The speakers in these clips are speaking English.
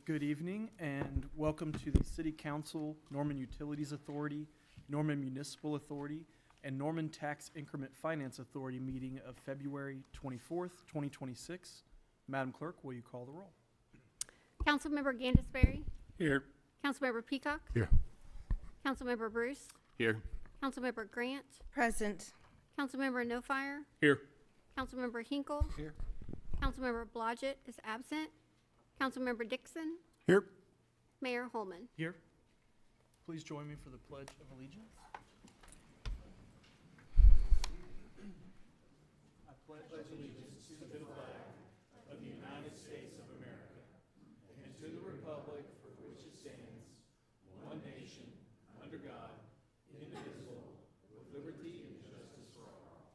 Good evening and welcome to the City Council, Norman Utilities Authority, Norman Municipal Authority, and Norman Tax Increment Finance Authority meeting of February 24th, 2026. Madam Clerk, will you call the roll? Councilmember Gandisberry. Here. Councilmember Peacock. Here. Councilmember Bruce. Here. Councilmember Grant. Present. Councilmember No Fire. Here. Councilmember Hinkle. Here. Councilmember Blodgett is absent. Councilmember Dixon. Here. Mayor Holman. Here. Please join me for the Pledge of Allegiance. I pledge allegiance to the flag of the United States of America and to the republic for which it stands, one nation, under God, indivisible, with liberty and justice for all.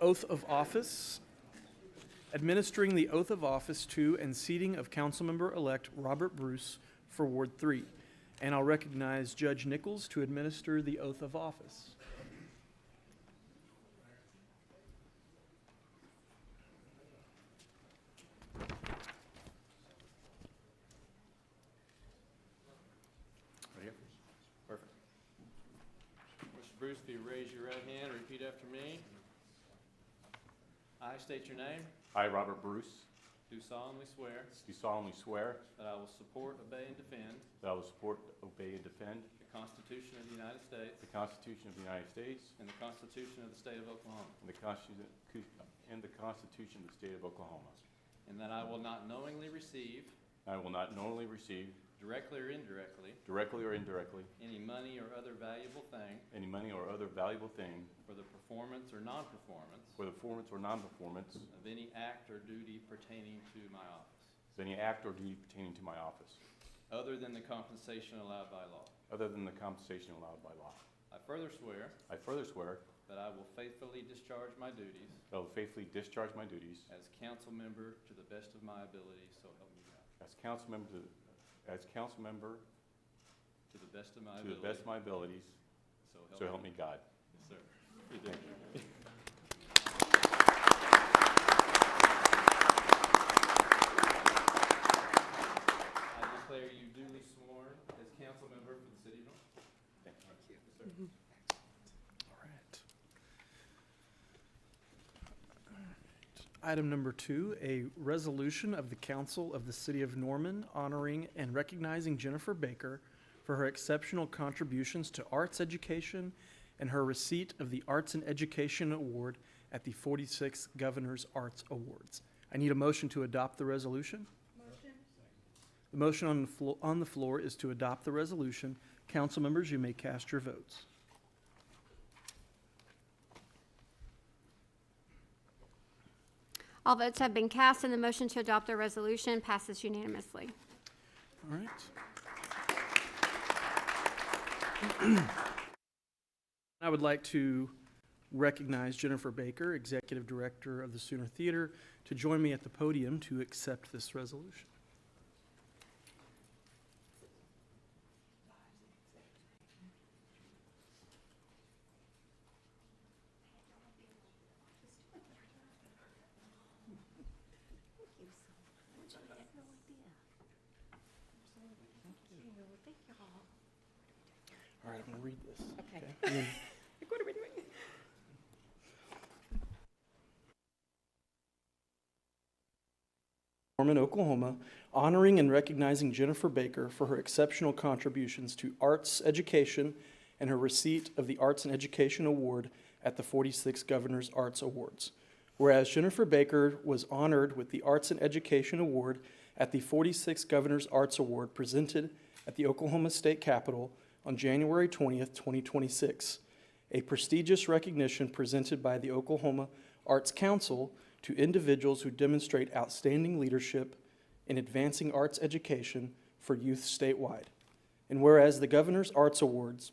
Oath of office. Administering the oath of office to and seating of Councilmember-elect Robert Bruce for Ward 3. And I'll recognize Judge Nichols to administer the oath of office. Right here. Perfect. Mr. Bruce, if you raise your right hand, repeat after me. I state your name. I, Robert Bruce, Do solemnly swear do solemnly swear that I will support, obey, and defend that I will support, obey, and defend the Constitution of the United States the Constitution of the United States and the Constitution of the State of Oklahoma, and the Constitution of the State of Oklahoma. and that I will not knowingly receive, I will not knowingly receive, directly or indirectly, directly or indirectly, any money or other valuable thing any money or other valuable thing for the performance or non-performance for the performance or non-performance of any act or duty pertaining to my office, of any act or duty pertaining to my office, other than the compensation allowed by law. other than the compensation allowed by law. I further swear I further swear that I will faithfully discharge my duties that I will faithfully discharge my duties as council member to the best of my ability, so help me God. as council member To the best of my to the ability. best of my abilities, so help me God. Yes, sir. Thank you. I declare you duly sworn as council member for the city of North. Thank you. Yes, sir. All right. Item number 2, a resolution of the Council of the City of Norman honoring and recognizing Jennifer Baker for her exceptional contributions to arts education and her receipt of the Arts and Education Award at the 46th Governor's Arts Awards. I need a motion to adopt the resolution. The motion on the floor is to adopt the resolution. Council members, you may cast your votes. All votes have been cast and the motion to adopt the resolution passes unanimously. All right. I would like to recognize Jennifer Baker, Executive Director of the Sooner Theater, to join me at the podium to accept this resolution. All right, I'm going to read this. Okay. And then- What are we doing? Norman, Oklahoma, honoring and recognizing Jennifer Baker for her exceptional contributions to arts education and her receipt of the Arts and Education Award at the 46th Governor's Arts Awards. Whereas Jennifer Baker was honored with the Arts and Education Award at the 46th Governor's Arts Award presented at the Oklahoma State Capitol on January 20th, 2026, a prestigious recognition presented by the Oklahoma Arts Council to individuals who demonstrate outstanding leadership in advancing arts education for youth statewide. And whereas the Governor's Arts Awards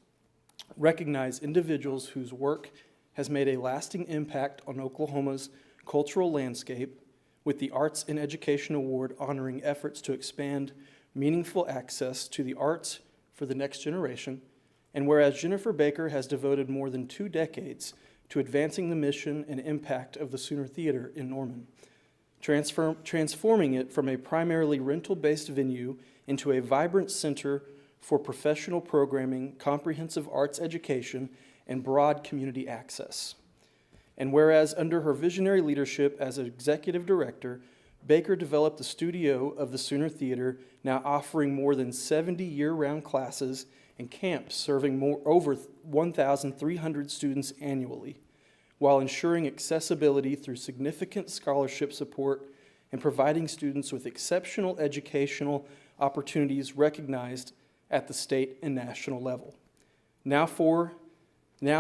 recognize individuals whose work has made a lasting impact on Oklahoma's cultural landscape, with the Arts and Education Award honoring efforts to expand meaningful access to the arts for the next generation, and whereas Jennifer Baker has devoted more than 2 decades to advancing the mission and impact of the Sooner Theater in Norman, transforming it from a primarily rental-based venue into a vibrant center for professional programming, comprehensive arts education, and broad community access. And whereas under her visionary leadership as an executive director, Baker developed the studio of the Sooner Theater, now offering more than 70 year-round classes and camps serving over 1,300 students annually, while ensuring accessibility through significant scholarship support and providing students with exceptional educational opportunities recognized at the state and national level. Now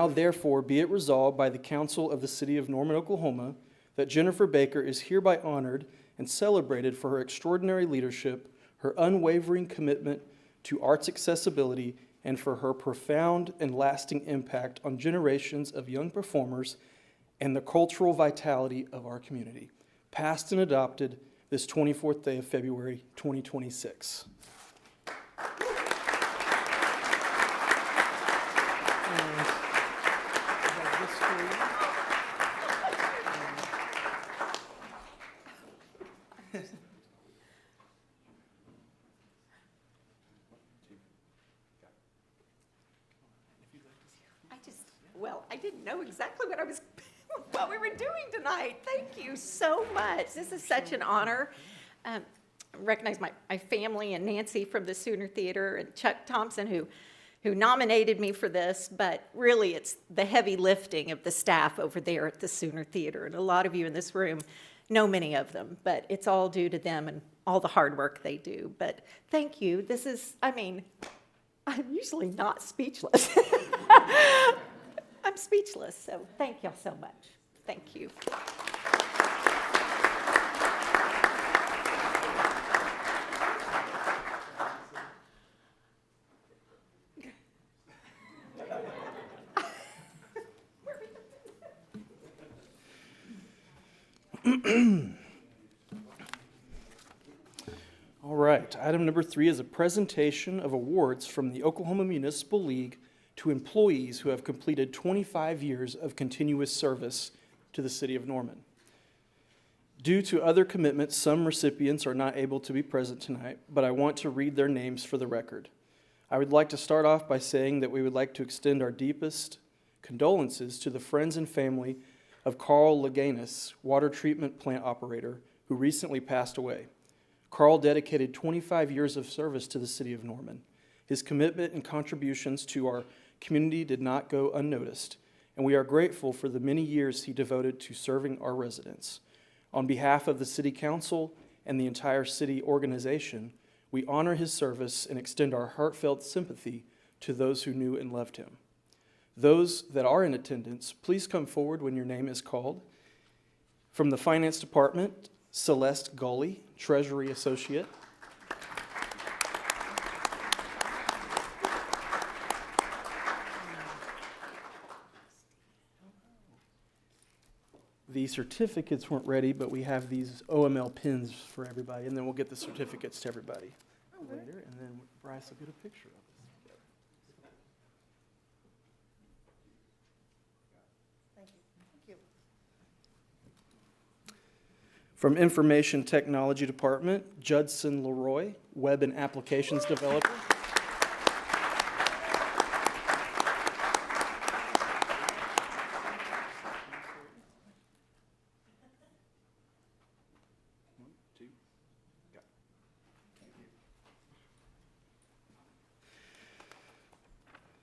therefore be it resolved by the Council of the City of Norman, Oklahoma, that Jennifer Baker is hereby honored and celebrated for her extraordinary leadership, her unwavering commitment to arts accessibility, and for her profound and lasting impact on generations of young performers and the cultural vitality of our community. Passed and adopted this 24th day of February, 2026. I didn't know exactly what we were doing tonight. Thank you so much. This is such an honor. Recognize my family and Nancy from the Sooner Theater and Chuck Thompson who nominated me for this, but really it's the heavy lifting of the staff over there at the Sooner Theater. And a lot of you in this room know many of them, but it's all due to them and all the hard work they do. But thank you. I'm usually not speechless. I'm speechless, so thank y'all so much. Thank you. All right, item number 3 is a presentation of awards from the Oklahoma Municipal League to employees who have completed 25 years of continuous service to the City of Norman. Due to other commitments, some recipients are not able to be present tonight, but I want to read their names for the record. I would like to start off by saying that we would like to extend our deepest condolences to the friends and family of Carl Leganis, water treatment plant operator, who recently passed away. Carl dedicated 25 years of service to the City of Norman. His commitment and contributions to our community did not go unnoticed, and we are grateful for the many years he devoted to serving our residents. On behalf of the City Council and the entire city organization, we honor his service and extend our heartfelt sympathy to those who knew and loved him. Those that are in attendance, please come forward when your name is called. From the Finance Department, Celeste Gully, Treasury Associate. The certificates weren't ready, but we have these OML pins for everybody, and then we'll get the certificates to everybody later, and then Bryce will get a picture of us. Thank you. From Information Technology Department, Judson Leroy, Web and Applications Developer.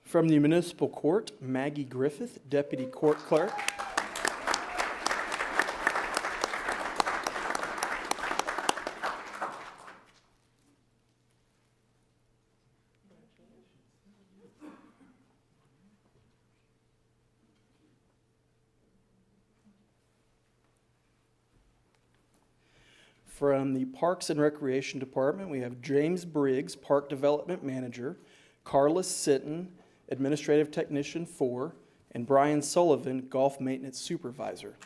From the Municipal Court, Maggie Griffith, Deputy Court Clerk. From the Parks and Recreation Department, we have James Briggs, Park Development Manager, Carla Sitton, Administrative Technician 4, and Brian Sullivan, Golf Maintenance Supervisor.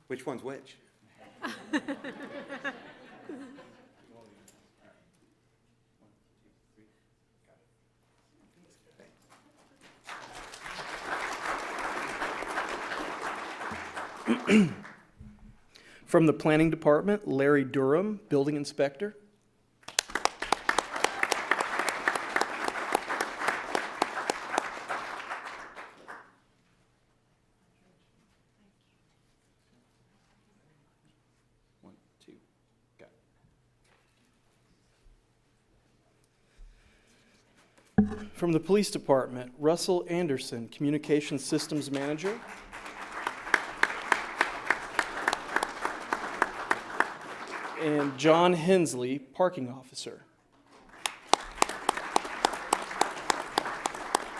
Which one's which? From the Planning Department, Larry Durham, Building Inspector. One, two, got it. From the Police Department, Russell Anderson, Communications Systems Manager. And John Hensley, Parking Officer.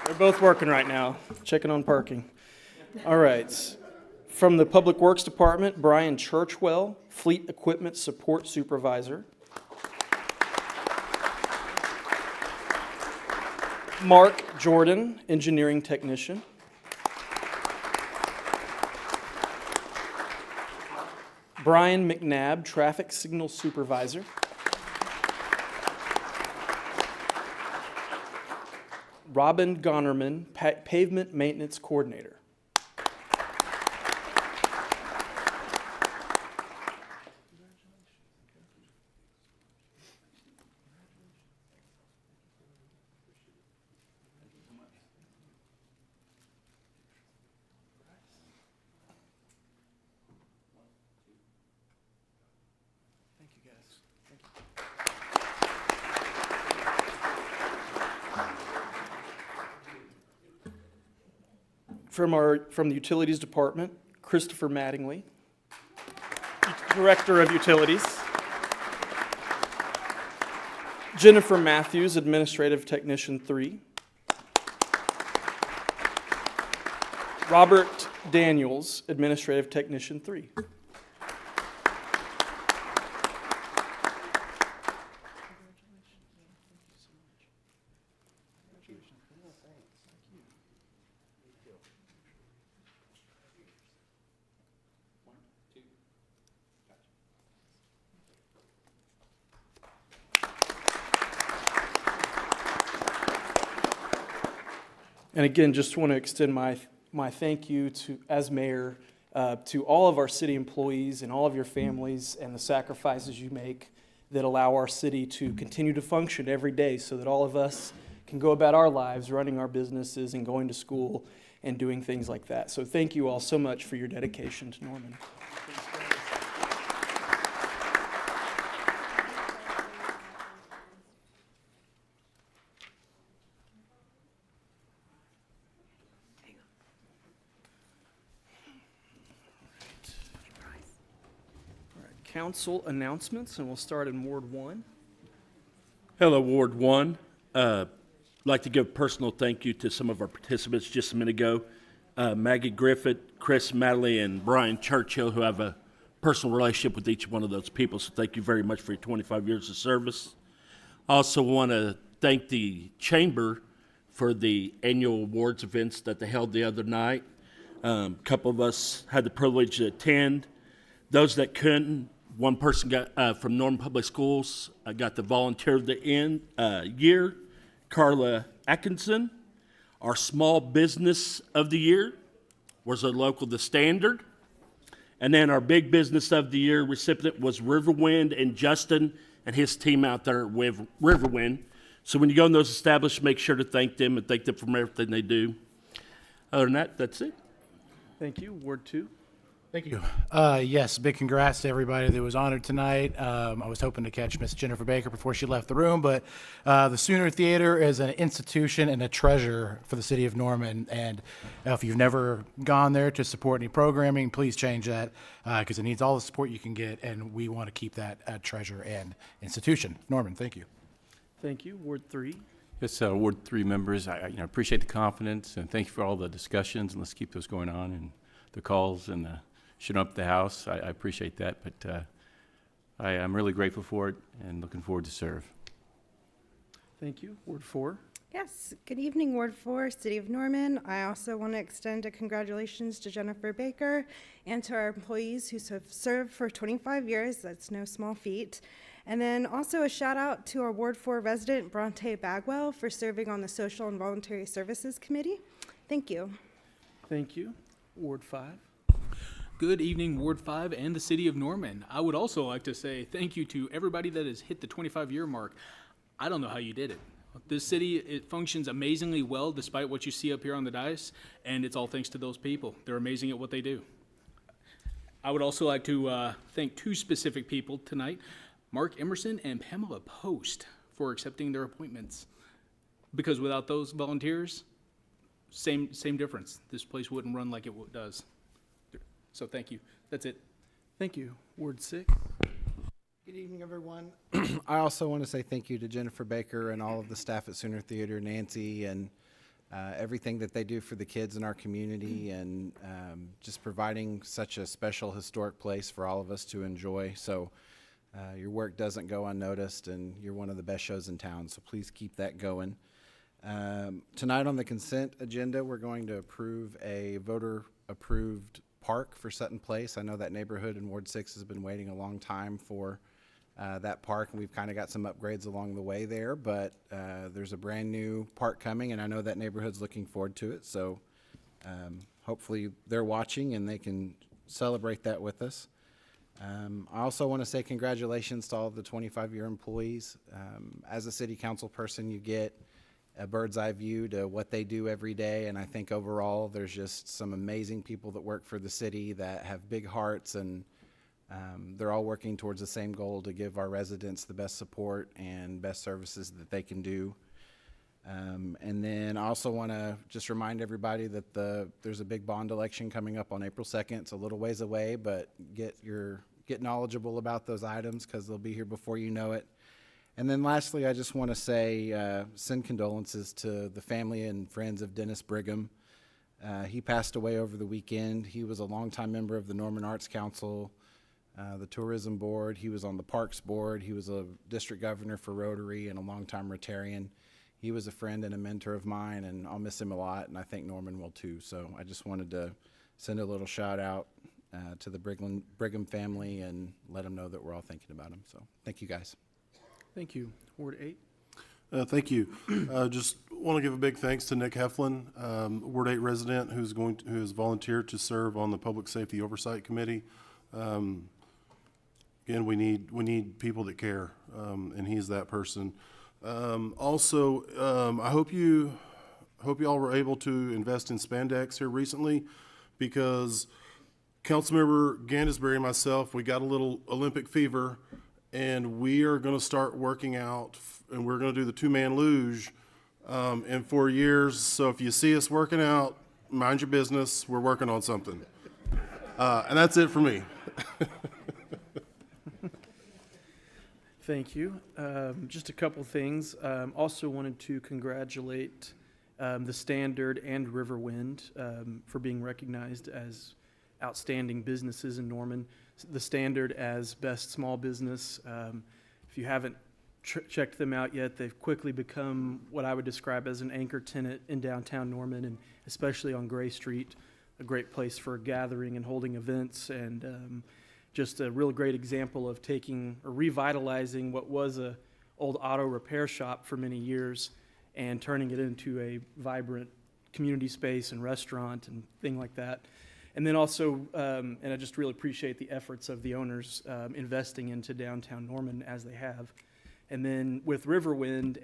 They're both working right now, checking on parking. All right. From the Public Works Department, Brian Churchwell, Fleet Equipment Support Supervisor. Mark Jordan, Engineering Technician. Brian McNabb, Traffic Signal Supervisor. Robin Gonerman, Pavement Maintenance Coordinator. Thank you, guys. Thank you. From the Utilities Department, Christopher Mattingly, Director of Utilities. Jennifer Matthews, Administrative Technician 3. Robert Daniels, Administrative Technician 3. And again, just want to extend my thank you to, as mayor, to all of our city employees and all of your families and the sacrifices you make that allow our city to continue to function every day so that all of us can go about our lives, running our businesses and going to school and doing things like that. So thank you all so much for your dedication to Norman. Council announcements, and we'll start in Ward 1. Hello, Ward 1. I'd like to give a personal thank you to some of our participants just a minute ago. Maggie Griffith, Chris Madley, and Brian Churchill, who have a personal relationship with each one of those people, so thank you very much for your 25 years of service. I also want to thank the Chamber for the annual awards events that they held the other night. A couple of us had the privilege to attend. Those that couldn't, one person got from Norman Public Schools, got the Volunteer of the Year, Carla Atkinson. Our Small Business of the Year was our local The Standard. And then our Big Business of the Year recipient was Riverwind and Justin and his team out there with Riverwind. So when you go in those establishments, make sure to thank them and thank them for everything they do. Other than that, that's it. Thank you. Ward 2. Thank you. Yes, big congrats to everybody that was honored tonight. I was hoping to catch Miss Jennifer Baker before she left the room, but the Sooner Theater is an institution and a treasure for the city of Norman. And if you've never gone there to support any programming, please change that because it needs all the support you can get, and we want to keep that treasure and institution. Norman, thank you. Thank you. Ward 3. Yes, Ward 3 members, I appreciate the confidence and thank you for all the discussions, and let's keep those going on, and the calls and the shooting up the house. I appreciate that, but I'm really grateful for it and looking forward to serve. Thank you. Ward 4. Yes, good evening, Ward 4, City of Norman. I also want to extend a congratulations to Jennifer Baker and to our employees who have served for 25 years. That's no small feat. And then also a shout out to our Ward 4 resident, Bronte Bagwell, for serving on the Social and Voluntary Services Committee. Thank you. Thank you. Ward 5. Good evening, Ward 5 and the City of Norman. I would also like to say thank you to everybody that has hit the 25-year mark. I don't know how you did it. This city, it functions amazingly well despite what you see up here on the dais, and it's all thanks to those people. They're amazing at what they do. I would also like to thank two specific people tonight, Mark Emerson and Pamela Post, for accepting their appointments. Because without those volunteers, same difference. This place wouldn't run like it does. So thank you. That's it. Thank you. Ward 6. Good evening, everyone. I also want to say thank you to Jennifer Baker and all of the staff at Sooner Theater, Nancy, and everything that they do for the kids in our community, and just providing such a special historic place for all of us to enjoy. So your work doesn't go unnoticed, and you're one of the best shows in town, so please keep that going. Tonight on the consent agenda, we're going to approve a voter-approved park for Sutton Place. I know that neighborhood in Ward 6 has been waiting a long time for that park, and we've kind of got some upgrades along the way there, but there's a brand new park coming, and I know that neighborhood's looking forward to it, so hopefully they're watching and they can celebrate that with us. I also want to say congratulations to all of the 25-year employees. As a city council person, you get a bird's eye view to what they do every day, and I think overall there's just some amazing people that work for the city that have big hearts, and they're all working towards the same goal to give our residents the best support and best services that they can do. And then I also want to just remind everybody that there's a big bond election coming up on April 2nd. It's a little ways away, but get knowledgeable about those items because they'll be here before you know it. And then lastly, I just want to say, send condolences to the family and friends of Dennis Brigham. He passed away over the weekend. He was a longtime member of the Norman Arts Council, the Tourism Board. He was on the Parks Board. He was a district governor for Rotary and a longtime Rotarian. He was a friend and a mentor of mine, and I'll miss him a lot, and I think Norman will too. So I just wanted to send a little shout out to the Brigham family and let them know that we're all thinking about him. So thank you guys. Thank you. Ward 8. Thank you. Just want to give a big thanks to Nick Heflin, Ward 8 resident who has volunteered to serve on the Public Safety Oversight Committee. Again, we need people that care, and he's that person. Also, I hope you all were able to invest in spandex here recently, because Councilmember Gandisbury and myself, we got a little Olympic fever, and we are going to start working out, and we're going to do the two-man luge in 4 years. So if you see us working out, mind your business. We're working on something. And that's it for me. Thank you. Just a couple things. Also wanted to congratulate the Standard and Riverwind for being recognized as outstanding businesses in Norman. The Standard as best small business. If you haven't checked them out yet, they've quickly become what I would describe as an anchor tenant in downtown Norman, and especially on Gray Street, a great place for gathering and holding events, and just a real great example of taking or revitalizing what was a old auto repair shop for many years and turning it into a vibrant community space and restaurant and thing like that. And then also, and I just really appreciate the efforts of the owners investing into downtown Norman as they have. And then with Riverwind,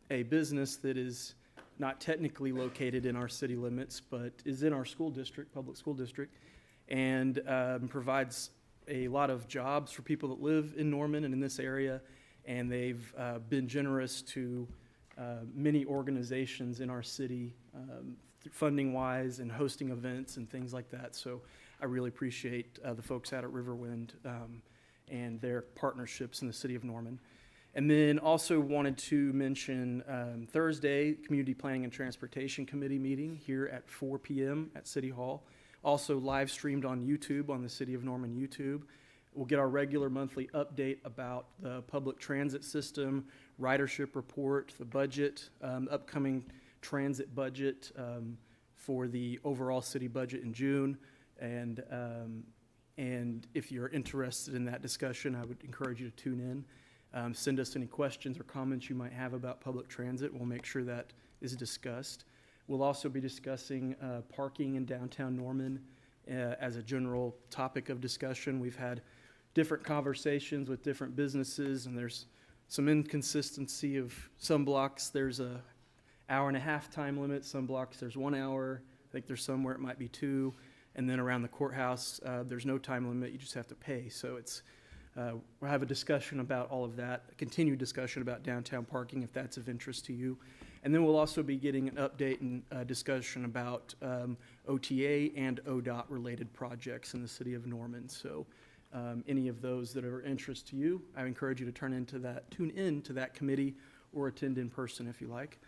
a business that is not technically located in our city limits, but is in our school district, public school district, and provides a lot of jobs for people that live in Norman and in this area. And they've been generous to many organizations in our city, funding-wise and hosting events and things like that. So I really appreciate the folks out at Riverwind and their partnerships in the city of Norman. And then also wanted to mention Thursday, Community Planning and Transportation Committee meeting here at 4 p.m. at City Hall. Also live streamed on YouTube, on the City of Norman YouTube. We'll get our regular monthly update about the public transit system, ridership report, the budget, upcoming transit budget for the overall city budget in June. And if you're interested in that discussion, I would encourage you to tune in. Send us any questions or comments you might have about public transit. We'll make sure that is discussed. We'll also be discussing parking in downtown Norman as a general topic of discussion. We've had different conversations with different businesses, and there's some inconsistency of some blocks. There's a hour-and-a-half time limit. Some blocks there's 1 hour. I think there's some where it might be 2. And then around the courthouse, there's no time limit. You just have to pay. So it's we'll have a discussion about all of that, a continued discussion about downtown parking if that's of interest to you. And then we'll also be getting an update and discussion about OTA and ODOT related projects in the city of Norman. So any of those that are of interest to you, I encourage you to tune in to that committee or attend in person if you like.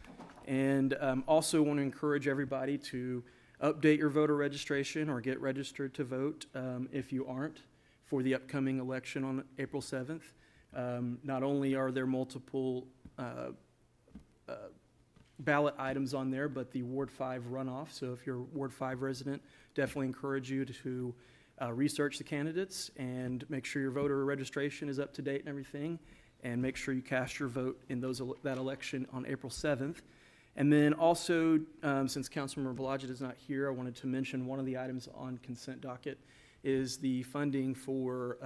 And also want to encourage everybody to update your voter registration or get registered to vote if you aren't for the upcoming election on April 7th. Not only are there multiple ballot items on there, but the Ward 5 runoff. So if you're a Ward 5 resident, definitely encourage you to research the candidates and make sure your voter registration is up to date and everything, and make sure you cast your vote in that election on April 7th. And then also, since Councilmember Blodgett is not here, I wanted to mention one of the items on consent docket is the funding for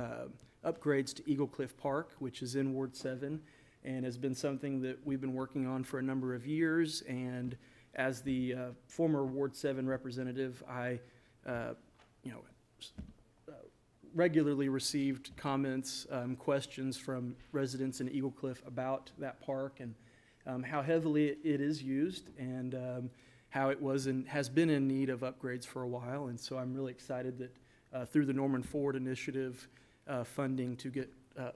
upgrades to Eagle Cliff Park, which is in Ward 7, and has been something that we've been working on for a number of years. And as the former Ward 7 representative, I regularly received comments, questions from residents in Eagle Cliff about that park and how heavily it is used, and how it was and has been in need of upgrades for a while. And so I'm really excited that through the Norman Forward Initiative, funding to get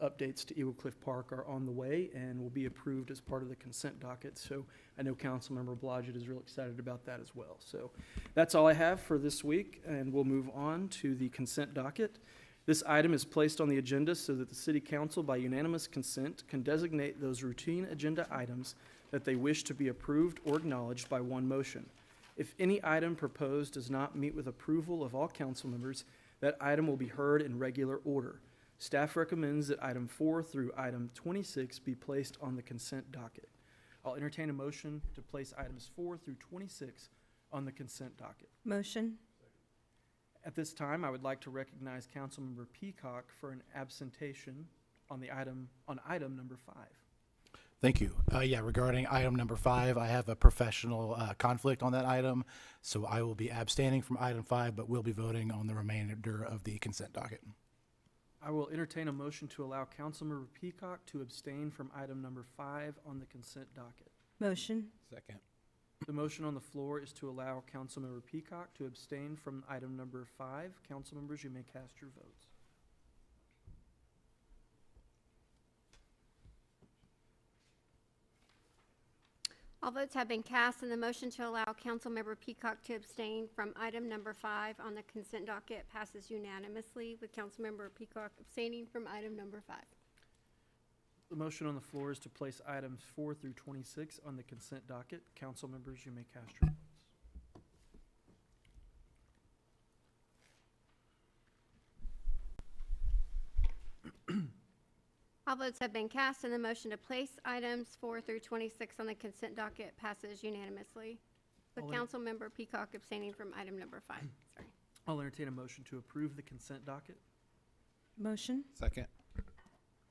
updates to Eagle Cliff Park are on the way and will be approved as part of the consent docket. So I know Councilmember Blodgett is real excited about that as well. So that's all I have for this week, and we'll move on to the consent docket. This item is placed on the agenda so that the City Council, by unanimous consent, can designate those routine agenda items that they wish to be approved or acknowledged by one motion. If any item proposed does not meet with approval of all council members, that item will be heard in regular order. Staff recommends that item 4 through item 26 be placed on the consent docket. I'll entertain a motion to place items 4 through 26 on the consent docket. Motion. At this time, I would like to recognize Councilmember Peacock for an absentation on item number 5. Thank you. Yeah, regarding item number 5, I have a professional conflict on that item, so I will be abstaining from item 5, but will be voting on the remainder of the consent docket. I will entertain a motion to allow Councilmember Peacock to abstain from item number 5 on the consent docket. Motion. Second. The motion on the floor is to allow Councilmember Peacock to abstain from item number 5. Council members, you may cast your votes. All votes have been cast, and the motion to allow Councilmember Peacock to abstain from item number 5 on the consent docket passes unanimously, with Councilmember Peacock abstaining from item number 5. The motion on the floor is to place items 4 through 26 on the consent docket. Council members, you may cast your votes. All votes have been cast, and the motion to place items 4 through 26 on the consent docket passes unanimously, with I'll en- Councilmember Peacock abstaining from item number 5. Sorry. I'll entertain a motion to approve the consent docket. Motion. Second.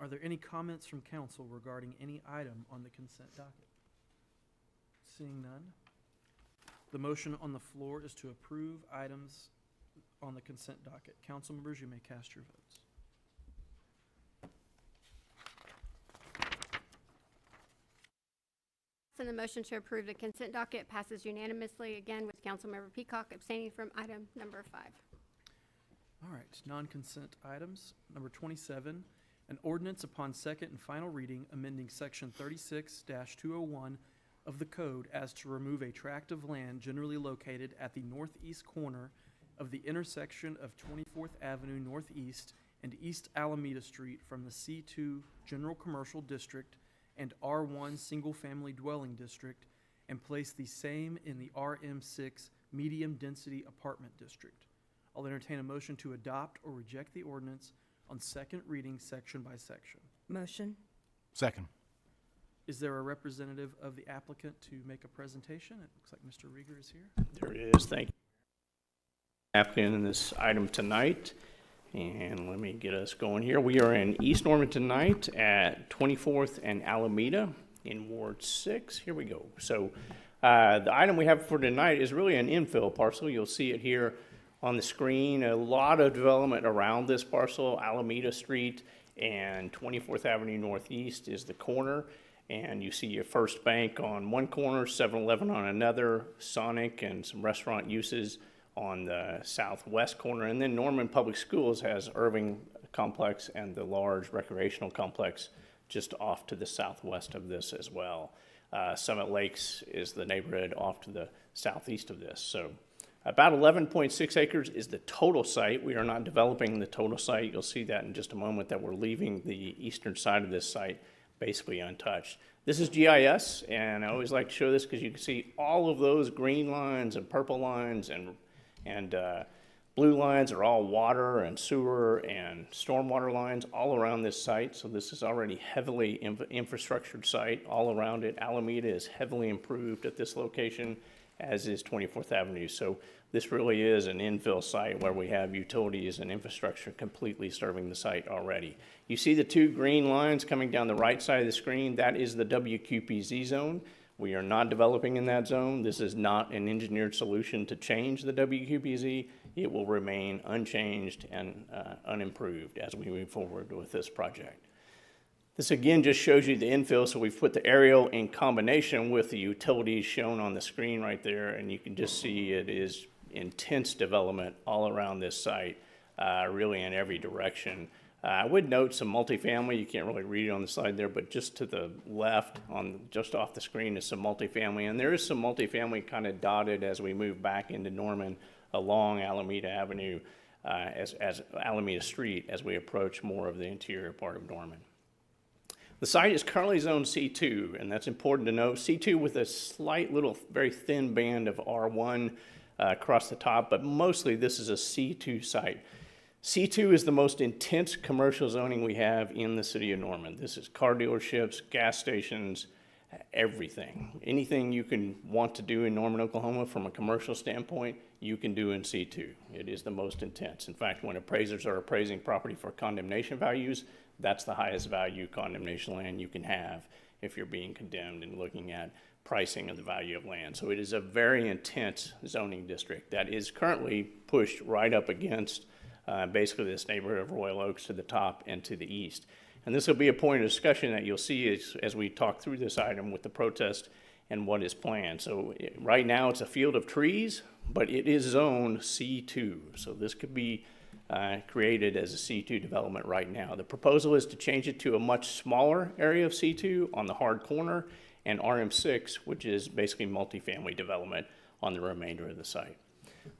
Are there any comments from council regarding any item on the consent docket? Seeing none. The motion on the floor is to approve items on the consent docket. Council members, you may cast your votes. And the motion to approve the consent docket passes unanimously, again with Councilmember Peacock abstaining from item number 5. All right, non-consent items. Number 27, an ordinance upon second and final reading amending section 36-201 of the code as to remove a tract of land generally located at the northeast corner of the intersection of 24th Avenue Northeast and East Alameda Street from the C2 General Commercial District and R1 Single Family Dwelling District, and place the same in the RM6 Medium Density Apartment District. I'll entertain a motion to adopt or reject the ordinance on second reading, section by section. Motion. Second. Is there a representative of the applicant to make a presentation? It looks like Mr. Rieger is here. There is, thank you. Applicant in this item tonight, and let me get us going here. We are in East Norman tonight at 24th and Alameda in Ward 6. Here we go. So the item we have for tonight is really an infill parcel. You'll see it here on the screen. A lot of development around this parcel. Alameda Street and 24th Avenue Northeast is the corner. And you see your First Bank on one corner, 7-Eleven on another, Sonic and some restaurant uses on the southwest corner. And then Norman Public Schools has Irving Complex and the large recreational complex just off to the southwest of this as well. Summit Lakes is the neighborhood off to the southeast of this. So about 11.6 acres is the total site. We are not developing the total site. You'll see that in just a moment, that we're leaving the eastern side of this site basically untouched. This is GIS, and I always like to show this because you can see all of those green lines and purple lines and blue lines are all water and sewer and stormwater lines all around this site. So this is already heavily infrastructured site all around it. Alameda is heavily improved at this location, as is 24th Avenue. So this really is an infill site where we have utilities and infrastructure completely serving the site already. You see the two green lines coming down the right side of the screen. That is the WQPZ zone. We are not developing in that zone. This is not an engineered solution to change the WQPZ. It will remain unchanged and unimproved as we move forward with this project. This again just shows you the infill, so we've put the aerial in combination with the utilities shown on the screen right there, and you can just see it is intense development all around this site, really in every direction. I would note some multifamily. You can't really read it on the slide there, but just to the left, just off the screen, is some multifamily, and there is some multifamily kind of dotted as we move back into Norman along Alameda Avenue, as Alameda Street, as we approach more of the interior part of Norman. The site is currently zoned C2, and that's important to note. C2 with a slight little, very thin band of R1 across the top, but mostly this is a C2 site. C2 is the most intense commercial zoning we have in the city of Norman. This is car dealerships, gas stations, everything. Anything you can want to do in Norman, Oklahoma from a commercial standpoint, you can do in C2. It is the most intense. In fact, when appraisers are appraising property for condemnation values, that's the highest value condemnation land you can have if you're being condemned and looking at pricing of the value of land. So it is a very intense zoning district that is currently pushed right up against basically this neighborhood of Royal Oaks to the top and to the east. And this will be a point of discussion that you'll see as we talk through this item with the protest and what is planned. So right now it's a field of trees, but it is zoned C2. So this could be created as a C2 development right now. The proposal is to change it to a much smaller area of C2 on the hard corner, and RM6, which is basically multifamily development on the remainder of the site.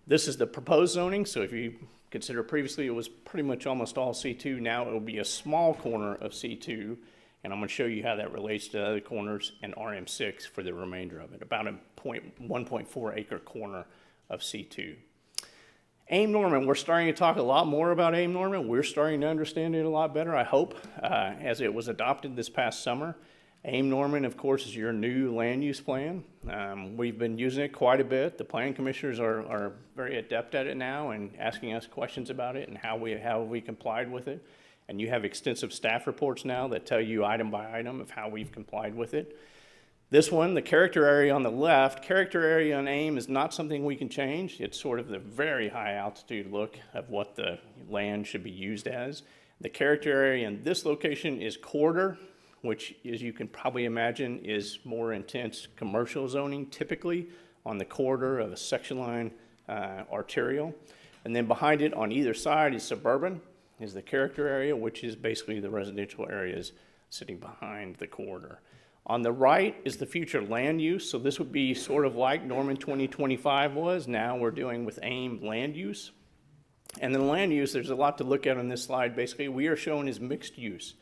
This is the proposed zoning, so if you consider previously it was pretty much almost all C2, now it will be a small corner of C2, and I'm going to show you how that relates to other corners, and RM6 for the remainder of it, about a 1.4 acre corner of C2. AIM Norman, we're starting to talk a lot more about AIM Norman. We're starting to understand it a lot better, I hope, as it was adopted this past summer. AIM Norman, of course, is your new land use plan. We've been using it quite a bit. The planning commissioners are very adept at it now and asking us questions about it and how we complied with it. And you have extensive staff reports now that tell you item by item of how we've complied with it. This one, the character area on the left, character area on AIM is not something we can change. It's sort of the very high altitude look of what the land should be used as. The character area in this location is corridor, which, as you can probably imagine, is more intense commercial zoning, typically on the corridor of a section line arterial. And then behind it on either side is suburban, is the character area, which is basically the residential areas sitting behind the corridor. On the right is the future land use, so this would be sort of like Norman 2025 was. Now we're doing with AIM land use. And then land use, there's a lot to look at on this slide. Basically, we are showing as mixed use.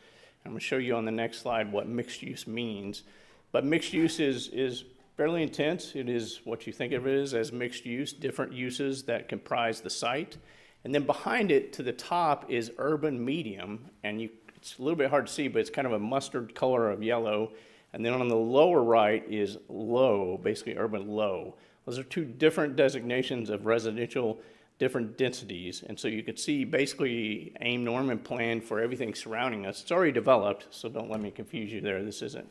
I'm going to show you on the next slide what mixed use means. But mixed use is fairly intense. It is what you think of it as mixed use, different uses that comprise the site. And then behind it to the top is urban medium, and it's a little bit hard to see, but it's kind of a mustard color of yellow. And then on the lower right is low, basically urban low. Those are two different designations of residential, different densities. And so you could see basically AIM Norman plan for everything surrounding us. It's already developed, so don't let me confuse you there. This isn't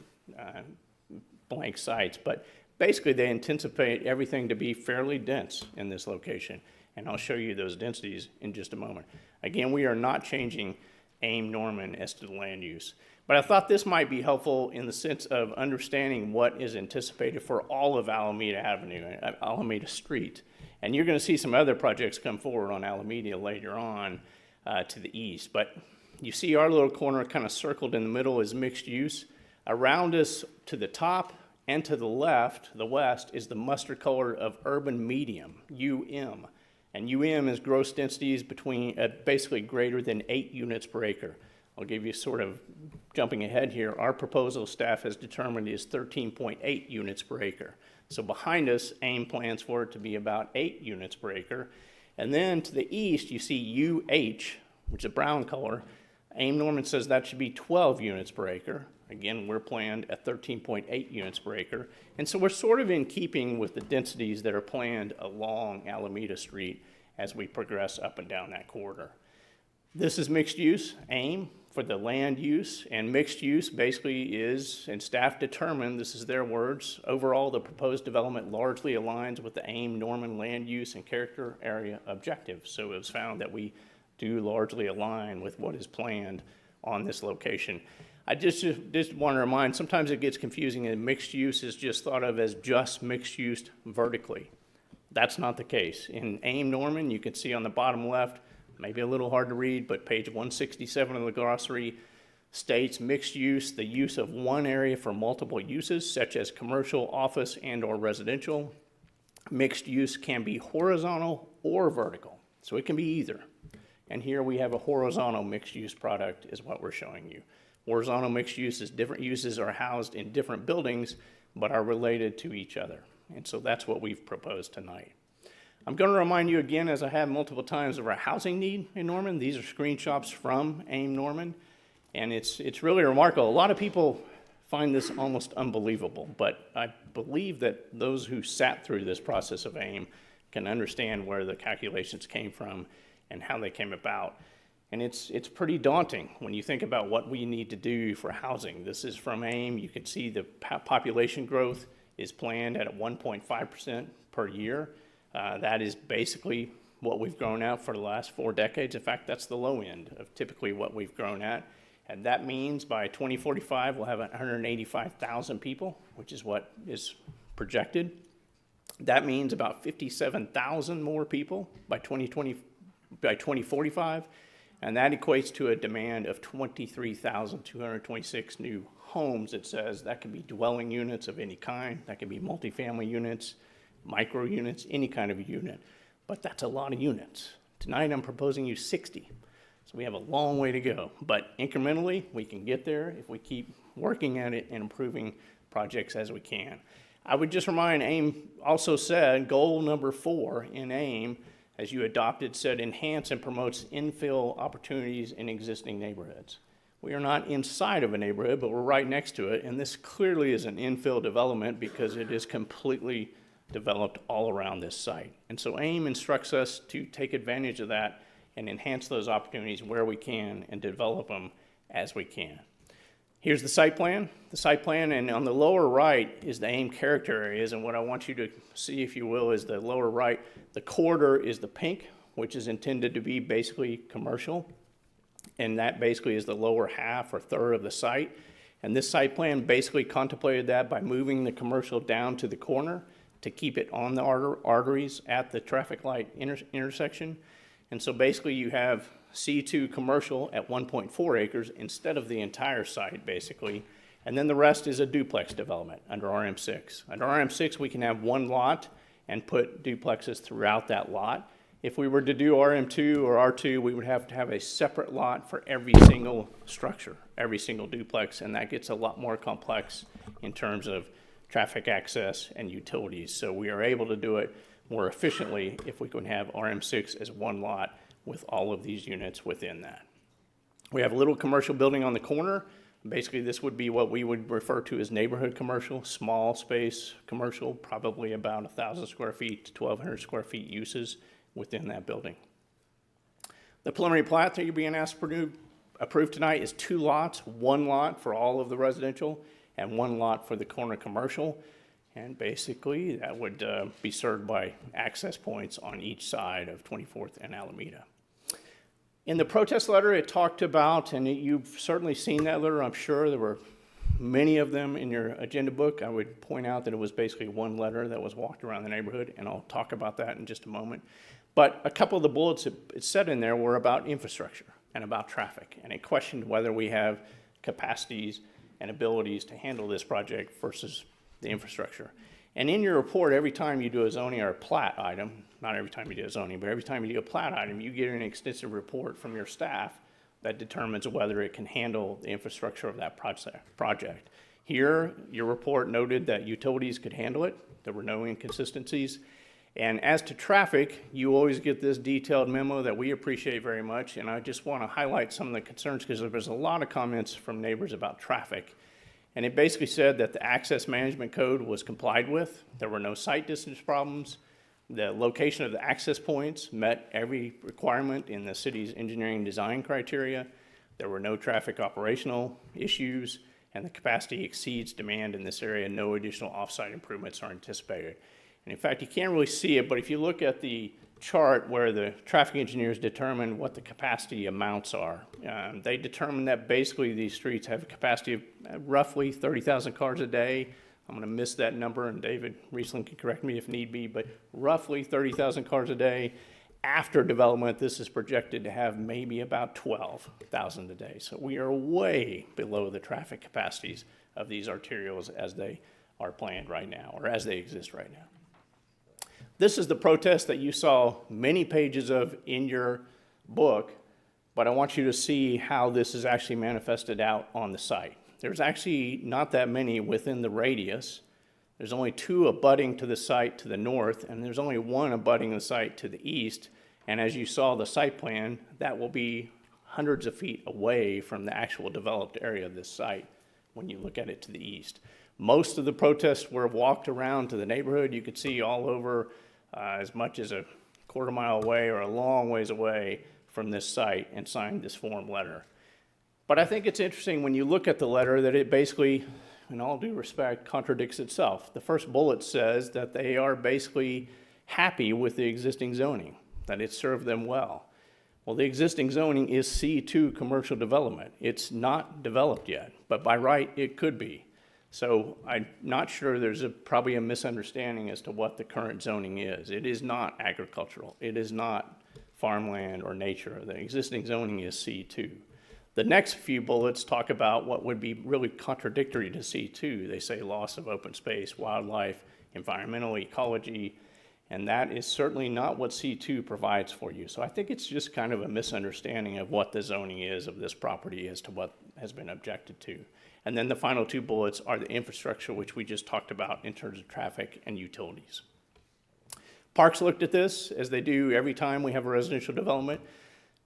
blank sites, but basically they anticipate everything to be fairly dense in this location. And I'll show you those densities in just a moment. Again, we are not changing AIM Norman as to the land use. But I thought this might be helpful in the sense of understanding what is anticipated for all of Alameda Avenue, Alameda Street. And you're going to see some other projects come forward on Alameda later on to the east. But you see our little corner kind of circled in the middle is mixed use. Around us to the top and to the left, the west, is the mustard color of urban medium, UM. And UM is gross densities between basically greater than 8 units per acre. I'll give you sort of jumping ahead here. Our proposal staff has determined is 13.8 units per acre. So behind us, AIM plans for it to be about 8 units per acre. And then to the east, you see UH, which is a brown color. AIM Norman says that should be 12 units per acre. Again, we're planned at 13.8 units per acre. And so we're sort of in keeping with the densities that are planned along Alameda Street as we progress up and down that corridor. This is mixed use, AIM, for the land use. And mixed use basically is, and staff determined, this is their words, overall the proposed development largely aligns with the AIM Norman land use and character area objectives. So it was found that we do largely align with what is planned on this location. I just want to remind, sometimes it gets confusing and mixed use is just thought of as just mixed use vertically. That's not the case. In AIM Norman, you can see on the bottom left, maybe a little hard to read, but page 167 of the glossary states mixed use, the use of one area for multiple uses, such as commercial, office, and/or residential. Mixed use can be horizontal or vertical, so it can be either. And here we have a horizontal mixed use product is what we're showing you. Horizontal mixed use is different uses are housed in different buildings, but are related to each other. And so that's what we've proposed tonight. I'm going to remind you again, as I have multiple times, of our housing need in Norman. These are screenshots from AIM Norman, and it's really remarkable. A lot of people find this almost unbelievable, but I believe that those who sat through this process of AIM can understand where the calculations came from and how they came about. And it's pretty daunting when you think about what we need to do for housing. This is from AIM. You can see the population growth is planned at 1.5% per year. That is basically what we've grown at for the last 4 decades. In fact, that's the low end of typically what we've grown at. And that means by 2045, we'll have 185,000 people, which is what is projected. That means about 57,000 more people by 2045. And that equates to a demand of 23,226 new homes. It says that could be dwelling units of any kind. That could be multifamily units, micro units, any kind of unit. But that's a lot of units. Tonight I'm proposing you 60. So we have a long way to go. But incrementally, we can get there if we keep working at it and improving projects as we can. I would just remind AIM also said goal number 4 in AIM, as you adopted, said enhance and promotes infill opportunities in existing neighborhoods. We are not inside of a neighborhood, but we're right next to it, and this clearly is an infill development because it is completely developed all around this site. And so AIM instructs us to take advantage of that and enhance those opportunities where we can and develop them as we can. Here's the site plan. The site plan, and on the lower right is the AIM character areas, and what I want you to see, if you will, is the lower right. The corridor is the pink, which is intended to be basically commercial, and that basically is the lower half or third of the site. And this site plan basically contemplated that by moving the commercial down to the corner to keep it on the arteries at the traffic light intersection. And so basically you have C2 commercial at 1.4 acres instead of the entire site, basically. And then the rest is a duplex development under RM6. Under RM6, we can have one lot and put duplexes throughout that lot. If we were to do RM2 or R2, we would have to have a separate lot for every single structure, every single duplex, and that gets a lot more complex in terms of traffic access and utilities. So we are able to do it more efficiently if we can have RM6 as one lot with all of these units within that. We have a little commercial building on the corner. Basically, this would be what we would refer to as neighborhood commercial, small space commercial, probably about 1,000 square feet to 1,200 square feet uses within that building. The preliminary plat that you're being asked to approve tonight is 2 lots, 1 lot for all of the residential and 1 lot for the corner commercial. And basically, that would be served by access points on each side of 24th and Alameda. In the protest letter, it talked about, and you've certainly seen that letter, I'm sure. There were many of them in your agenda book. I would point out that it was basically 1 letter that was walked around the neighborhood, and I'll talk about that in just a moment. But a couple of the bullets it said in there were about infrastructure and about traffic, and it questioned whether we have capacities and abilities to handle this project versus the infrastructure. And in your report, every time you do a zoning or a plat item, not every time you do a zoning, but every time you do a plat item, you get an extensive report from your staff that determines whether it can handle the infrastructure of that project. Here, your report noted that utilities could handle it. There were no inconsistencies. And as to traffic, you always get this detailed memo that we appreciate very much. And I just want to highlight some of the concerns because there's a lot of comments from neighbors about traffic. And it basically said that the access management code was complied with. There were no sight distance problems. The location of the access points met every requirement in the city's engineering design criteria. There were no traffic operational issues, and the capacity exceeds demand in this area. No additional off-site improvements are anticipated. And in fact, you can't really see it, but if you look at the chart where the traffic engineers determine what the capacity amounts are, they determine that basically these streets have a capacity of roughly 30,000 cars a day. I'm going to miss that number, and David Riesling can correct me if need be, but roughly 30,000 cars a day. After development, this is projected to have maybe about 12,000 a day. So we are way below the traffic capacities of these arterials as they are planned right now, or as they exist right now. This is the protest that you saw many pages of in your book, but I want you to see how this is actually manifested out on the site. There's actually not that many within the radius. There's only 2 abutting to the site to the north, and there's only 1 abutting the site to the east. And as you saw the site plan, that will be hundreds of feet away from the actual developed area of this site when you look at it to the east. Most of the protests were walked around to the neighborhood. You could see all over as much as a quarter mile away or a long ways away from this site and signed this form letter. But I think it's interesting when you look at the letter that it basically, in all due respect, contradicts itself. The first bullet says that they are basically happy with the existing zoning, that it served them well. Well, the existing zoning is C2 commercial development. It's not developed yet, but by right, it could be. So I'm not sure there's probably a misunderstanding as to what the current zoning is. It is not agricultural. It is not farmland or nature. The existing zoning is C2. The next few bullets talk about what would be really contradictory to C2. They say loss of open space, wildlife, environmental ecology, and that is certainly not what C2 provides for you. So I think it's just kind of a misunderstanding of what the zoning is of this property as to what has been objected to. And then the final 2 bullets are the infrastructure, which we just talked about in terms of traffic and utilities. Parks looked at this, as they do every time we have a residential development.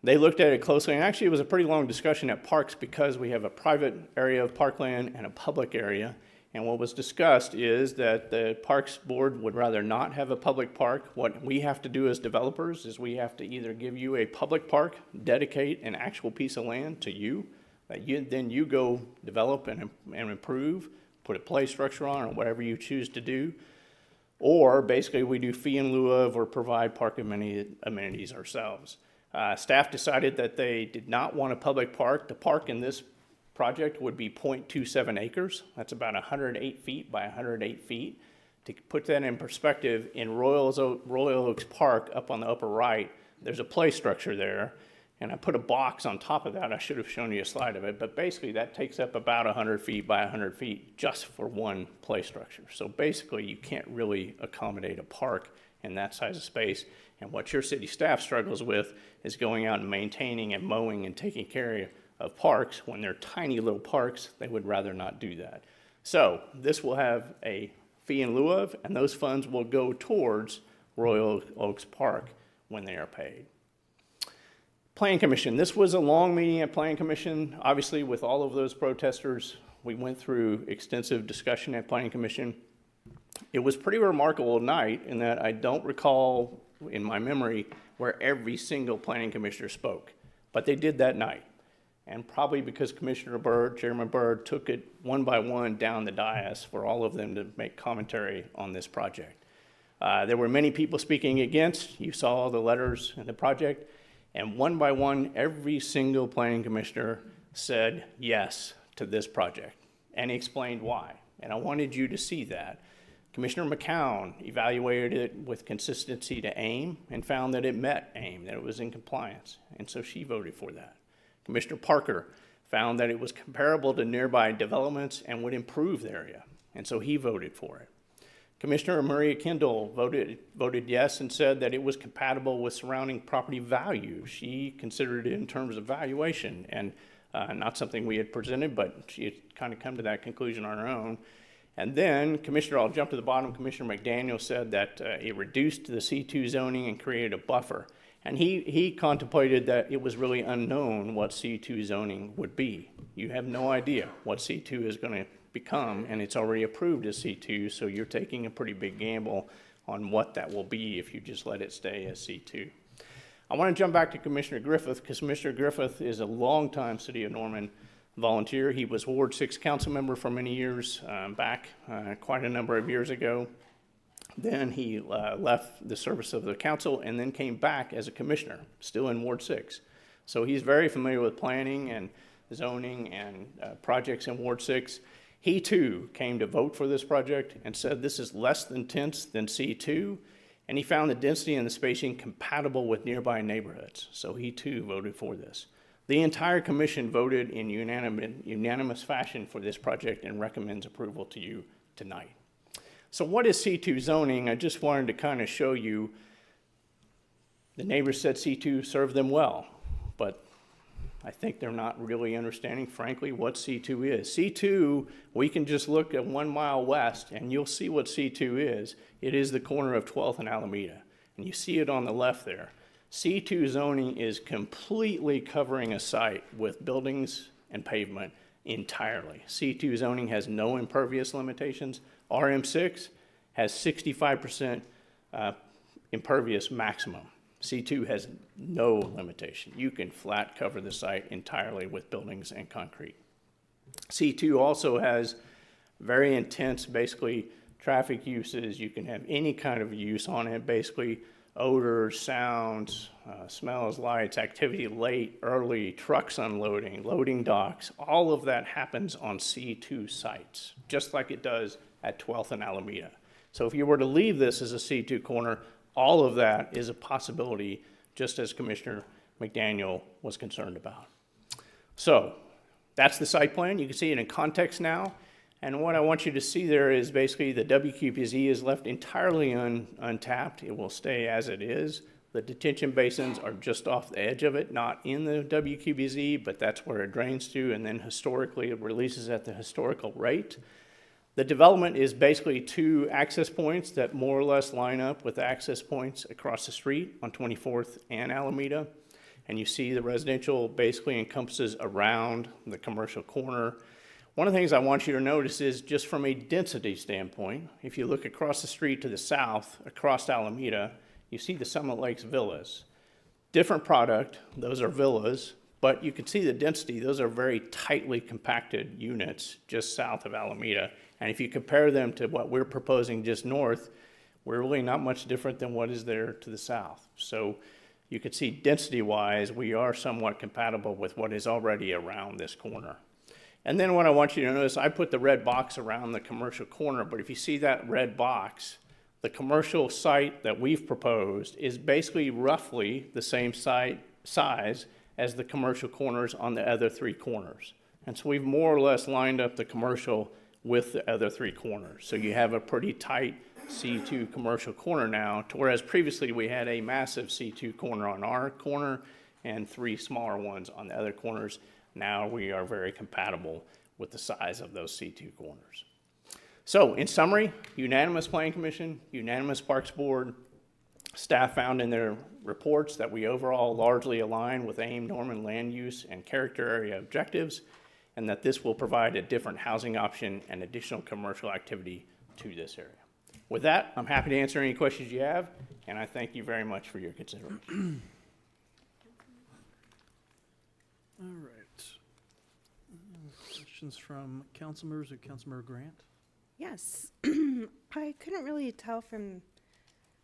They looked at it closely, and actually it was a pretty long discussion at Parks because we have a private area of parkland and a public area. And what was discussed is that the Parks Board would rather not have a public park. What we have to do as developers is we have to either give you a public park, dedicate an actual piece of land to you, that then you go develop and improve, put a play structure on, or whatever you choose to do. Or basically we do fee in lieu of or provide park amenities ourselves. Staff decided that they did not want a public park. The park in this project would be 0.27 acres. That's about 108 feet by 108 feet. To put that in perspective, in Royal Oaks Park up on the upper right, there's a play structure there. And I put a box on top of that. I should have shown you a slide of it, but basically that takes up about 100 feet by 100 feet just for one play structure. So basically you can't really accommodate a park in that size of space. And what your city staff struggles with is going out and maintaining and mowing and taking care of parks. When they're tiny little parks, they would rather not do that. So this will have a fee in lieu of, and those funds will go towards Royal Oaks Park when they are paid. Plan Commission. This was a long meeting at Plan Commission. Obviously, with all of those protesters, we went through extensive discussion at Plan Commission. It was pretty remarkable night in that I don't recall in my memory where every single planning commissioner spoke, but they did that night. And probably because Commissioner Byrd, Chairman Byrd, took it one by one down the dais for all of them to make commentary on this project. There were many people speaking against. You saw the letters in the project. And one by one, every single planning commissioner said yes to this project and explained why. And I wanted you to see that. Commissioner McCown evaluated it with consistency to AIM and found that it met AIM, that it was in compliance. And so she voted for that. Commissioner Parker found that it was comparable to nearby developments and would improve the area. And so he voted for it. Commissioner Maria Kendall voted yes and said that it was compatible with surrounding property value. She considered it in terms of valuation and not something we had presented, but she had kind of come to that conclusion on her own. And then I'll jump to the bottom, Commissioner McDaniel said that it reduced the C2 zoning and created a buffer. And he contemplated that it was really unknown what C2 zoning would be. You have no idea what C2 is going to become, and it's already approved as C2, so you're taking a pretty big gamble on what that will be if you just let it stay as C2. I want to jump back to Commissioner Griffith, because Commissioner Griffith is a longtime City of Norman volunteer. He was Ward 6 council member for many years back, quite a number of years ago. Then he left the service of the council and then came back as a commissioner, still in Ward 6. So he's very familiar with planning and zoning and projects in Ward 6. He too came to vote for this project and said this is less than dense than C2, and he found the density and the spacing compatible with nearby neighborhoods. So he too voted for this. The entire commission voted in unanimous fashion for this project and recommends approval to you tonight. So what is C2 zoning? I just wanted to kind of show you. The neighbors said C2 served them well, but I think they're not really understanding, frankly, what C2 is. C2, we can just look at 1 mile west and you'll see what C2 is. It is the corner of 12th and Alameda, and you see it on the left there. C2 zoning is completely covering a site with buildings and pavement entirely. C2 zoning has no impervious limitations. RM6 has 65% impervious maximum. C2 has no limitation. You can flat cover the site entirely with buildings and concrete. C2 also has very intense, basically, traffic uses. You can have any kind of use on it, basically odors, sounds, smells, lights, activity late, early, trucks unloading, loading docks. All of that happens on C2 sites, just like it does at 12th and Alameda. So if you were to leave this as a C2 corner, all of that is a possibility, just as Commissioner McDaniel was concerned about. So that's the site plan. You can see it in context now. And what I want you to see there is basically the WQPZ is left entirely untapped. It will stay as it is. The detention basins are just off the edge of it, not in the WQPZ, but that's where it drains to, and then historically it releases at the historical rate. The development is basically 2 access points that more or less line up with the access points across the street on 24th and Alameda. And you see the residential basically encompasses around the commercial corner. One of the things I want you to notice is just from a density standpoint, if you look across the street to the south, across Alameda, you see the Summit Lakes Villas. Different product, those are villas, but you can see the density. Those are very tightly compacted units just south of Alameda. And if you compare them to what we're proposing just north, we're really not much different than what is there to the south. So you can see density-wise, we are somewhat compatible with what is already around this corner. And then what I want you to notice, I put the red box around the commercial corner, but if you see that red box, the commercial site that we've proposed is basically roughly the same size as the commercial corners on the other 3 corners. And so we've more or less lined up the commercial with the other 3 corners. So you have a pretty tight C2 commercial corner now, to whereas previously we had a massive C2 corner on our corner and 3 smaller ones on the other corners. Now we are very compatible with the size of those C2 corners. So in summary, unanimous Planning Commission, unanimous Parks Board. Staff found in their reports that we overall largely align with AIM Norman land use and character area objectives, and that this will provide a different housing option and additional commercial activity to this area. With that, I'm happy to answer any questions you have, and I thank you very much for your consideration. All right. Questions from council members or Councilmember Grant? Yes. I couldn't really tell from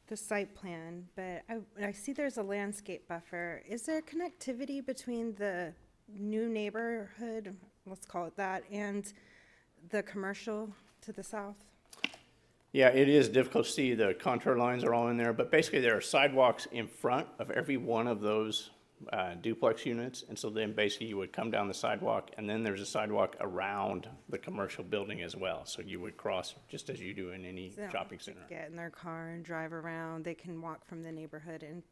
the site plan, but I see there's a landscape buffer. Is there connectivity between the new neighborhood, let's call it that, and the commercial to the south? Yeah, it is difficult to see. The contour lines are all in there, but basically there are sidewalks in front of every one of those duplex units. And so then basically you would come down the sidewalk, and then there's a sidewalk around the commercial building as well. So you would cross just as you do in any So they don't shopping have to center. get in their car and drive around. They can walk from the neighborhood and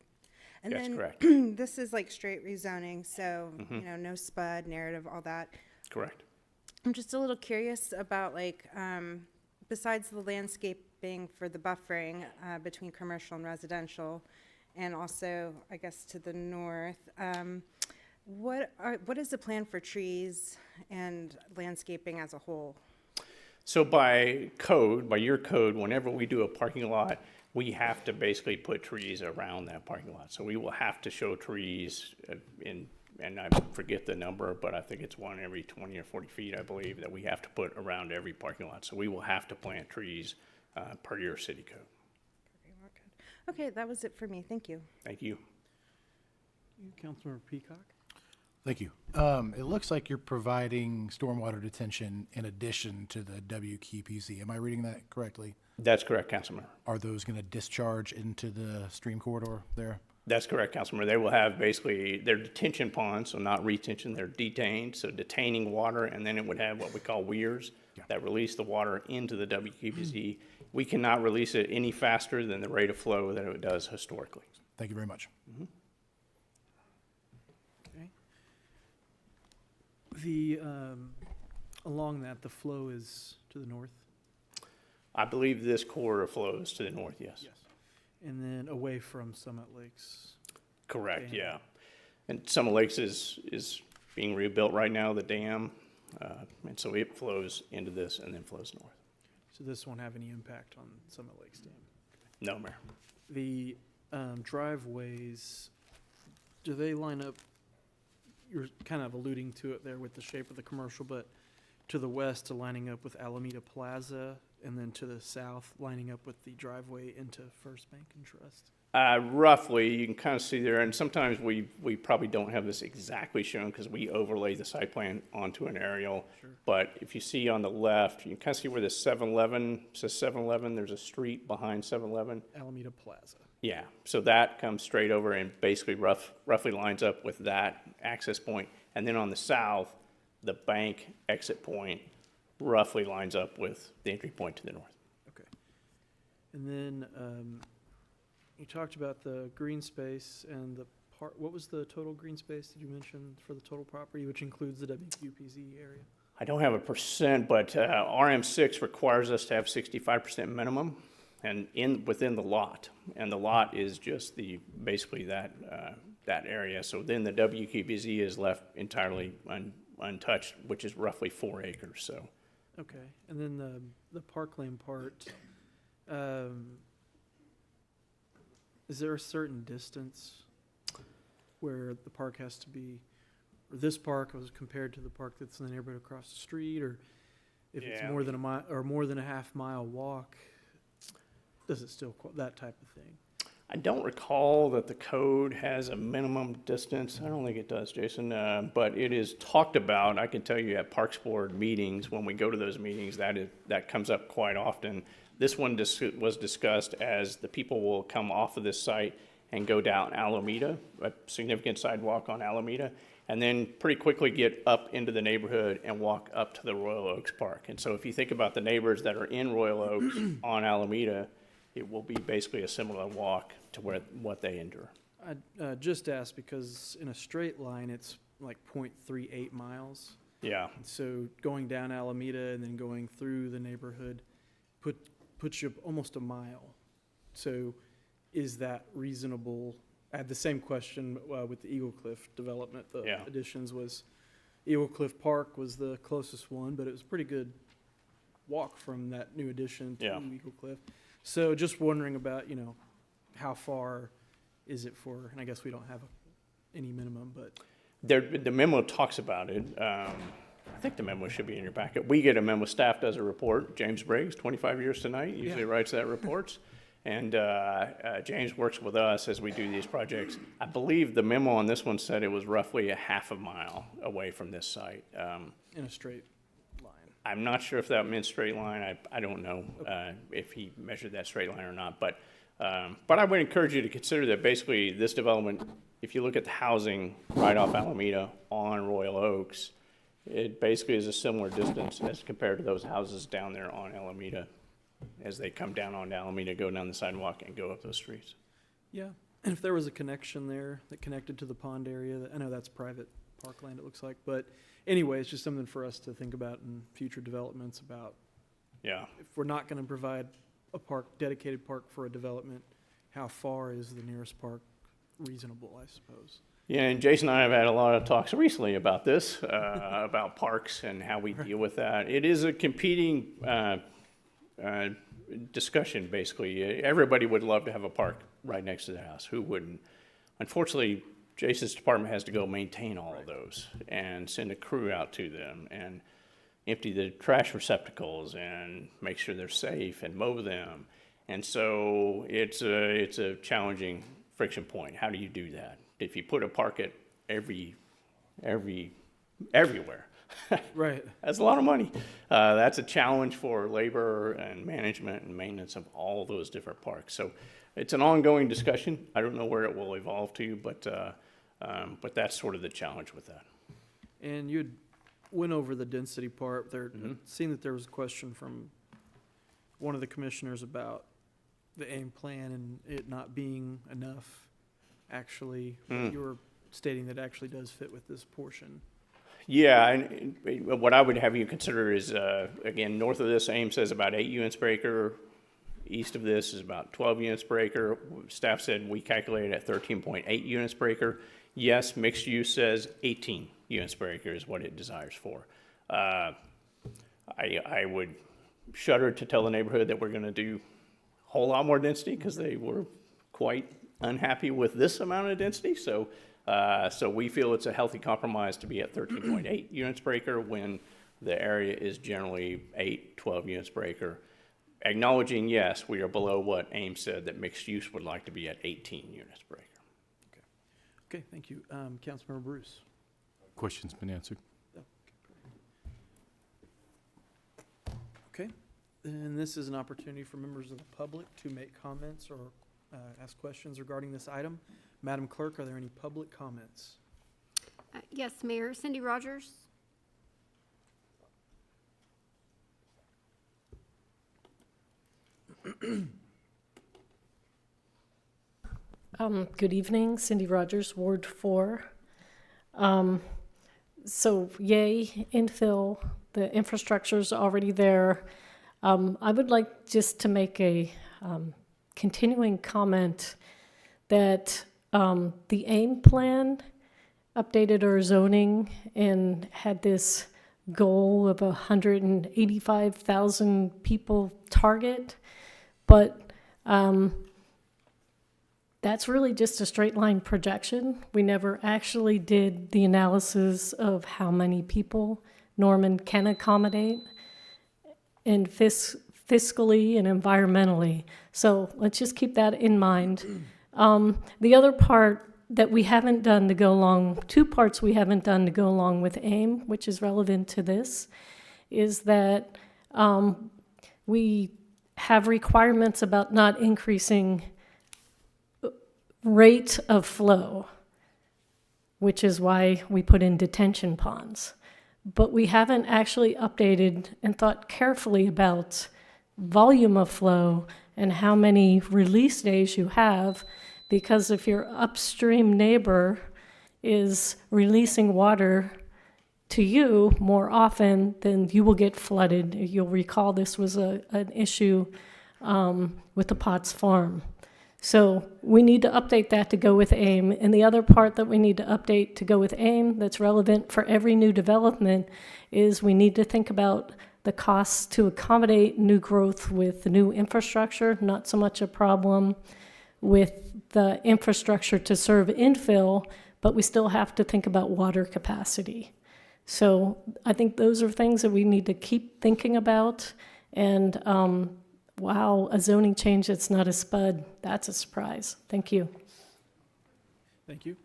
That's then correct. this is like straight rezoning, so no spud narrative, all that. Correct. I'm just a little curious about like besides the landscaping for the buffering between commercial and residential, and also I guess to the north, what is the plan for trees and landscaping as a whole? So by code, by your code, whenever we do a parking lot, we have to basically put trees around that parking lot. So we will have to show trees and I forget the number, but I think it's one every 20 or 40 feet, I believe, that we have to put around every parking lot. So we will have to plant trees per your city code. Okay, that was it for me. Thank you. Thank you. Councilmember Peacock? Thank you. It looks like you're providing stormwater detention in addition to the WQPZ. Am I reading that correctly? That's correct, Councilmember. Are those going to discharge into the stream corridor there? That's correct, Councilmember. They will have basically their detention ponds, so not retention, they're detained, so detaining water, and then it would have what we call weirs that release the water into the WQPZ. We cannot release it any faster than the rate of flow that it does historically. Thank you very much. Okay. The, along that, the flow is to the north? I believe this corridor flows to the north, yes. And then away from Summit Lakes? Correct, Dam. yeah. And Summit Lakes is being rebuilt right now, the dam, and so it flows into this and then flows north. So this won't have any impact on Summit Lakes Dam? No, Mayor. The driveways, do they line up, you're kind of alluding to it there with the shape of the commercial, but to the west lining up with Alameda Plaza, and then to the south lining up with the driveway into First Bank and Trust? Roughly, you can kind of see there, and sometimes we probably don't have this exactly shown because we overlay the site plan onto an aerial. Sure. But if you see on the left, you can kind of see where the 7-Eleven, says 7-Eleven, there's a street behind 7-Eleven. Alameda Plaza. Yeah, so that comes straight over and basically roughly lines up with that access point. And then on the south, the bank exit point roughly lines up with the entry point to the north. Okay. And then you talked about the green space and the part, what was the total green space did you mention for the total property, which includes the WQPZ area? I don't have a percent, but RM6 requires us to have 65% minimum and within the lot. And the lot is just basically that area. So then the WQPZ is left entirely untouched, which is roughly 4 acres, so. Okay, and then the parkland part, is there a certain distance where the park has to be, or this park was compared to the park that's in the neighborhood across the street, or if it's Yeah. more than a mile, or more than a half-mile walk, does it still, that type of thing? I don't recall that the code has a minimum distance. I don't think it does, Jason, but it is talked about. I can tell you at Parks Board meetings, when we go to those meetings, that comes up quite often. This one was discussed as the people will come off of this site and go down Alameda, a significant sidewalk on Alameda, and then pretty quickly get up into the neighborhood and walk up to the Royal Oaks Park. And so if you think about the neighbors that are in Royal Oaks on Alameda, it will be basically a similar walk to what they endure. I just asked because in a straight line, it's like 0.38 miles. Yeah, So going down Alameda and then going through the neighborhood puts you almost a mile. So is that reasonable? I had the same question with the Eagle Cliff development. The Yeah. additions was Eagle Cliff Park was the closest one, but it was a pretty good walk from that new addition to Yeah. Eagle Cliff. So just wondering about, how far is it for, and I guess we don't have any minimum, but. the memo talks about it. I think the memo should be in your packet. We get a memo, staff does a report. James Briggs, 25 years tonight, usually Yeah. writes that report. And James works with us as we do these projects. I believe the memo on this one said it was roughly a half a mile away from this site. In a straight line. I'm not sure if that meant straight line. I don't know if he measured that straight line or not. But I would encourage you to consider that basically this development, if you look at the housing right off Alameda on Royal Oaks, it basically is a similar distance as compared to those houses down there on Alameda as they come down on Alameda, go down the sidewalk and go up those streets. Yeah, and if there was a connection there that connected to the pond area, I know that's private parkland, it looks like, but anyway, it's just something for us to think about in future developments about Yeah. if we're not gonna provide a dedicated park for a development, how far is the nearest park reasonable, I suppose? Yeah, and Jason and I have had a lot of talks recently about this, about parks and how we deal with that. It is a competing discussion, basically. Everybody would love to have a park right next to their house. Who wouldn't? Unfortunately, Jason's department has to go maintain all of those and send a crew out to them and empty the trash receptacles and make sure they're safe and mow them. And so it's a challenging friction point. How do you do that? If you put a park at everywhere, Right. that's a lot of money. That's a challenge for labor and management and maintenance of all those different parks. So it's an ongoing discussion. I don't know where it will evolve to, but that's sort of the challenge with that. And you'd went over the density part there, Mhm. seen that there was a question from one of the commissioners about the AIM plan and it not being enough. Actually, you were stating that actually does fit with this portion. Yeah, and what I would have you consider is, again, north of this, AIM says about 8 units per acre. East of this is about 12 units per acre. Staff said we calculated at 13.8 units per acre. Yes, mixed use says 18 units per acre is what it desires for. I would shudder to tell the neighborhood that we're going to do a whole lot more density because they were quite unhappy with this amount of density. So we feel it's a healthy compromise to be at 13.8 units per acre when the area is generally 8, 12 units per acre. Acknowledging, yes, we are below what AIM said that mixed use would like to be at 18 units per acre. Okay, thank you. Councilmember Bruce. Question's been answered. Okay, and this is an opportunity for members of the public to make comments or ask questions regarding this item. Madam Clerk, are there any public comments? Yes, Mayor. Cindy Rogers? Good evening, Cindy Rogers, Ward 4. So yay, infill, the infrastructure's already there. I would like just to make a continuing comment that the AIM plan updated our zoning and had this goal of 185,000 people target, but that's really just a straight line projection. We never actually did the analysis of how many people Norman can accommodate and fiscally and environmentally. So let's just keep that in mind. The other part that we haven't done to go along, 2 parts we haven't done to go along with AIM, which is relevant to this, is that we have requirements about not increasing rate of flow, which is why we put in detention ponds. But we haven't actually updated and thought carefully about volume of flow and how many release days you have, because if your upstream neighbor is releasing water to you more often, then you will get flooded. You'll recall this was an issue with the Potts Farm. So we need to update that to go with AIM. And the other part that we need to update to go with AIM that's relevant for every new development is we need to think about the costs to accommodate new growth with the new infrastructure, not so much a problem with the infrastructure to serve infill, but we still have to think about water capacity. So I think those are things that we need to keep thinking about. And wow, a zoning change that's not a SPUD, that's a surprise. Thank you. Thank you.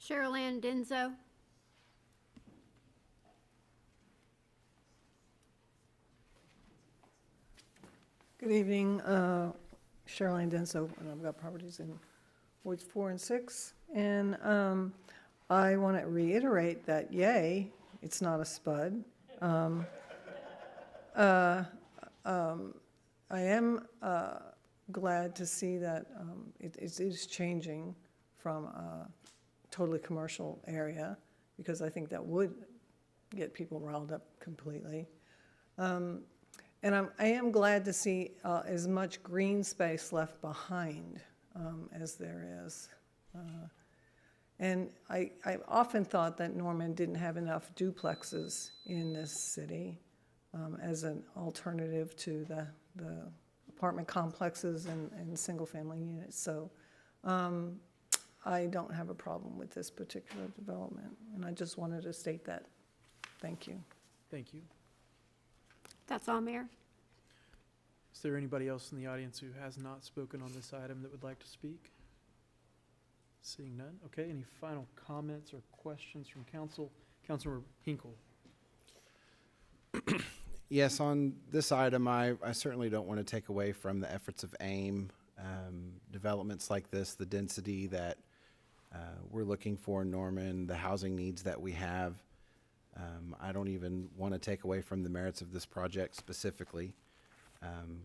Cheryl Ann Denzo. Good evening, Cheryl Ann Denso, and I've got properties in Wards 4 and 6. And I want to reiterate that, yay, it's not a SPUD. I am glad to see that it is changing from a totally commercial area, because I think that would get people riled up completely. And I am glad to see as much green space left behind as there is. And I often thought that Norman didn't have enough duplexes in this city as an alternative to the apartment complexes and single-family units. So I don't have a problem with this particular development, and I just wanted to state that. Thank you. Thank you. That's all, Mayor. Is there anybody else in the audience who has not spoken on this item that would like to speak? Seeing none. Okay, any final comments or questions from council? Councilmember Hinkle. Yes, on this item, I certainly don't want to take away from the efforts of AIM. Developments like this, the density that we're looking for in Norman, the housing needs that we have. I don't even want to take away from the merits of this project specifically.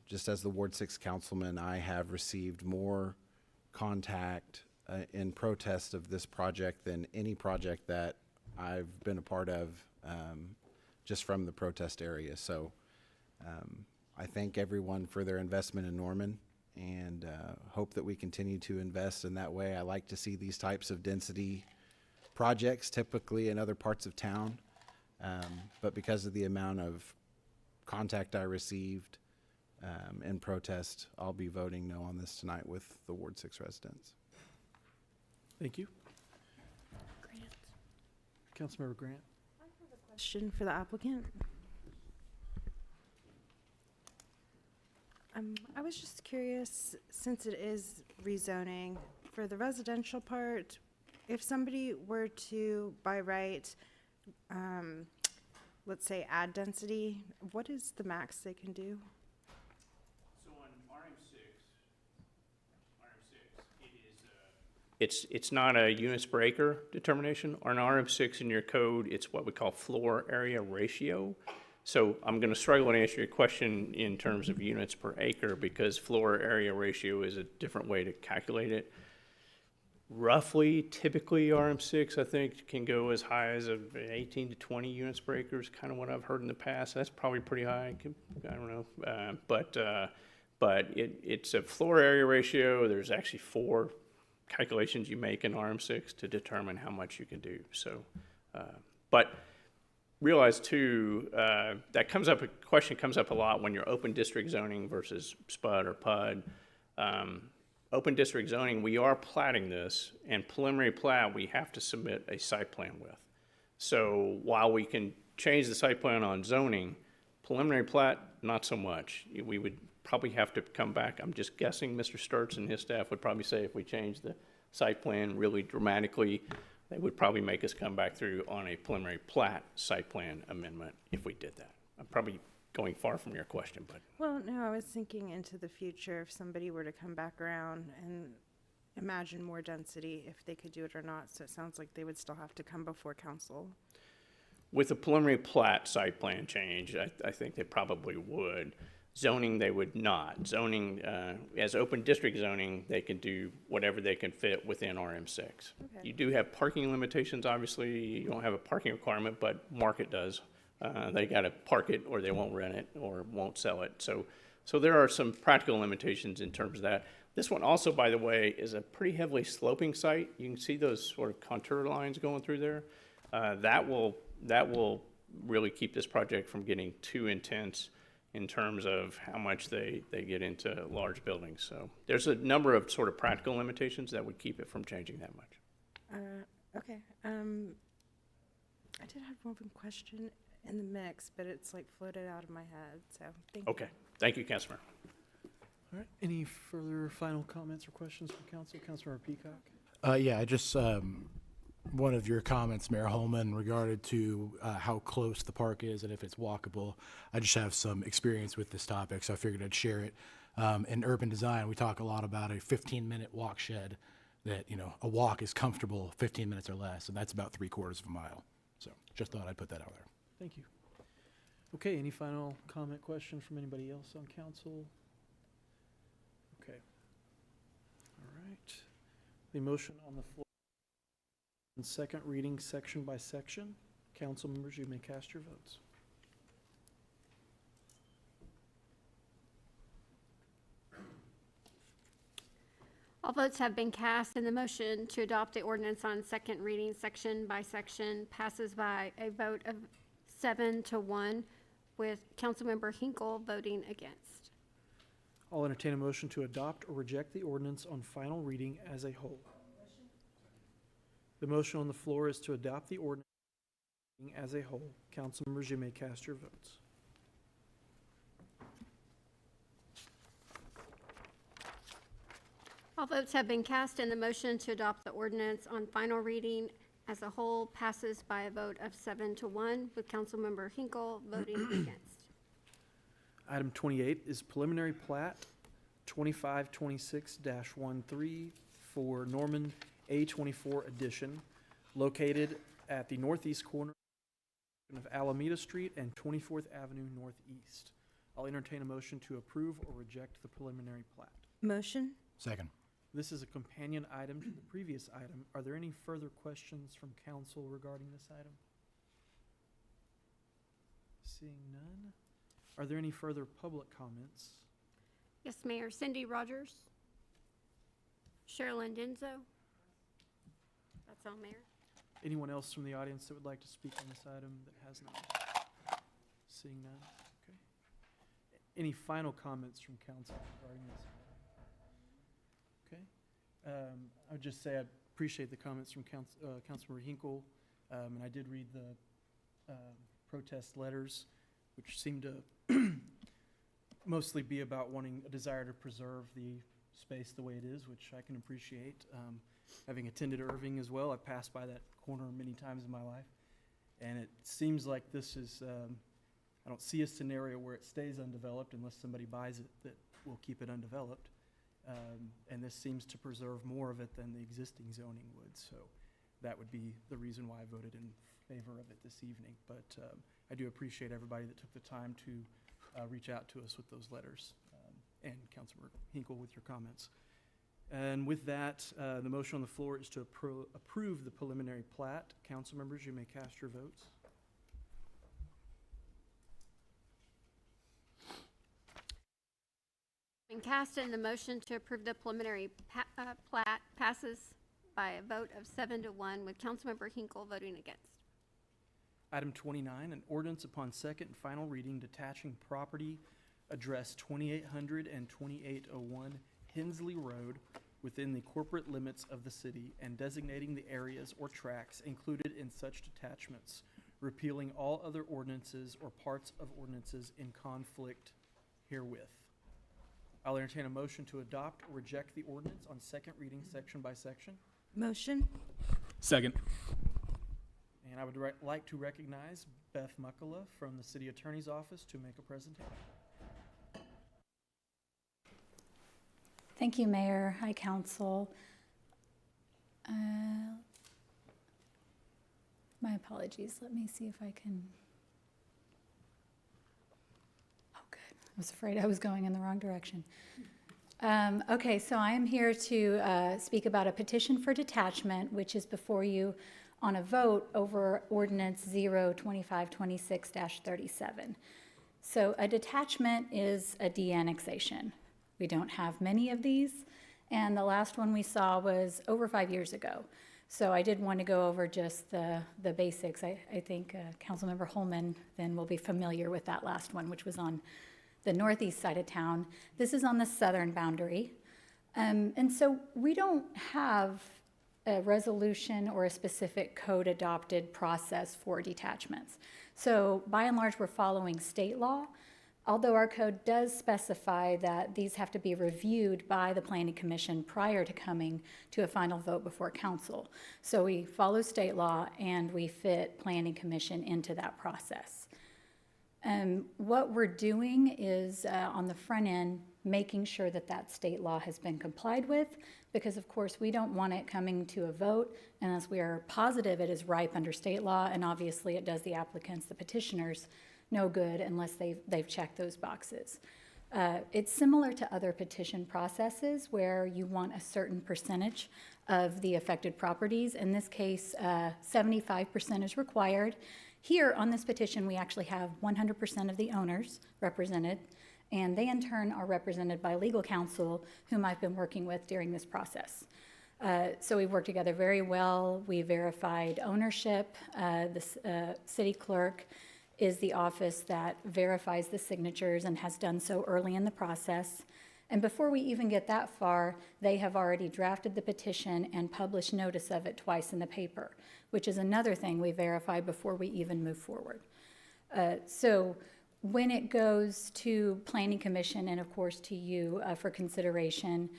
Just as the Ward 6 councilman, I have received more contact in protest of this project than any project that I've been a part of, just from the protest area. So I thank everyone for their investment in Norman, and hope that we continue to invest in that way. I like to see these types of density projects typically in other parts of town. But because of the amount of contact I received in protest, I'll be voting no on this tonight with the Ward 6 residents. Thank you. Councilmember Grant. Question for the applicant. I was just curious, since it is rezoning, for the residential part, if somebody were to, by right, let's say add density, what is the max they can do? So on RM6, it is, it's not a units per acre determination. On RM6 in your code, it's what we call floor area ratio. So I'm going to struggle to answer your question in terms of units per acre, because floor area ratio is a different way to calculate it. Roughly, typically RM6, I think, can go as high as 18 to 20 units per acre is kind of what I've heard in the past. That's probably pretty high. I don't know. But it's a floor area ratio. There's actually 4 calculations you make in RM6 to determine how much you can do. So, but realize too, that comes up, a question comes up a lot when you're open district zoning versus SPUD or PUD. Open district zoning, we are platting this, and preliminary plat, we have to submit a site plan with. So while we can change the site plan on zoning, preliminary plat, not so much. We would probably have to come back. I'm just guessing Mr. Sturts and his staff would probably say if we change the site plan really dramatically, they would probably make us come back through on a preliminary plat site plan amendment if we did that. I'm probably going far from your question, but. Well, no, I was thinking into the future, if somebody were to come back around and imagine more density, if they could do it or not. So it sounds like they would still have to come before council. With a preliminary plat site plan change, I think they probably would. Zoning, they would not. Zoning, as open district zoning, they can do whatever they can fit within RM6. You do have parking limitations, obviously. You don't have a parking requirement, but market does. They got to park it, or they won't rent it, or won't sell it. So there are some practical limitations in terms of that. This one also, by the way, is a pretty heavily sloping site. You can see those sort of contour lines going through there. That will really keep this project from getting too intense in terms of how much they get into large buildings. So there's a number of sort of practical limitations that would keep it from changing that much. Okay. I did have one question in the mix, but it's like floated out of my head, so thank you. Okay, thank you, Councilmember. All right, any further final comments or questions from council? Councilmember Peacock? Yeah, I just, one of your comments, Mayor Holman, regarded to how close the park is and if it's walkable. I just have some experience with this topic, so I figured I'd share it. In urban design, we talk a lot about a 15-minute walk shed that, you know, a walk is comfortable 15 minutes or less, and that's about 3/4 of a mile. So just thought I'd put that out there. Thank you. Okay, any final comment, question from anybody else on council? Okay. All right. The motion on the floor. In second reading, section by section. Council members, you may cast your votes. All votes have been cast, and the motion to adopt the ordinance on second reading, section by section, passes by a vote of 7-1, with Councilmember Hinkle voting against. I'll entertain a motion to adopt or reject the ordinance on final reading as a whole. The motion on the floor is to adopt the ordinance as a whole. Council members, you may cast your votes. All votes have been cast, and the motion to adopt the ordinance on final reading as a whole passes by a vote of 7-1, with Councilmember Hinkle voting against. Item 28 is preliminary plat 2526-13 for Norman A24 addition, located at the northeast corner of Alameda Street and 24th Avenue Northeast. I'll entertain a motion to approve or reject the preliminary plat. Motion? Second. This is a companion item to the previous item. Are there any further questions from council regarding this item? Seeing none. Are there any further public comments? Yes, Mayor. Cindy Rogers. Sherilyn Denzo. That's all, Mayor. Anyone else from the audience that would like to speak on this item that has not? Seeing none. Okay. Any final comments from council regarding this? Okay. I would just say I appreciate the comments from Councilmember Hinkle, and I did read the protest letters, which seem to mostly be about wanting a desire to preserve the space the way it is, which I can appreciate. Having attended Irving as well, I've passed by that corner many times in my life, and it seems like this is, I don't see a scenario where it stays undeveloped unless somebody buys it that will keep it undeveloped. And this seems to preserve more of it than the existing zoning would, so that would be the reason why I voted in favor of it this evening. But I do appreciate everybody that took the time to reach out to us with those letters, and Councilmember Hinkle with your comments. And with that, the motion on the floor is to approve the preliminary plat. Council members, you may cast your votes. Been cast, and the motion to approve the preliminary plat passes by a vote of 7-1, with Councilmember Hinkle voting against. Item 29, an ordinance upon second and final reading detaching property address 2800 and 2801 Hensley Road within the corporate limits of the city and designating the areas or tracts included in such detachments, repealing all other ordinances or parts of ordinances in conflict herewith. I'll entertain a motion to adopt or reject the ordinance on second reading, section by section. Motion? Second. And I would like to recognize Beth Muckala from the City Attorney's Office to make a presentation. Thank you, Mayor. Hi, Council. My apologies. Let me see if I can. Oh, good. I was afraid I was going in the wrong direction. Okay, so I am here to speak about a petition for detachment, which is before you on a vote over Ordinance 02526-37. So a detachment is a de-annexation. We don't have many of these, and the last one we saw was over 5 years ago. So I did want to go over just the basics. I think Councilmember Holman then will be familiar with that last one, which was on the northeast side of town. This is on the southern boundary. And so we don't have a resolution or a specific code adopted process for detachments. So by and large, we're following state law, although our code does specify that these have to be reviewed by the Planning Commission prior to coming to a final vote before council. So we follow state law and we fit Planning Commission into that process. What we're doing is on the front end, making sure that that state law has been complied with, because of course we don't want it coming to a vote unless we are positive it is ripe under state law, and obviously it does the applicants, the petitioners, no good unless they've checked those boxes. It's similar to other petition processes where you want a certain percentage of the affected properties. In this case, 75% is required. Here on this petition, we actually have 100% of the owners represented, and they in turn are represented by legal counsel, whom I've been working with during this process. So we've worked together very well. We verified ownership. The city clerk is the office that verifies the signatures and has done so early in the process. And before we even get that far, they have already drafted the petition and published notice of it twice in the paper, which is another thing we verify before we even move forward. So when it goes to Planning Commission and of course to you for consideration,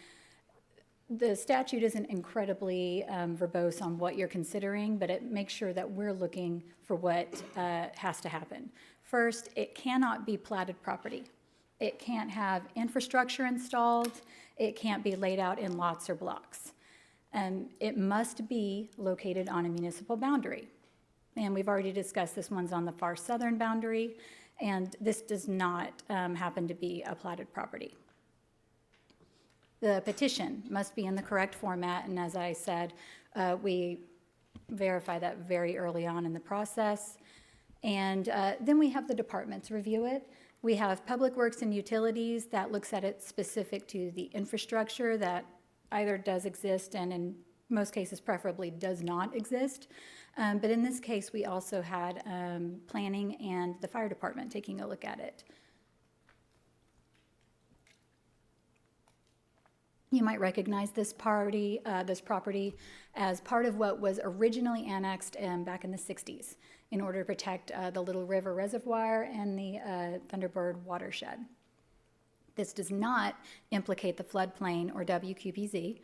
the statute isn't incredibly verbose on what you're considering, but it makes sure that we're looking for what has to happen. First, it cannot be platted property. It can't have infrastructure installed. It can't be laid out in lots or blocks. It must be located on a municipal boundary. And we've already discussed this one's on the far southern boundary, and this does not happen to be a platted property. The petition must be in the correct format, and as I said, we verify that very early on in the process. And then we have the departments review it. We have Public Works and Utilities that looks at it specific to the infrastructure that either does exist and in most cases preferably does not exist. But in this case, we also had planning and the fire department taking a look at it. You might recognize this property as part of what was originally annexed back in the 60s in order to protect the Little River Reservoir and the Thunderbird watershed. This does not implicate the floodplain or WQPZ.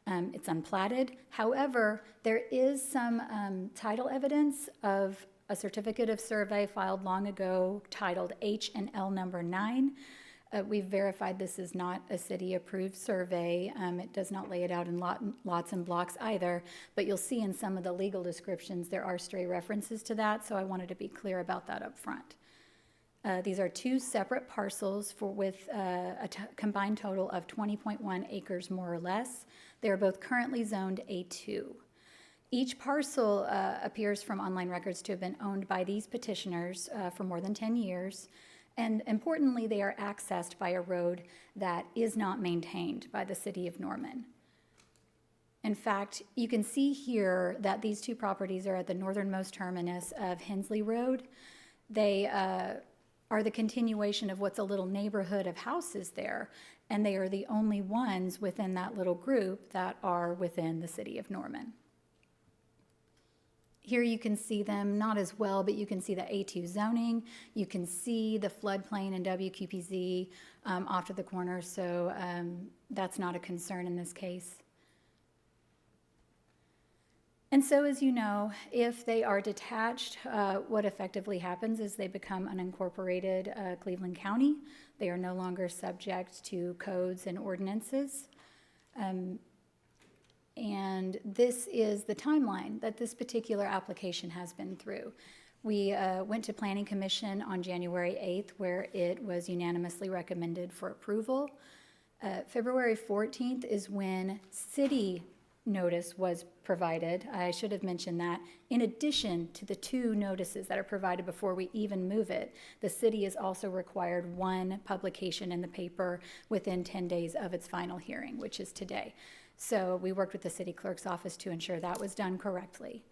It's unplatted. However, there is some title evidence of a certificate of survey filed long ago titled H&L number 9. We've verified this is not a city-approved survey. It does not lay it out in lots and blocks either, but you'll see in some of the legal descriptions there are stray references to that, so I wanted to be clear about that up front. These are two separate parcels with a combined total of 20.1 acres more or less. They are both currently zoned A2. Each parcel appears from online records to have been owned by these petitioners for more than 10 years. And importantly, they are accessed by a road that is not maintained by the city of Norman. In fact, you can see here that these two properties are at the northernmost terminus of Hensley Road. They are the continuation of what's a little neighborhood of houses there, and they are the only ones within that little group that are within the city of Norman. Here you can see them, not as well, but you can see the A2 zoning. You can see the floodplain and WQPZ off to the corner, so that's not a concern in this case. And so, as you know, if they are detached, what effectively happens is they become unincorporated Cleveland County. They are no longer subject to codes and ordinances. And this is the timeline that this particular application has been through. We went to Planning Commission on January 8th, where it was unanimously recommended for approval. February 14th is when city notice was provided. I should have mentioned that. In addition to the 2 notices that are provided before we even move it, the city is also required 1 publication in the paper within 10 days of its final hearing, which is today. So we worked with the city clerk's office to ensure that was done correctly.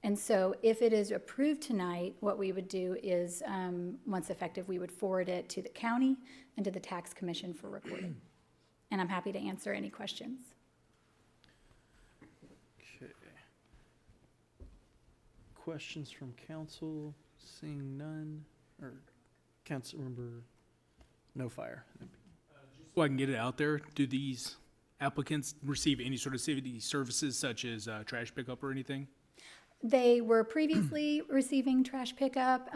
And so if it is approved tonight, what we would do is, once effective, we would forward it to the county and to the tax commission for recording. And I'm happy to answer any questions. Okay. Questions from council? Seeing none, or Councilmember No Fire. So I can get it out there, do these applicants receive any sort of city services such as trash pickup or anything? They were previously receiving trash pickup,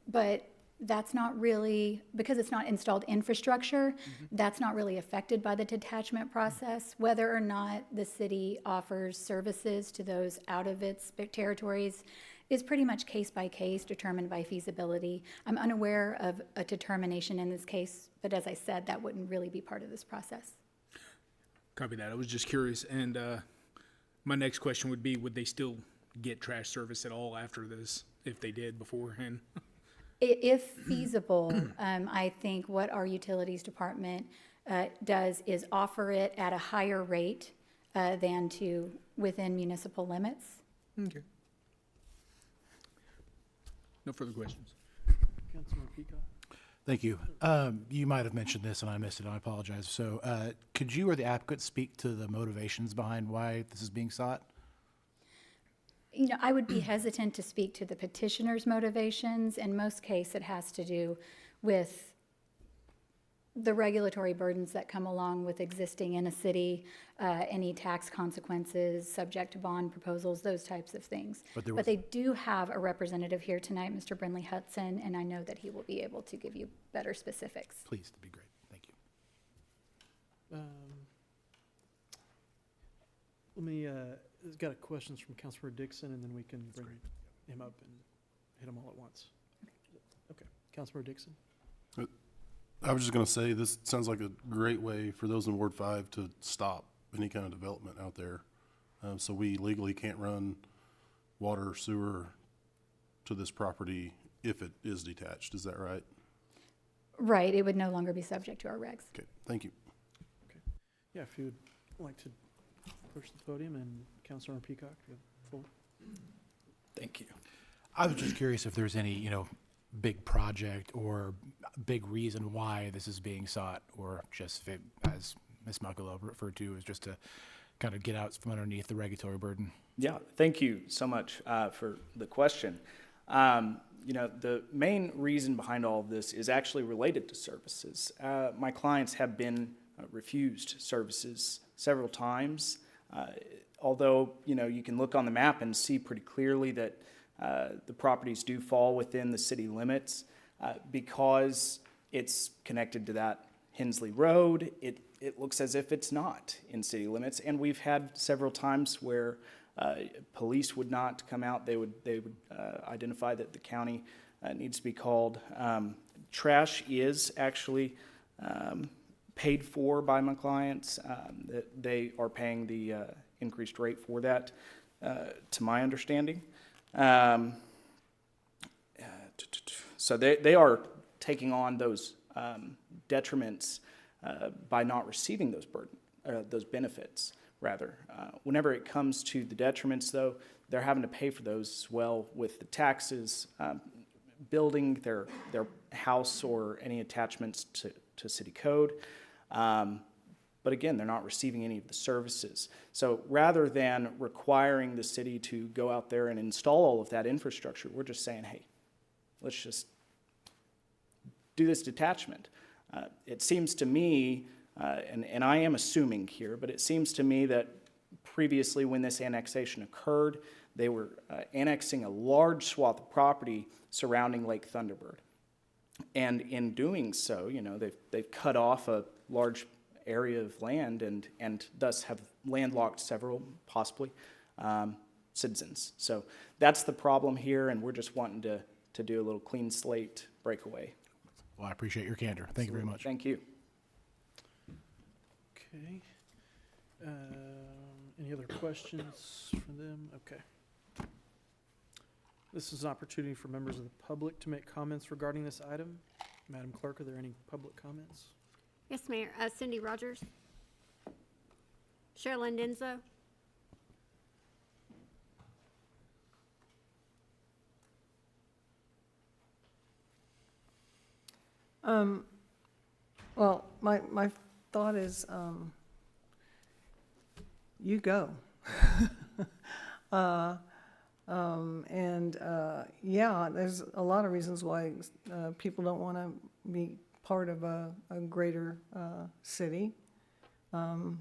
but that's not really, because it's not installed infrastructure, that's not really affected by the detachment process. Whether or not the city offers services to those out of its territories is pretty much case by case, determined by feasibility. I'm unaware of a determination in this case, but as I said, that wouldn't really be part of this process. Copy that. I was just curious. And my next question would be, would they still get trash service at all after this, if they did beforehand? If feasible, I think what our utilities department does is offer it at a higher rate than to within municipal limits. Okay. No further questions. Councilmember Peacock? Thank you. You might have mentioned this and I missed it, and I apologize. So could you or the applicant speak to the motivations behind why this is being sought? You know, I would be hesitant to speak to the petitioner's motivations. In most cases, it has to do with the regulatory burdens that come along with existing in a city, any tax consequences, subject to bond proposals, those types of things. But they do have a representative here tonight, Mr. Brinley Hudson, and I know that he will be able to give you better specifics. Please, that'd be great. Thank you. Let me, got a questions from Councilmember Dixon, and then we can bring him up and hit them all at once. Okay, Councilmember Dixon? I was just gonna say, this sounds like a great way for those in Ward 5 to stop any kind of development out there. So we legally can't run water, sewer to this property if it is detached, is that right? Right, it would no longer be subject to our regs. Okay, thank you. Okay. Yeah, if you would like to approach the podium, and Councilmember Peacock, you have the floor. Thank you. I was just curious if there's any, big project or big reason why this is being sought, or just if it, as Ms. Muckalo referred to, is just to kind of get out from underneath the regulatory burden. Yeah, thank you so much for the question. The main reason behind all of this is actually related to services. My clients have been refused services several times. Although, you can look on the map and see pretty clearly that the properties do fall within the city limits. Because it's connected to that Hensley Road, it looks as if it's not in city limits. And we've had several times where police would not come out. They would identify that the county needs to be called. Trash is actually paid for by my clients. That they are paying the increased rate for that, to my understanding. So they are taking on those detriments by not receiving those benefits, rather. Whenever it comes to the detriments, though, they're having to pay for those as well with the taxes, building their house or any attachments to city code. But again, they're not receiving any of the services. So rather than requiring the city to go out there and install all of that infrastructure, we're just saying, hey, let's just do this detachment. It seems to me, and I am assuming here, but it seems to me that previously when this annexation occurred, they were annexing a large swath of property surrounding Lake Thunderbird. And in doing so, they've cut off a large area of land and thus have landlocked several, possibly, citizens. So that's the problem here, and we're just wanting to do a little clean slate breakaway. Well, I appreciate your candor. Thank you very much. Thank you. Okay. Any other questions for them? Okay. This is an opportunity for members of the public to make comments regarding this item. Madam Clerk, are there any public comments? Yes, Mayor. Cindy Rogers. Sherilyn Denzo. Well, my thought is, you go. Yeah, there's a lot of reasons why people don't want to be part of a greater city. But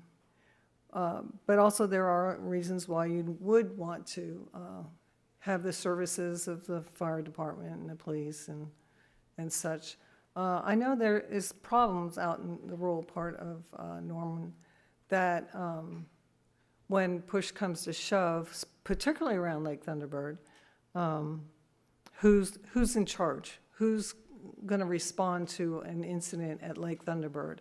also there are reasons why you would want to have the services of the fire department and the police and such. I know there is problems out in the rural part of Norman that when push comes to shove, particularly around Lake Thunderbird, who's in charge? Who's going to respond to an incident at Lake Thunderbird?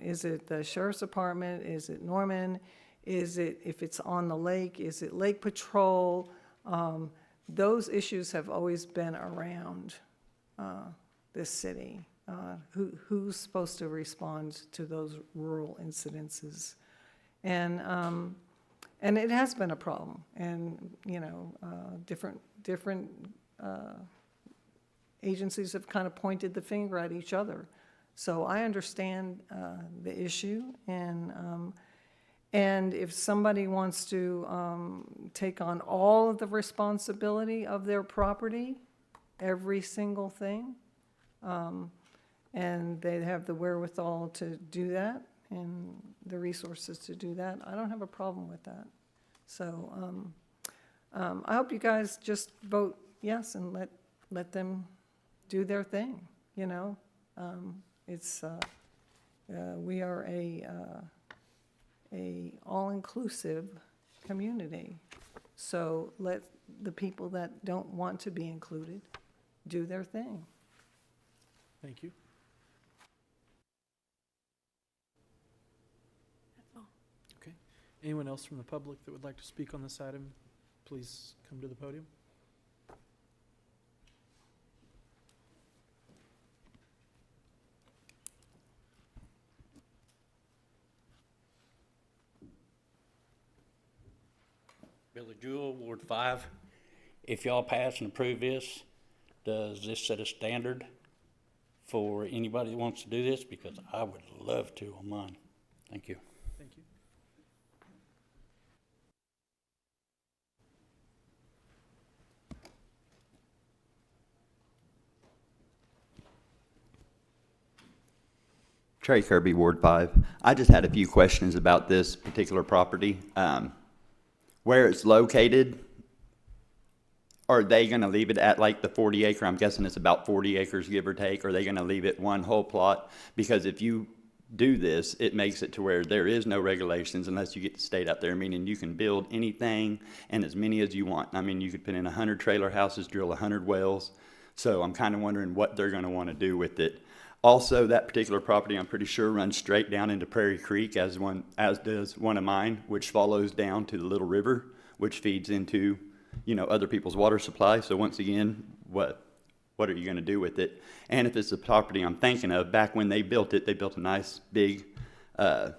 Is it the sheriff's department? Is it Norman? Is it, if it's on the lake, is it Lake Patrol? Those issues have always been around this city. Who's supposed to respond to those rural incidences? And it has been a problem. And, you know, different agencies have kind of pointed the finger at each other. So I understand the issue, and if somebody wants to take on all of the responsibility of their property, every single thing, and they have the wherewithal to do that and the resources to do that, I don't have a problem with that. So I hope you guys just vote yes and let them do their thing, you know. We are a all-inclusive community. So let the people that don't want to be included do their thing. Thank you. That's all. Okay. Anyone else from the public that would like to speak on this item, please come to the podium. Billy Jewell, Ward 5. If y'all pass and approve this, does this set a standard for anybody that wants to do this? Because I would love to on mine. Thank you. Thank you. Trey Kirby, Ward 5. I just had a few questions about this particular property. Where it's located, are they going to leave it at like the 40 acre? I'm guessing it's about 40 acres, give or take. Are they going to leave it one whole plot? Because if you do this, it makes it to where there is no regulations unless you get the state out there, meaning you can build anything and as many as you want. I mean, you could put in 100 trailer houses, drill 100 wells. So I'm kind of wondering what they're going to want to do with it. Also, that particular property, I'm pretty sure, runs straight down into Prairie Creek, as does one of mine, which follows down to the Little River, which feeds into, you know, other people's water supply. So once again, what are you going to do with it? And if it's the property I'm thinking of, back when they built it, they built a nice big home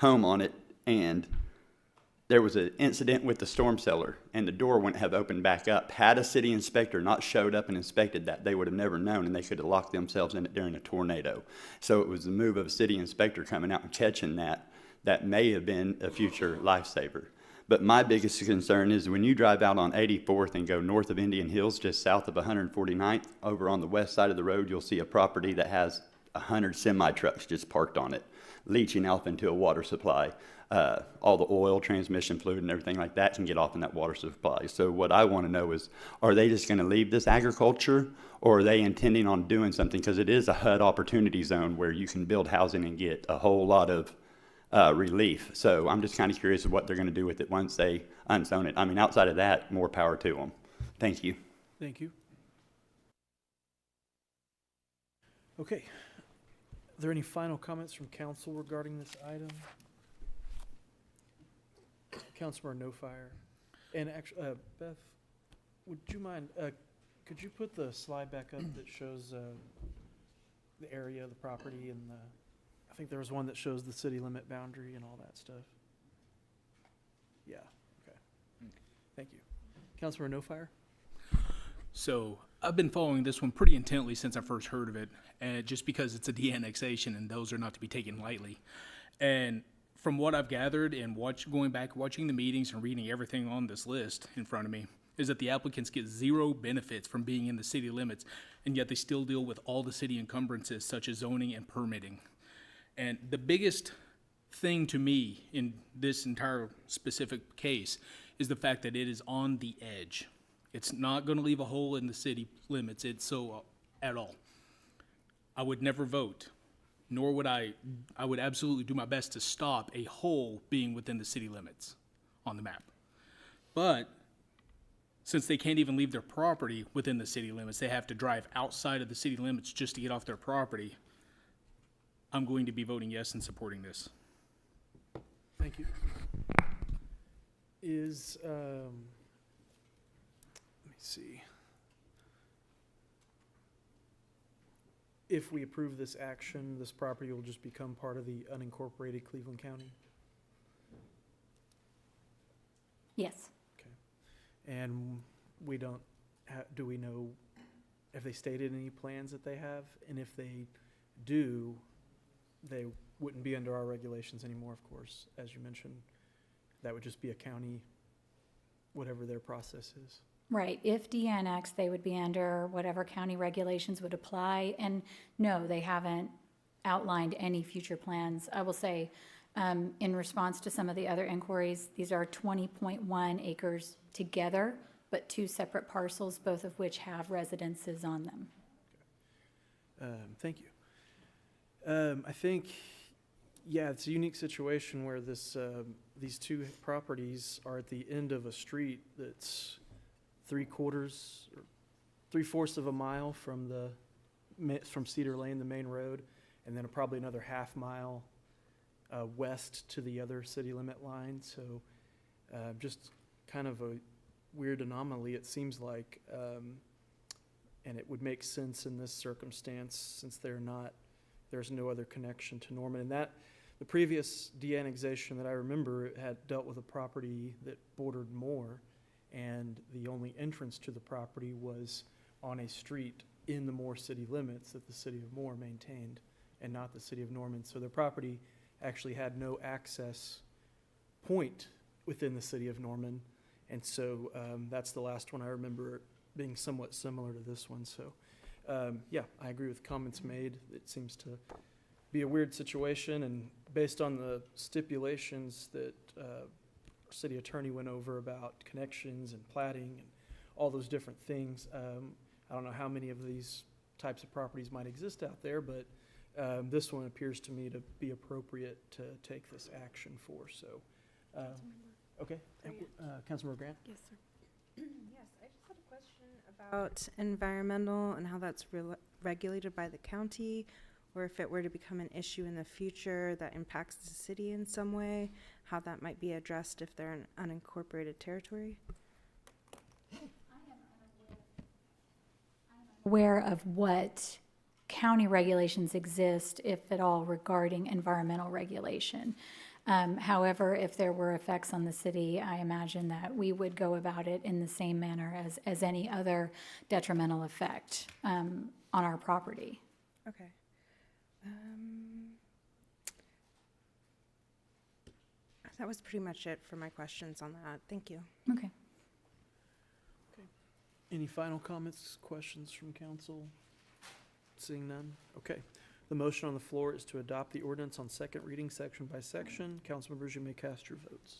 on it, and there was an incident with the storm cellar, and the door wouldn't have opened back up. Had a city inspector not showed up and inspected that, they would have never known, and they could have locked themselves in it during a tornado. So it was the move of a city inspector coming out and catching that may have been a future lifesaver. But my biggest concern is when you drive out on 84th and go north of Indian Hills, just south of 149th, over on the west side of the road, you'll see a property that has 100 semi-trucks just parked on it, leaching off into a water supply. all the oil, transmission fluid and everything like that can get off in that water supply. So what I want to know is, are they just going to leave this agriculture, or are they intending on doing something? Because it is a HUD opportunity zone where you can build housing and get a whole lot of relief. So I'm just kind of curious of what they're going to do with it once they unzone it. I mean, outside of that, more power to them. Thank you. Thank you. Okay. Are there any final comments from council regarding this item? Councilmember No Fire. And actually, Beth, would you mind, could you put the slide back up that shows the area of the property and I think there was one that shows the city limit boundary and all that stuff. Yeah, okay. Thank you. Councilmember No Fire? So I've been following this one pretty intently since I first heard of it, and just because it's a de-annexation and those are not to be taken lightly. And from what I've gathered and going back, watching the meetings and reading everything on this list in front of me, is that the applicants get zero benefits from being in the city limits, and yet they still deal with all the city encumbrances such as zoning and permitting. And the biggest thing to me in this entire specific case is the fact that it is on the edge. It's not going to leave a hole in the city limits, at all. I would never vote, nor would I would absolutely do my best to stop a hole being within the city limits on the map. But since they can't even leave their property within the city limits, they have to drive outside of the city limits just to get off their property, I'm going to be voting yes and supporting this. Thank you. Is, let me see. If we approve this action, this property will just become part of the unincorporated Cleveland County? Yes. And we don't, do we know, have they stated any plans that they have? And if they do, they wouldn't be under our regulations anymore, of course, as you mentioned. That would just be a county, whatever their process is. Right. If de-annexed, they would be under whatever county regulations would apply. And no, they haven't outlined any future plans. I will say, in response to some of the other inquiries, these are 20.1 acres together, but two separate parcels, both of which have residences on them. Thank you. I think, yeah, it's a unique situation where this, these two properties are at the end of a street that's 3/4 of a mile from from Cedar Lane, the main road, and then probably another half mile west to the other city limit line. So just kind of a weird anomaly, it seems like, and it would make sense in this circumstance since there's no other connection to Norman. And that the previous de-annexation that I remember had dealt with a property that bordered Moore, and the only entrance to the property was on a street in the Moore city limits that the city of Moore maintained, and not the city of Norman. So their property actually had no access point within the city of Norman. And so that's the last one I remember being somewhat similar to this one. So yeah, I agree with comments made. It seems to be a weird situation, and based on the stipulations that city attorney went over about connections and platting and all those different things. I don't know how many of these types of properties might exist out there, but this one appears to me to be appropriate to take this action for. So, okay. Councilmember Grant? Yes, sir. Yes, I just had a question about environmental and how that's regulated by the county, or if it were to become an issue in the future that impacts the city in some way, how that might be addressed if they're an unincorporated territory. Aware of what county regulations exist, if at all, regarding environmental regulation. However, if there were effects on the city, I imagine that we would go about it in the same manner as any other detrimental effect on our property. Okay. That was pretty much it for my questions on that. Thank you. Okay. Any final comments, questions from council? Seeing none? Okay. The motion on the floor is to adopt the ordinance on second reading, section by section. Council members, you may cast your votes.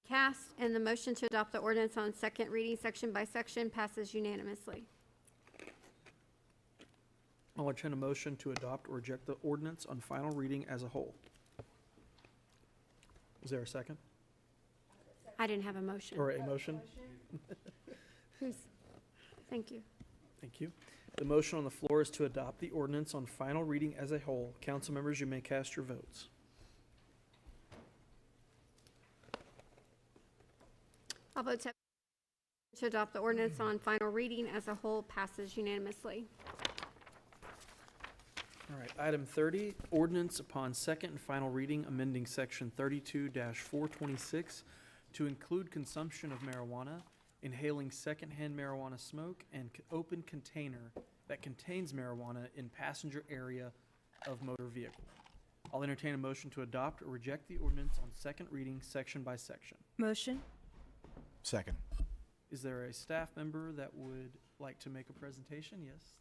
Cast, and the motion to adopt the ordinance on second reading, section by section, passes unanimously. I'll entertain a motion to adopt or reject the ordinance on final reading as a whole. Is there a second? I didn't have a motion. Or a motion? Who's, thank you. Thank you. The motion on the floor is to adopt the ordinance on final reading as a whole. Council members, you may cast your votes. All votes have to adopt the ordinance on final reading as a whole, passes unanimously. All right, item 30, ordinance upon second and final reading amending section 32-426 to include consumption of marijuana, inhaling secondhand marijuana smoke, and open container that contains marijuana in passenger area of motor vehicle. I'll entertain a motion to adopt or reject the ordinance on second reading, section by section. Motion. Second. Is there a staff member that would like to make a presentation? Yes.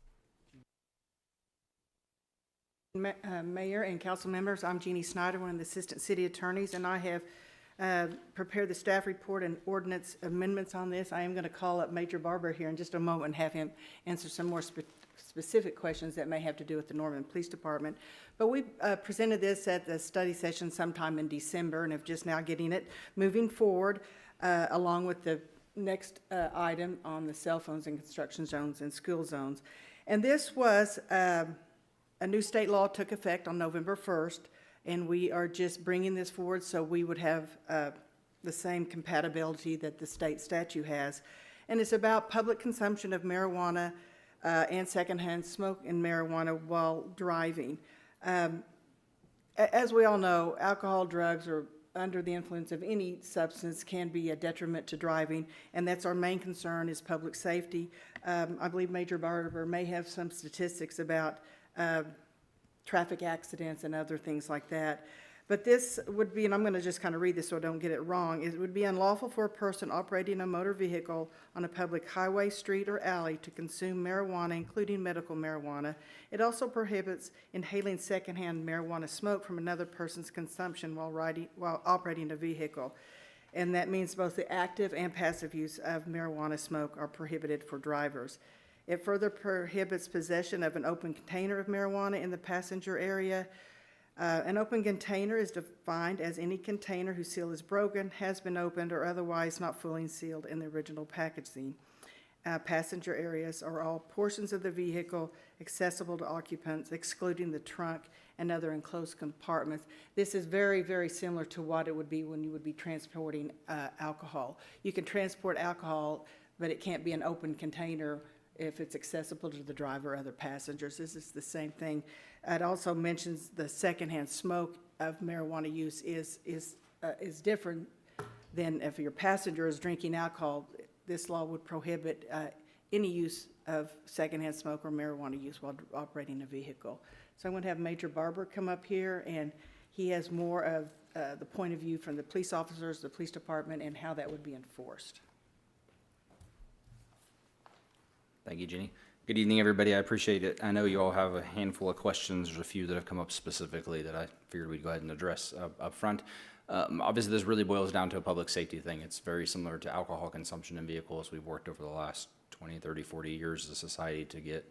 Mayor and council members, I'm Jeannie Snyder, one of the assistant city attorneys, and I have prepared the staff report and ordinance amendments on this. I am going to call up Major Barber here in just a moment and have him answer some more specific questions that may have to do with the Norman Police Department. But we presented this at the study session sometime in December and have just now getting it moving forward along with the next item on the cell phones and construction zones and school zones. And this was a new state law took effect on November 1st, and we are just bringing this forward so we would have the same compatibility that the state statute has. And it's about public consumption of marijuana and secondhand smoke and marijuana while driving. As we all know, alcohol, drugs, or under the influence of any substance can be a detriment to driving, and that's our main concern is public safety. I believe Major Barber may have some statistics about traffic accidents and other things like that. But this would be, and I'm going to just kind of read this so I don't get it wrong, it would be unlawful for a person operating a motor vehicle on a public highway, street, or alley to consume marijuana, including medical marijuana. It also prohibits inhaling secondhand marijuana smoke from another person's consumption while operating a vehicle. And that means both the active and passive use of marijuana smoke are prohibited for drivers. It further prohibits possession of an open container of marijuana in the passenger area. An open container is defined as any container whose seal is broken, has been opened, or otherwise not fully sealed in the original packaging. Passenger areas are all portions of the vehicle accessible to occupants, excluding the trunk and other enclosed compartments. This is very, very similar to what it would be when you would be transporting alcohol. You can transport alcohol, but it can't be an open container if it's accessible to the driver or other passengers. This is the same thing. It also mentions the secondhand smoke of marijuana use is different than if your passenger is drinking alcohol. This law would prohibit any use of secondhand smoke or marijuana use while operating a vehicle. So I'm going to have Major Barber come up here, and he has more of the point of view from the police officers, the police department, and how that would be enforced. Thank you, Jenny. Good evening, everybody. I appreciate it. I know you all have a handful of questions. There's a few that have come up specifically that I figured we'd go ahead and address up front. Obviously, this really boils down to a public safety thing. It's very similar to alcohol consumption in vehicles. We've worked over the last 20, 30, 40 years as a society to get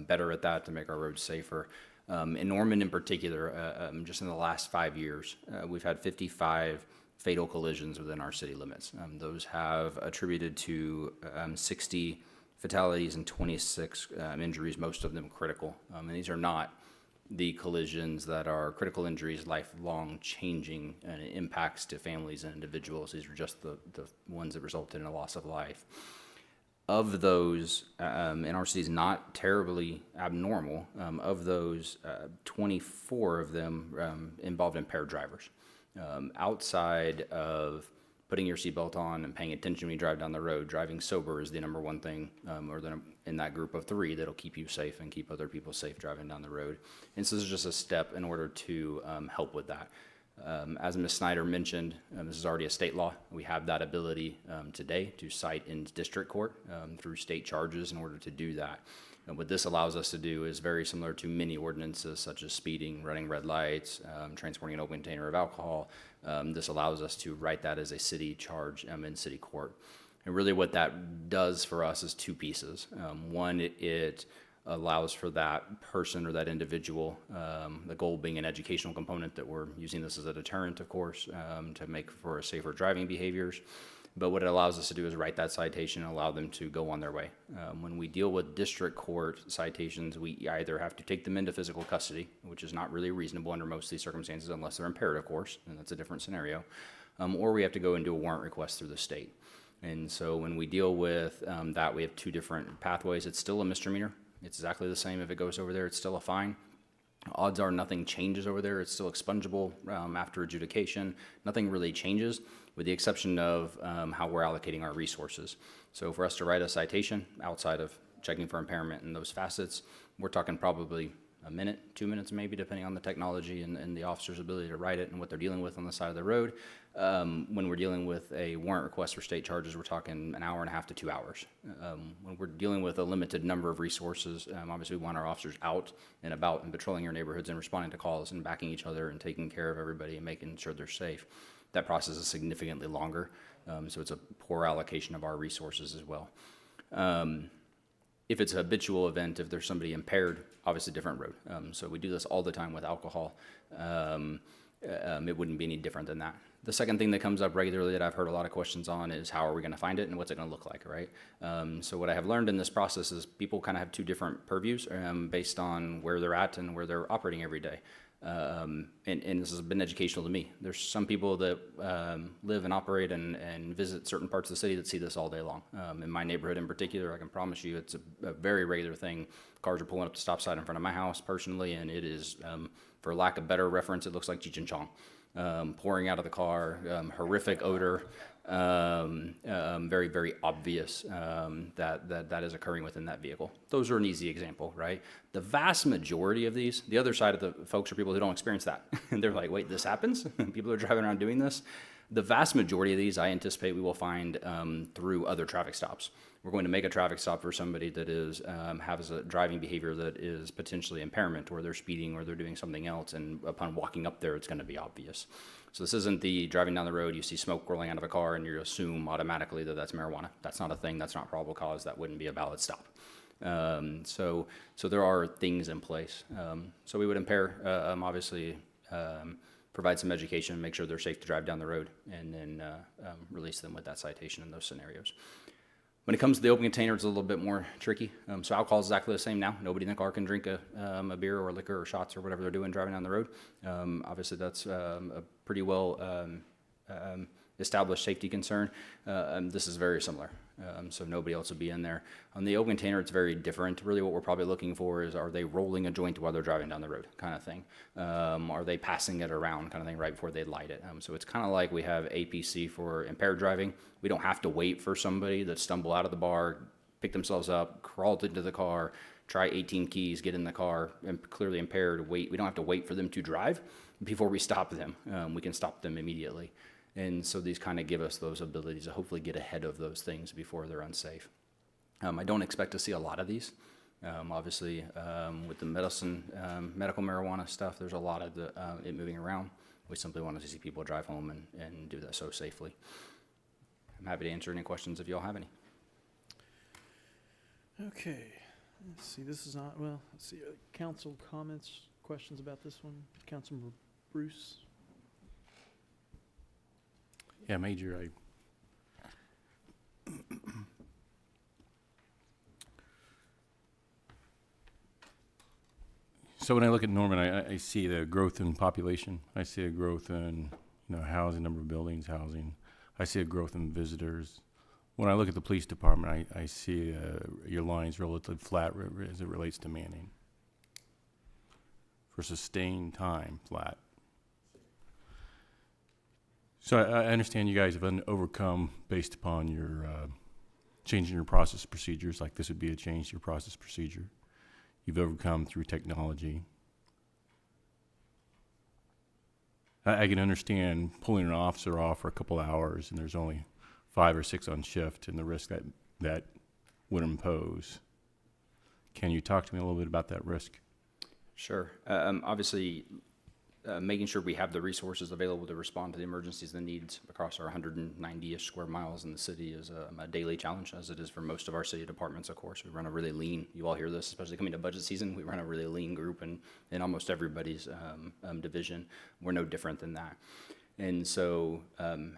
better at that, to make our roads safer. In Norman in particular, just in the last 5 years, we've had 55 fatal collisions within our city limits. Those have attributed to 60 fatalities and 26 injuries, most of them critical. And these are not the collisions that are critical injuries, lifelong changing impacts to families and individuals. These are just the ones that resulted in a loss of life. Of those, in our city is not terribly abnormal. Of those, 24 of them involved impaired drivers. Outside of putting your seatbelt on and paying attention when you drive down the road, driving sober is the number one thing, in that group of three that'll keep you safe and keep other people safe driving down the road. And so this is just a step in order to help with that. As Ms. Snyder mentioned, this is already a state law. We have that ability today to cite in district court through state charges in order to do that. And what this allows us to do is very similar to many ordinances such as speeding, running red lights, transporting an open container of alcohol. This allows us to write that as a city charge in city court. And really what that does for us is two pieces. One, it allows for that person or that individual, the goal being an educational component, that we're using this as a deterrent, of course, to make for safer driving behaviors. But what it allows us to do is write that citation and allow them to go on their way. When we deal with district court citations, we either have to take them into physical custody, which is not really reasonable under most of these circumstances unless they're impaired, of course, and that's a different scenario, or we have to go and do a warrant request through the state. And so when we deal with that, we have two different pathways. It's still a misdemeanor. It's exactly the same if it goes over there. It's still a fine. Odds are nothing changes over there. It's still expungible after adjudication. Nothing really changes with the exception of how we're allocating our resources. So for us to write a citation outside of checking for impairment and those facets, we're talking probably a minute, 2 minutes maybe, depending on the technology and the officer's ability to write it and what they're dealing with on the side of the road. When we're dealing with a warrant request for state charges, we're talking an hour and a half to 2 hours. When we're dealing with a limited number of resources, obviously we want our officers out and about and patrolling your neighborhoods and responding to calls and backing each other and taking care of everybody and making sure they're safe. That process is significantly longer, so it's a poor allocation of our resources as well. If it's a habitual event, if there's somebody impaired, obviously different road. So we do this all the time with alcohol. It wouldn't be any different than that. The second thing that comes up regularly that I've heard a lot of questions on is how are we going to find it and what's it going to look like, right? So what I have learned in this process is people kind of have two different purviews based on where they're at and where they're operating every day. And this has been educational to me. There's some people that live and operate and visit certain parts of the city that see this all day long. In my neighborhood in particular, I can promise you it's a very regular thing. Cars are pulling up the stop sign in front of my house personally, and it is, for lack of better reference, it looks like Cheech and Chong. Pouring out of the car, horrific odor, very, very obvious that is occurring within that vehicle. Those are an easy example, right? The vast majority of these, the other side of the folks are people who don't experience that. And they're like, wait, this happens? People are driving around doing this? The vast majority of these I anticipate we will find through other traffic stops. We're going to make a traffic stop for somebody that is has a driving behavior that is potentially impairment, or they're speeding, or they're doing something else, and upon walking up there, it's going to be obvious. So this isn't the driving down the road, you see smoke rolling out of a car, and you assume automatically that that's marijuana. That's not a thing. That's not probable cause. That wouldn't be a valid stop. So there are things in place. So we would impair, obviously, provide some education, make sure they're safe to drive down the road, and then release them with that citation in those scenarios. When it comes to the open container, it's a little bit more tricky. So alcohol is exactly the same now. Nobody in the car can drink a beer or liquor or shots or whatever they're doing driving down the road. Obviously, that's a pretty well established safety concern. This is very similar. So nobody else will be in there. On the open container, it's very different. Really what we're probably looking for is, are they rolling a joint while they're driving down the road, kind of thing. Are they passing it around, kind of thing, right before they light it. So it's kind of like we have APC for impaired driving. We don't have to wait for somebody that stumble out of the bar, pick themselves up, crawled into the car, try 18 keys, get in the car, and clearly impaired, wait. We don't have to wait for them to drive before we stop them. We can stop them immediately. And so these kind of give us those abilities to hopefully get ahead of those things before they're unsafe. I don't expect to see a lot of these. Obviously, with the medical marijuana stuff, there's a lot of it moving around. We simply want to see people drive home and do that so safely. I'm happy to answer any questions if y'all have any. Okay, let's see, this is not, well, let's see, council comments, questions about this one? Councilmember Bruce? Yeah, Major, So when I look at Norman, I see the growth in population. I see a growth in, housing, number of buildings, housing. I see a growth in visitors. When I look at the police department, I see your line's relatively flat as it relates to manning. For sustained time, flat. So I understand you guys have overcome based upon your changing your process procedures, like this would be a change to your process procedure. You've overcome through technology. I can understand pulling an officer off for a couple hours and there's only 5 or 6 on shift and the risk that would impose. Can you talk to me a little bit about that risk? Sure. Obviously, making sure we have the resources available to respond to the emergencies and the needs across our 190-ish square miles in the city is a daily challenge, as it is for most of our city departments, of course. We run a really lean, you all hear this, especially coming to budget season, we run a really lean group in almost everybody's division. We're no different than that. And so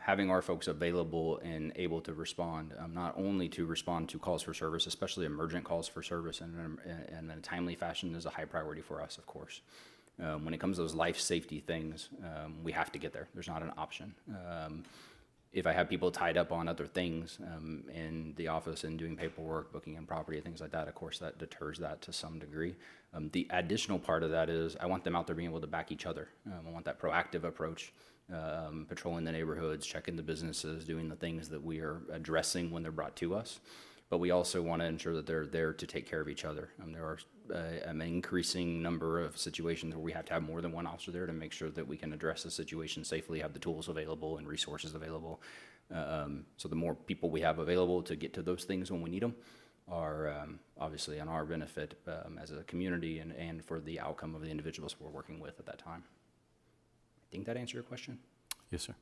having our folks available and able to respond, not only to respond to calls for service, especially emergent calls for service in a timely fashion is a high priority for us, of course. When it comes to those life safety things, we have to get there. There's not an option. If I have people tied up on other things in the office and doing paperwork, booking in property, things like that, of course, that deters that to some degree. The additional part of that is I want them out there being able to back each other. I want that proactive approach, patrolling the neighborhoods, checking the businesses, doing the things that we are addressing when they're brought to us. But we also want to ensure that they're there to take care of each other. There are an increasing number of situations where we have to have more than one officer there to make sure that we can address the situation safely, have the tools available and resources available. So the more people we have available to get to those things when we need them are obviously on our benefit as a community and for the outcome of the individuals we're working with at that time. I think that answered your question. Yes, sir.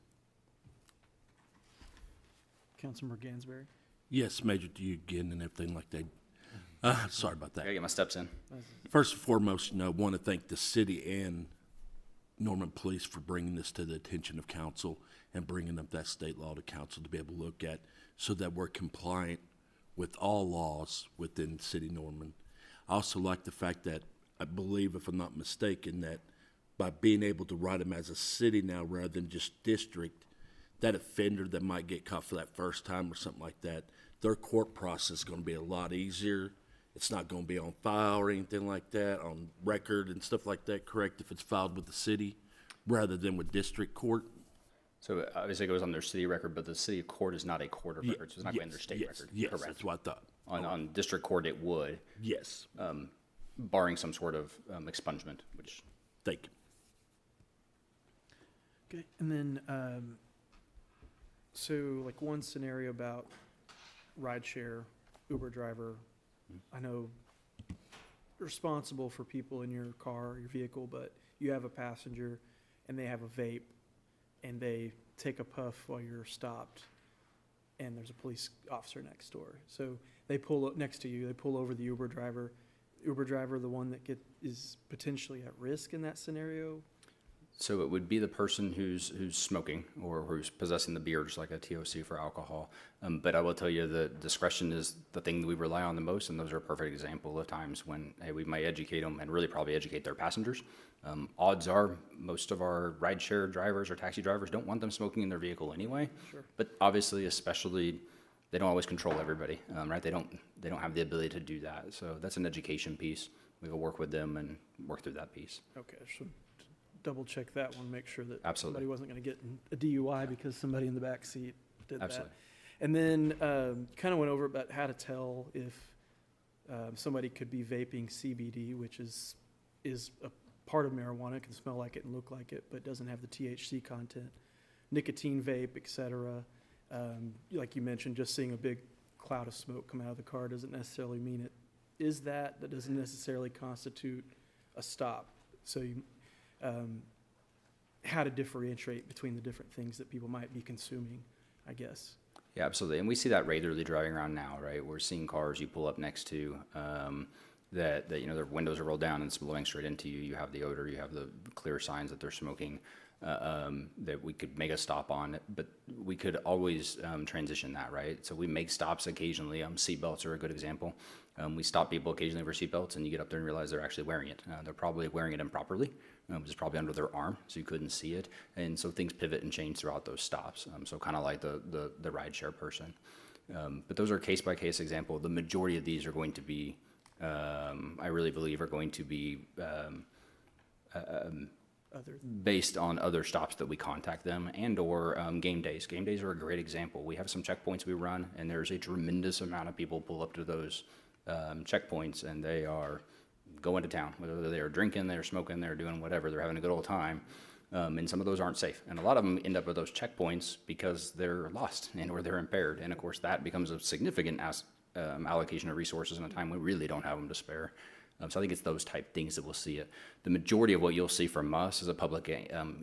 Councilmember Gansberry? Yes, Major, to you again and everything like that. Sorry about that. Gotta get my steps in. First and foremost, I want to thank the city and Norman Police for bringing this to the attention of council and bringing up that state law to council to be able to look at so that we're compliant with all laws within City Norman. I also like the fact that I believe, if I'm not mistaken, that by being able to write them as a city now rather than just district, that offender that might get caught for that first time or something like that, their court process is going to be a lot easier. It's not going to be on file or anything like that, on record and stuff like that, correct, if it's filed with the city rather than with district court? So obviously it goes on their city record, but the city court is not a court of record, so it's not going to their state record. Yes, Correct. that's what I thought. On district court, it would. Yes. Barring some sort of expungement, which. Thank you. Okay, and then, so like one scenario about rideshare, Uber driver, I know responsible for people in your car, your vehicle, but you have a passenger and they have a vape and they take a puff while you're stopped and there's a police officer next door. So they pull up next to you, they pull over the Uber driver, the one that is potentially at risk in that scenario. So it would be the person who's smoking or who's possessing the beer, just like a TOC for alcohol. But I will tell you that discretion is the thing that we rely on the most, and those are a perfect example of times when, hey, we might educate them and really probably educate their passengers. Odds are most of our rideshare drivers or taxi drivers don't want them smoking in their vehicle anyway. Sure. But obviously, especially, they don't always control everybody, right? They don't have the ability to do that. So that's an education piece. We will work with them and work through that piece. Okay, so double check that one, make sure that Absolutely. somebody wasn't going to get a DUI because somebody in the back seat did Absolutely. that. And then kind of went over about how to tell if somebody could be vaping CBD, which is a part of marijuana. It can smell like it and look like it, but doesn't have the THC content. Nicotine vape, et cetera. Like you mentioned, just seeing a big cloud of smoke come out of the car doesn't necessarily mean it is that. That doesn't necessarily constitute a stop. So you, how to differentiate between the different things that people might be consuming, I guess. Yeah, absolutely. And we see that regularly driving around now, right? We're seeing cars you pull up next to that their windows are rolled down and it's blowing straight into you. You have the odor, you have the clear signs that they're smoking that we could make a stop on, but we could always transition that, right? So we make stops occasionally. Seatbelts are a good example. We stop people occasionally for seatbelts and you get up there and realize they're actually wearing it. They're probably wearing it improperly. It's probably under their arm, so you couldn't see it. And so things pivot and change throughout those stops. So kind of like the rideshare person. But those are case-by-case example. The majority of these are going to be, I really believe, are going to be based on other stops that we contact them and or game days. Game days are a great example. We have some checkpoints we run, and there's a tremendous amount of people pull up to those checkpoints, and they are going to town, whether they are drinking, they're smoking, they're doing whatever, they're having a good old time. And some of those aren't safe. And a lot of them end up with those checkpoints because they're lost and or they're impaired. And of course, that becomes a significant allocation of resources in a time we really don't have them to spare. So I think it's those type things that we'll see. The majority of what you'll see from us is a public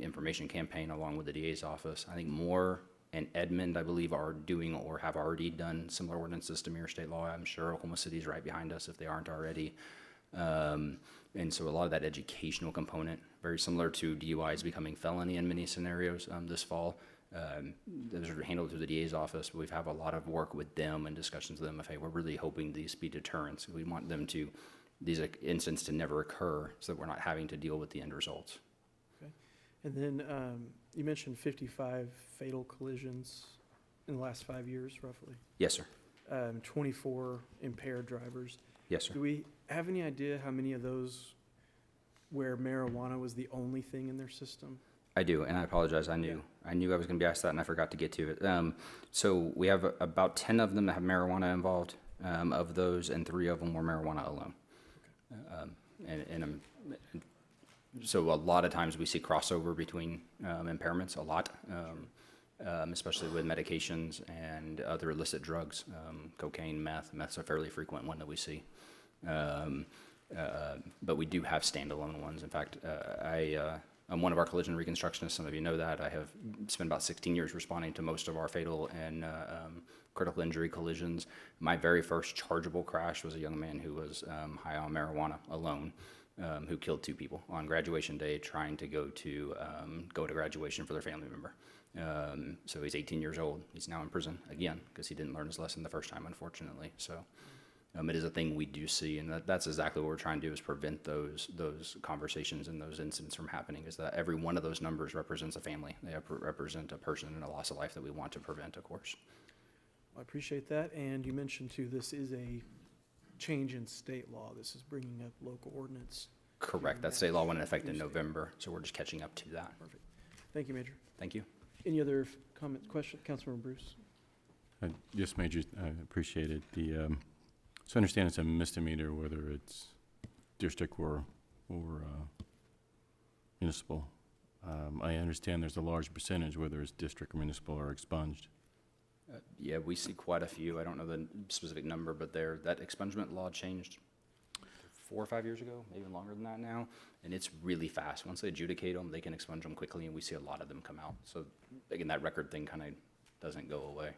information campaign along with the DA's office. I think Moore and Edmond, I believe, are doing or have already done similar ordinances to mirror state law. I'm sure Oklahoma City is right behind us if they aren't already. And so a lot of that educational component, very similar to DUIs becoming felony in many scenarios this fall. Those are handled through the DA's office. We have a lot of work with them and discussions with them of, hey, we're really hoping these be deterrents. We want them to, these incidents to never occur so that we're not having to deal with the end results. Okay. And then you mentioned 55 fatal collisions in the last 5 years, roughly. Yes, sir. 24 impaired drivers. Yes, sir. Do we have any idea how many of those where marijuana was the only thing in their system? I do, and I apologize. I knew I was going to be asked that, and I forgot to get to it. So we have about 10 of them that have marijuana involved. Of those, and 3 of them were marijuana alone. So a lot of times we see crossover between impairments, a lot, especially with medications and other illicit drugs. Cocaine, meth's a fairly frequent one that we see. But we do have standalone ones. In fact, I'm one of our collision reconstructionists. Some of you know that. I have spent about 16 years responding to most of our fatal and critical injury collisions. My very first chargeable crash was a young man who was high on marijuana alone, who killed 2 people on graduation day trying to go to graduation for their family member. So he's 18 years old. He's now in prison again because he didn't learn his lesson the first time, unfortunately. So it is a thing we do see, and that's exactly what we're trying to do, is prevent those conversations and those incidents from happening, is that every one of those numbers represents a family. They represent a person and a loss of life that we want to prevent, of course. I appreciate that. And you mentioned too, this is a change in state law. This is bringing up local ordinance. Correct. That state law went into effect in November, so we're just catching up to that. Perfect. Thank you, Major. Thank you. Any other comments, questions? Councilmember Bruce? Yes, Major, I appreciate it. So I understand it's a misdemeanor, whether it's district or municipal. I understand there's a large percentage, whether it's district or municipal, are expunged. Yeah, we see quite a few. I don't know the specific number, but that expungement law changed 4 or 5 years ago, maybe longer than that now, and it's really fast. Once they adjudicate them, they can expunge them quickly, and we see a lot of them come out. So again, that record thing kind of doesn't go away.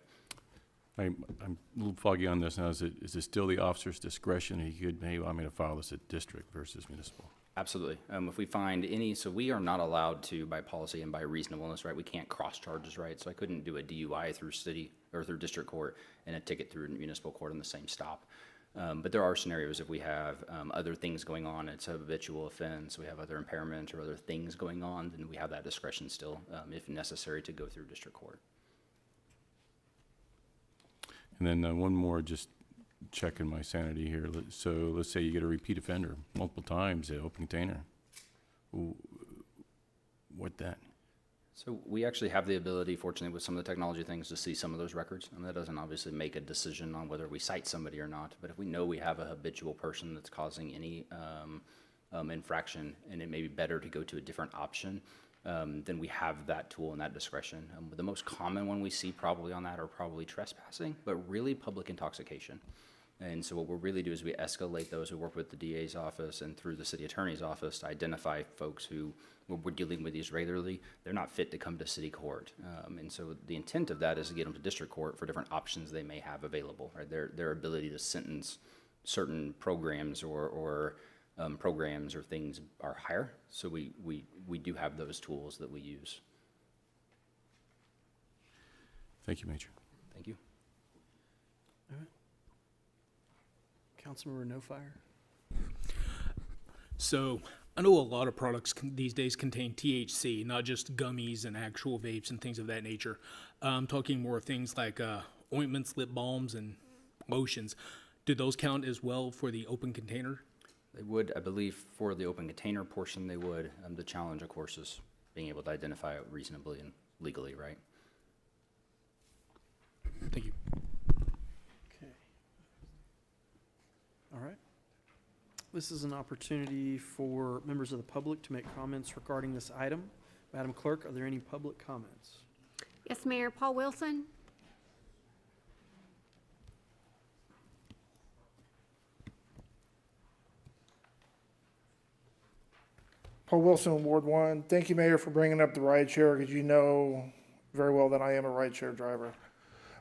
I'm a little foggy on this now. Is it still the officer's discretion? He could, hey, I'm going to file this at district versus municipal. Absolutely. If we find any, so we are not allowed to, by policy and by reasonableness, right? We can't cross charges, right? So I couldn't do a DUI through city or through district court and a ticket through municipal court on the same stop. But there are scenarios if we have other things going on, it's a habitual offense, we have other impairment or other things going on, then we have that discretion still, if necessary, to go through district court. And then one more, just checking my sanity here. So let's say you get a repeat offender multiple times at open container. What then? So we actually have the ability, fortunately, with some of the technology things, to see some of those records. And that doesn't obviously make a decision on whether we cite somebody or not. But if we know we have a habitual person that's causing any infraction, and it may be better to go to a different option, then we have that tool and that discretion. The most common one we see probably on that are probably trespassing, but really public intoxication. And so what we'll really do is we escalate those who work with the DA's office and through the city attorney's office to identify folks who we're dealing with these regularly. They're not fit to come to city court. And so the intent of that is to get them to district court for different options they may have available, right? Their ability to sentence certain programs or programs or things are higher. So we do have those tools that we use. Thank you, Major. Thank you. All right. Councilmember No Fire. So I know a lot of products these days contain THC, not just gummies and actual vapes and things of that nature. I'm talking more of things like ointments, lip balms, and lotions. Do those count as well for the open container? They would, I believe, for the open container portion, they would. The challenge, of course, is being able to identify it reasonably and legally, right? Thank you. Okay. All right. This is an opportunity for members of the public to make comments regarding this item Madam Clerk, are there any public comments? Yes, Mayor. Paul Wilson? Paul Wilson, Ward 1. Thank you, Mayor, for bringing up the ride share, because you know very well that I am a ride share driver.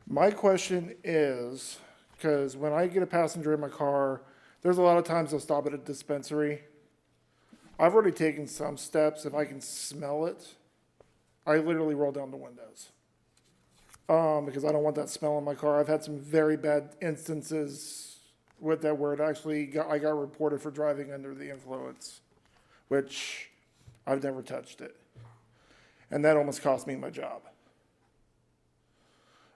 My question is, because when I get a passenger in my car, there's a lot of times they'll stop at a dispensary. I've already taken some steps. If I can smell it, I literally roll down the windows. Because I don't want that smell in my car. I've had some very bad instances with that where I got reported for driving under the influence, which I've never touched it. And that almost cost me my job.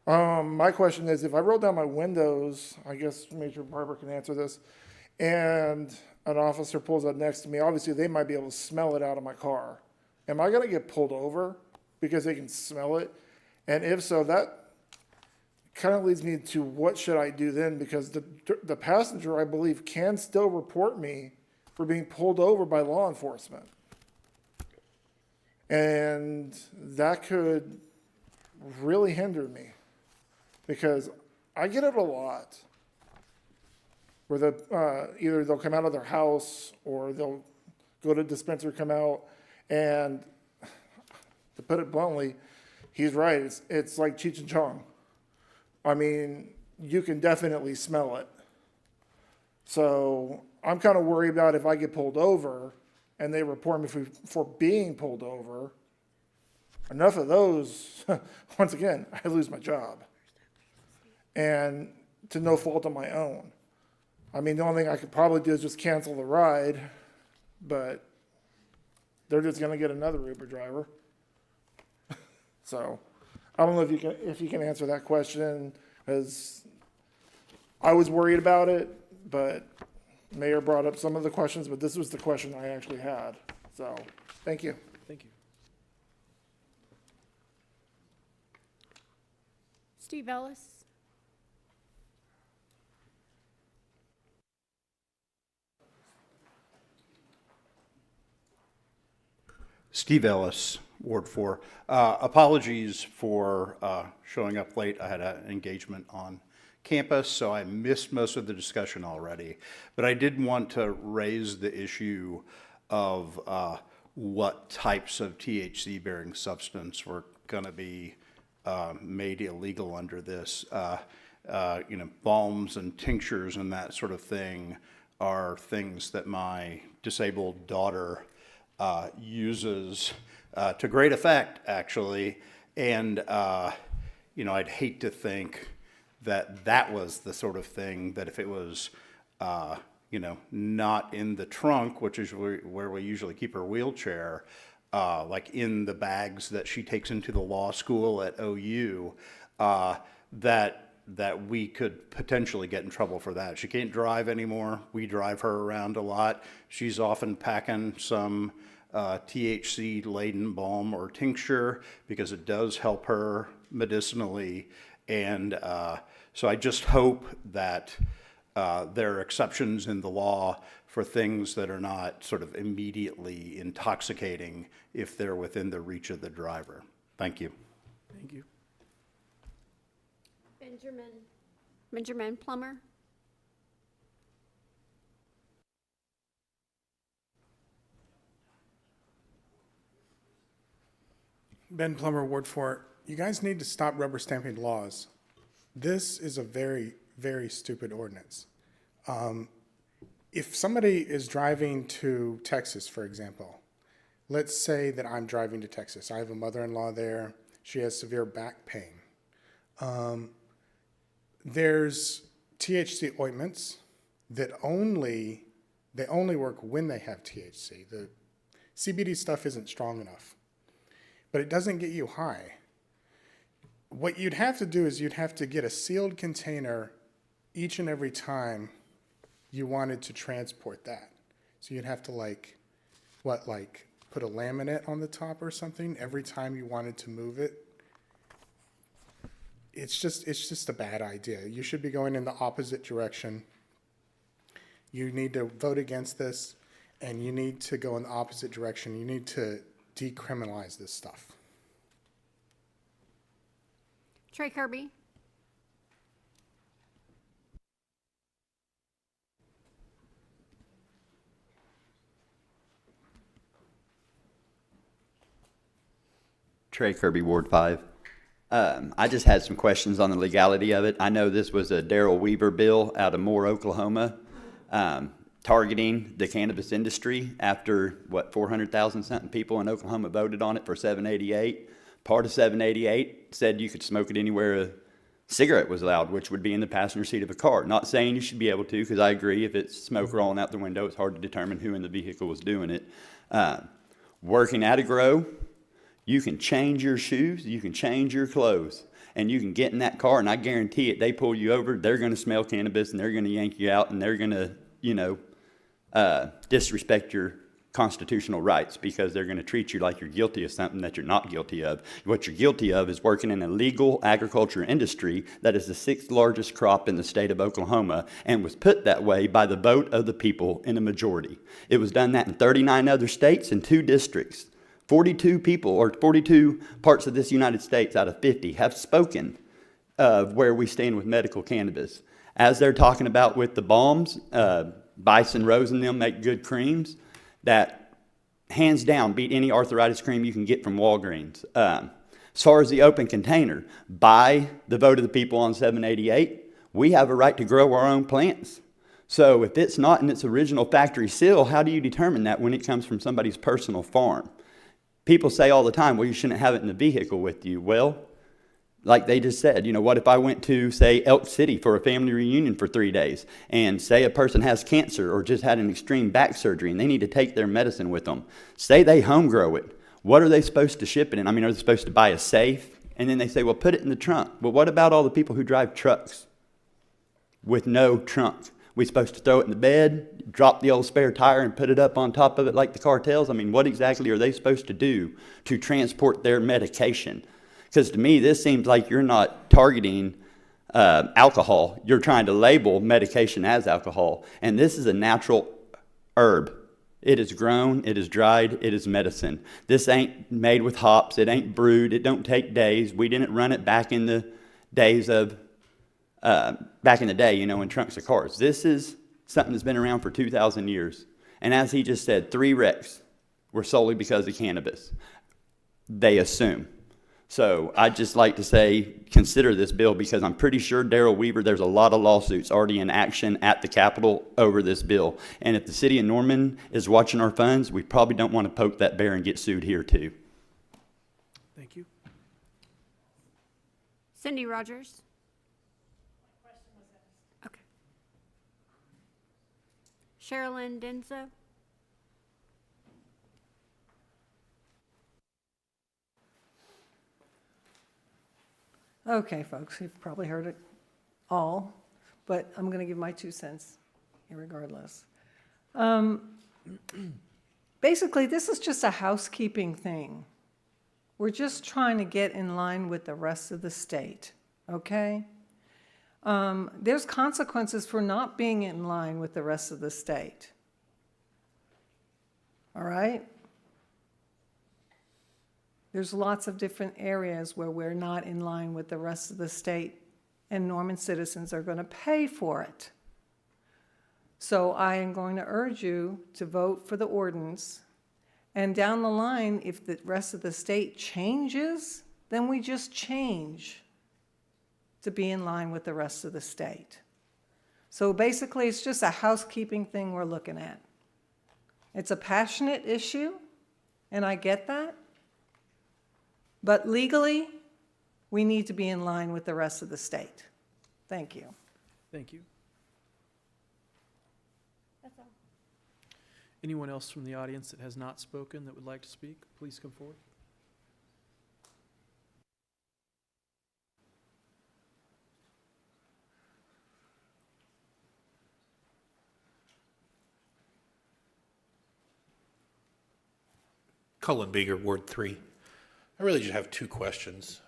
My question is, if I roll down my windows, I guess Major Barber can answer this, and an officer pulls up next to me, obviously they might be able to smell it out of my car. Am I gonna get pulled over because they can smell it? And if so, that kind of leads me to what should I do then? Because the passenger, I believe, can still report me for being pulled over by law enforcement. And that could really hinder me, because I get it a lot where either they'll come out of their house or they'll go to a dispensary, come out, and to put it bluntly, he's right. It's like Cheech and Chong. I mean, you can definitely smell it. So I'm kind of worried about if I get pulled over and they report me for being pulled over. Enough of those, once again, I lose my job. And to no fault of my own. I mean, the only thing I could probably do is just cancel the ride, but they're just going to get another Uber driver. So I don't know if you can answer that question, because I was worried about it, but Mayor brought up some of the questions, but this was the question I actually had. So thank you. Thank you. Steve Ellis? Steve Ellis, Ward 4. Apologies for showing up late. I had an engagement on campus, so I missed most of the discussion already. But I did want to raise the issue of what types of THC-bearing substance were going to be made illegal under this. Balms and tinctures and that sort of thing are things that my disabled daughter uses to great effect, actually. And, I'd hate to think that that was the sort of thing that if it was, not in the trunk, which is where we usually keep her wheelchair, like in the bags that she takes into the law school at OU, that we could potentially get in trouble for that. She can't drive anymore. We drive her around a lot. She's often packing some THC-laden balm or tincture because it does help her medicinally. And so I just hope that there are exceptions in the law for things that are not sort of immediately intoxicating if they're within the reach of the driver. Thank you. Thank you. Benjamin Plummer? Ben Plummer, Ward 4. You guys need to stop rubber stamping laws. This is a very, very stupid ordinance. If somebody is driving to Texas, for example, let's say that I'm driving to Texas. I have a mother-in-law there. She has severe back pain. There's THC ointments that only work when they have THC. The CBD stuff isn't strong enough, but it doesn't get you high. What you'd have to do is you'd have to get a sealed container each and every time you wanted to transport that. So you'd have to put a laminate on the top or something every time you wanted to move it. It's just a bad idea. You should be going in the opposite direction. You need to vote against this, and you need to go in the opposite direction. You need to decriminalize this stuff. Trey Kirby. Trey Kirby, Ward 5. I just had some questions on the legality of it. I know this was a Darrell Weaver bill out of Moore, Oklahoma, targeting the cannabis industry after, 400,000 something people in Oklahoma voted on it for 788. Part of 788 said you could smoke it anywhere a cigarette was allowed, which would be in the passenger seat of a car. Not saying you should be able to, because I agree, if it's smoke rolling out the window, it's hard to determine who in the vehicle was doing it. Working at a grow, you can change your shoes, you can change your clothes, and you can get in that car, and I guarantee it, they pull you over, they're going to smell cannabis, and they're going to yank you out, and they're going to, disrespect your constitutional rights because they're going to treat you like you're guilty of something that you're not guilty of. What you're guilty of is working in a legal agriculture industry that is the 6th largest crop in the state of Oklahoma and was put that way by the vote of the people in a majority. It was done that in 39 other states and 2 districts. 42 people, or 42 parts of this United States out of 50 have spoken of where we stand with medical cannabis. As they're talking about with the balms, Bison Rose and them make good creams that hands down beat any arthritis cream you can get from Walgreens. As far as the open container, by the vote of the people on 788, we have a right to grow our own plants. So if it's not in its original factory seal, how do you determine that when it comes from somebody's personal farm? People say all the time, well, you shouldn't have it in the vehicle with you. Well, like they just said, what if I went to, say, Elk City for a family reunion for 3 days, and say a person has cancer or just had an extreme back surgery and they need to take their medicine with them. Say they home grow it. What are they supposed to ship it in? Are they supposed to buy a safe? And then they say, well, put it in the trunk. Well, what about all the people who drive trucks with no trunk? We supposed to throw it in the bed, drop the old spare tire and put it up on top of it like the cartels? What exactly are they supposed to do to transport their medication? Because to me, this seems like you're not targeting alcohol. You're trying to label medication as alcohol. And this is a natural herb. It is grown, it is dried, it is medicine. This ain't made with hops, it ain't brewed, it don't take days. We didn't run it back in the days of, in trunks of cars. This is something that's been around for 2,000 years. And as he just said, 3 wrecks were solely because of cannabis. They assume. So I'd just like to say, consider this bill, because I'm pretty sure Darrell Weaver, there's a lot of lawsuits already in action at the Capitol over this bill. And if the city of Norman is watching our funds, we probably don't want to poke that bear and get sued here too. Thank you. Cindy Rogers. Okay. Sherilyn Denso. Okay, folks, you've probably heard it all, but I'm going to give my 2 cents irregardless. Basically, this is just a housekeeping thing. We're just trying to get in line with the rest of the state, okay? There's consequences for not being in line with the rest of the state. All right? There's lots of different areas where we're not in line with the rest of the state, and Norman citizens are going to pay for it. So I am going to urge you to vote for the ordinance, and down the line, if the rest of the state changes, then we just change to be in line with the rest of the state. So basically, it's just a housekeeping thing we're looking at. It's a passionate issue, and I get that. But legally, we need to be in line with the rest of the state. Thank you. Thank you. That's all. Anyone else from the audience that has not spoken that would like to speak, please come forward. Cullen Beeger, Ward 3. I really just have 2 questions.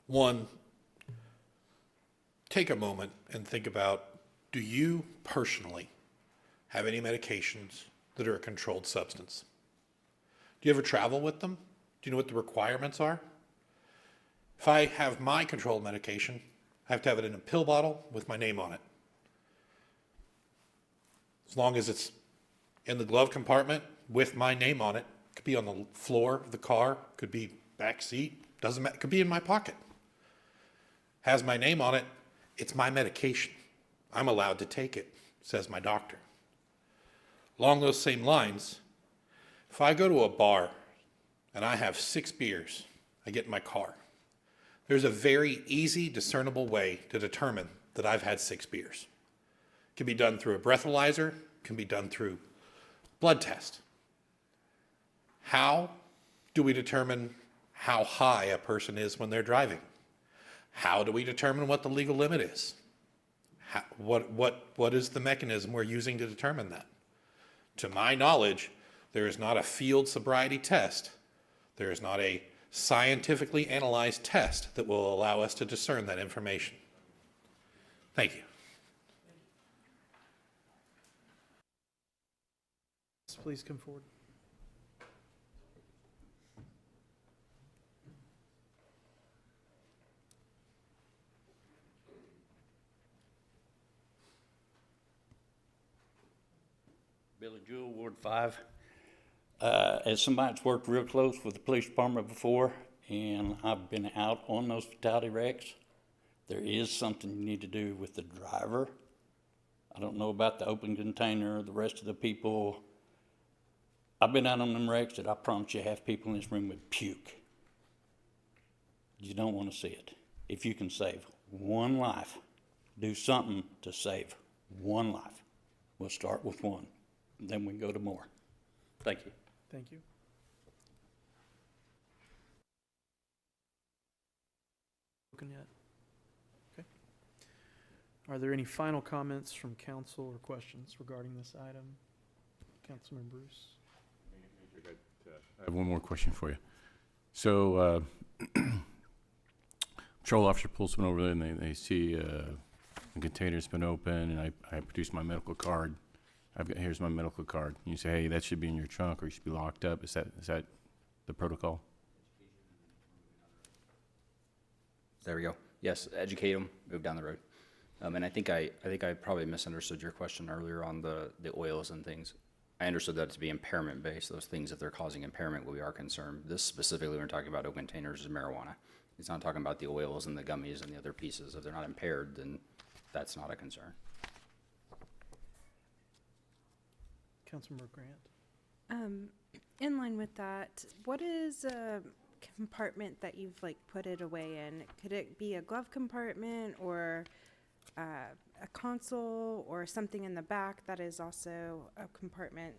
One, take a moment and think about, do you personally have any medications that are a controlled substance? Do you ever travel with them? Do you know what the requirements are? If I have my controlled medication, I have to have it in a pill bottle with my name on it. As long as it's in the glove compartment with my name on it, could be on the floor of the car, could be back seat, doesn't matter, could be in my pocket. Has my name on it, it's my medication. I'm allowed to take it, says my doctor. Along those same lines, if I go to a bar and I have 6 beers, I get in my car. There's a very easy, discernible way to determine that I've had 6 beers. It can be done through a breathalyzer, can be done through blood test. How do we determine how high a person is when they're driving? How do we determine what the legal limit is? What is the mechanism we're using to determine that? To my knowledge, there is not a field sobriety test. There is not a scientifically analyzed test that will allow us to discern that information. Thank you. Please come forward. Billy Jewell, Ward 5. As somebody that's worked real close with the police department before, and I've been out on those fatality wrecks, there is something you need to do with the driver. I don't know about the open container, the rest of the people. I've been out on them wrecks that I promise you half people in this room would puke. You don't want to see it. If you can save one life, do something to save one life. We'll start with one, then we can go to more. Thank you. Thank you. Spoken yet? Okay. Are there any final comments from council or questions regarding this item? Councilman Bruce? I have one more question for you. So, patrol officer pulls someone over there and they see the container's been open, and I produce my medical card. Here's my medical card. And you say, hey, that should be in your trunk or you should be locked up. Is that the protocol? There we go. Yes, educate them, move down the road. And I think I probably misunderstood your question earlier on the oils and things. I understood that to be impairment based, those things that they're causing impairment, we are concerned. This specifically, when we're talking about open containers, is marijuana. It's not talking about the oils and the gummies and the other pieces. If they're not impaired, then that's not a concern. Councilmember Grant? In line with that, what is a compartment that you've put it away in? Could it be a glove compartment or a console or something in the back that is also a compartment,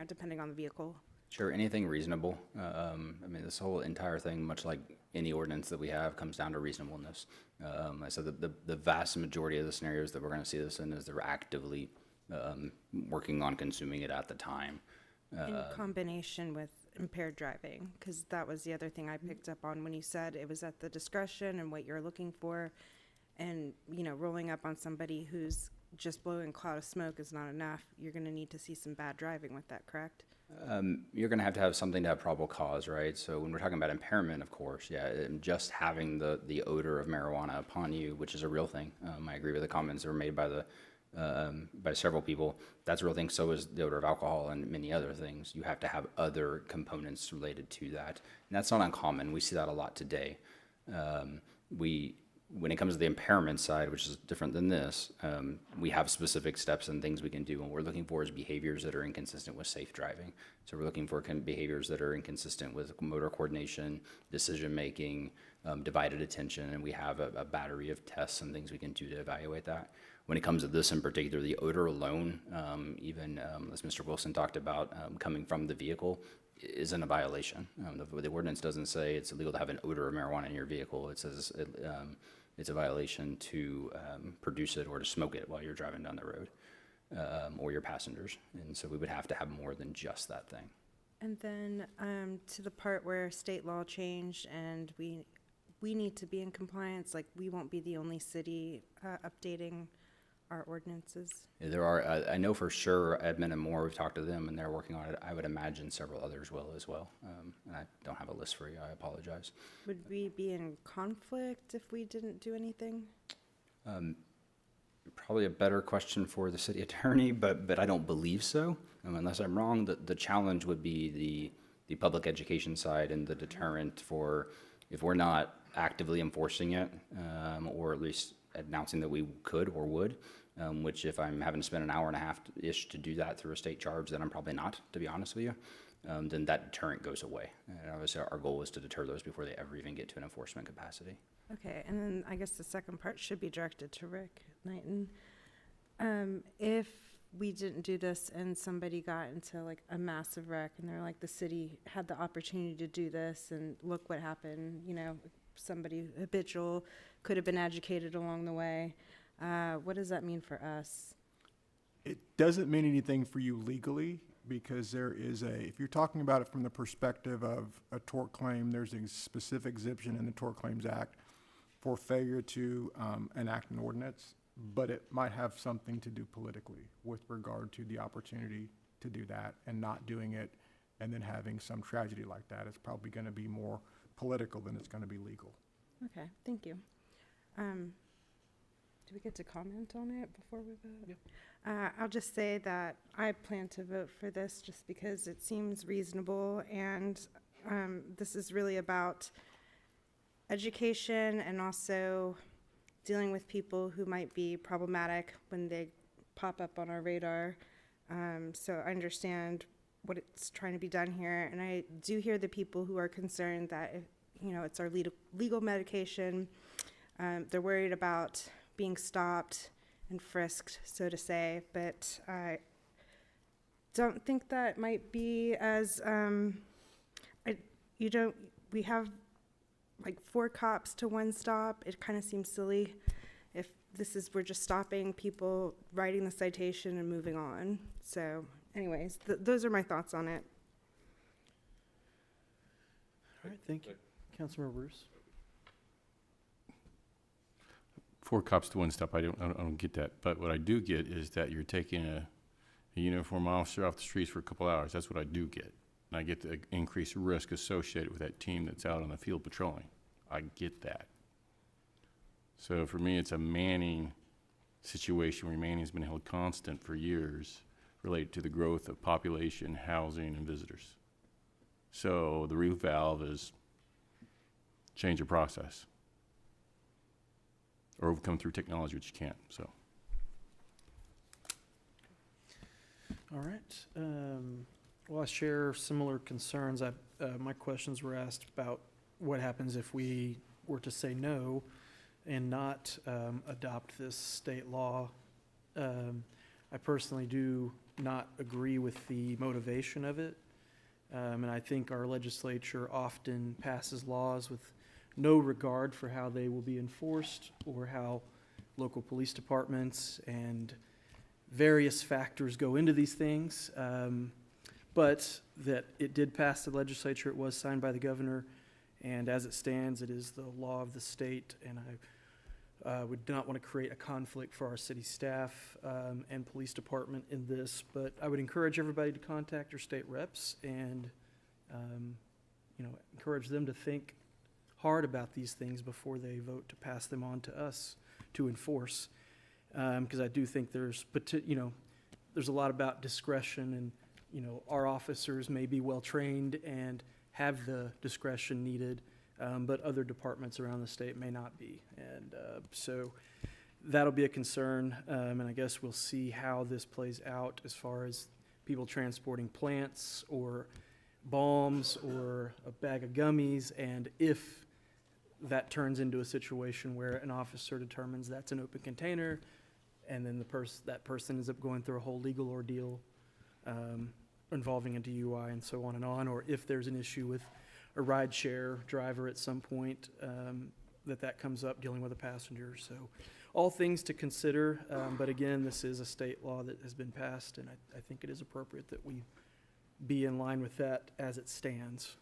depending on the vehicle? Sure, anything reasonable. I mean, this whole entire thing, much like any ordinance that we have, comes down to reasonableness. I said the vast majority of the scenarios that we're going to see this in is they're actively working on consuming it at the time. In combination with impaired driving, because that was the other thing I picked up on when you said it was at the discretion and what you're looking for. And, rolling up on somebody who's just blowing a cloud of smoke is not enough. You're going to need to see some bad driving with that, correct? You're going to have something to have probable cause, right? So when we're talking about impairment, of course, yeah, and just having the odor of marijuana upon you, which is a real thing. I agree with the comments that were made by several people. That's a real thing. So is the odor of alcohol and many other things. You have to have other components related to that. And that's not uncommon. We see that a lot today. When it comes to the impairment side, which is different than this, we have specific steps and things we can do. And what we're looking for is behaviors that are inconsistent with safe driving. So we're looking for behaviors that are inconsistent with motor coordination, decision-making, divided attention, and we have a battery of tests and things we can do to evaluate that. When it comes to this in particular, the odor alone, even as Mr. Wilson talked about, coming from the vehicle, isn't a violation. The ordinance doesn't say it's illegal to have an odor of marijuana in your vehicle. It says it's a violation to produce it or to smoke it while you're driving down the road, or your passengers. And so we would have to have more than just that thing. And then to the part where state law changed and we need to be in compliance, we won't be the only city updating our ordinances? There are, I know for sure Edmund and Moore, we've talked to them and they're working on it. I would imagine several others will as well. And I don't have a list for you, I apologize. Would we be in conflict if we didn't do anything? Probably a better question for the city attorney, but I don't believe so. Unless I'm wrong, the challenge would be the public education side and the deterrent for if we're not actively enforcing it, or at least announcing that we could or would, which if I'm having to spend an hour and a half-ish to do that through a state charge, then I'm probably not, to be honest with you, then that deterrent goes away. And obviously, our goal is to deter those before they ever even get to an enforcement capacity. Okay, and then I guess the second part should be directed to Rick Knighton. If we didn't do this and somebody got into like a massive wreck and they're like, the city had the opportunity to do this and look what happened, you know, somebody habitual could have been educated along the way. What does that mean for us? It doesn't mean anything for you legally, because there is if you're talking about it from the perspective of a tort claim, there's a specific exemption in the Tort Claims Act for failure to enact an ordinance, but it might have something to do politically with regard to the opportunity to do that and not doing it and then having some tragedy like that. It's probably going to be more political than it's going to be legal. Okay, thank you. Do we get to comment on it before we vote? I'll just say that I plan to vote for this just because it seems reasonable, and this is really about education and also dealing with people who might be problematic when they pop up on our radar. So I understand what it's trying to be done here, and I do hear the people who are concerned that if, you know, it's our legal medication. They're worried about being stopped and frisked, so to say, but I don't think that might be as, we have like 4 cops to 1 stop. It kind of seems silly if we're just stopping people, writing the citation and moving on. So anyways, those are my thoughts on it. All right, thank you. Councilmember Bruce? 4 cops to 1 stop, I don't get that. But what I do get is that you're taking a uniform officer off the streets for a couple hours. That's what I do get. And I get the increased risk associated with that team that's out on the field patrolling. I get that. So for me, it's a manning situation where manning's been held constant for years related to the growth of population, housing, and visitors. So the roof valve is change the process. Or overcome through technology, which you can't, so. All right. Well, I share similar concerns. My questions were asked about what happens if we were to say no and not adopt this state law. I personally do not agree with the motivation of it. And I think our legislature often passes laws with no regard for how they will be enforced or how local police departments and various factors go into these things. But that it did pass the legislature, it was signed by the governor, and as it stands, it is the law of the state, and I would not want to create a conflict for our city staff and police department in this, but I would encourage everybody to contact your state reps and encourage them to think hard about these things before they vote to pass them on to us to enforce, because I do think there's a lot about discretion, and our officers may be well trained and have the discretion needed, but other departments around the state may not be, and so that'll be a concern, and I guess we'll see how this plays out as far as people transporting plants or bombs or a bag of gummies, and if that turns into a situation where an officer determines that's an open container, and then that person ends up going through a whole legal ordeal involving a DUI and so on and on, or if there's an issue with a rideshare driver at some point that comes up dealing with a passenger. So all things to consider, but again, this is a state law that has been passed, and I think it is appropriate that we be in line with that as it stands.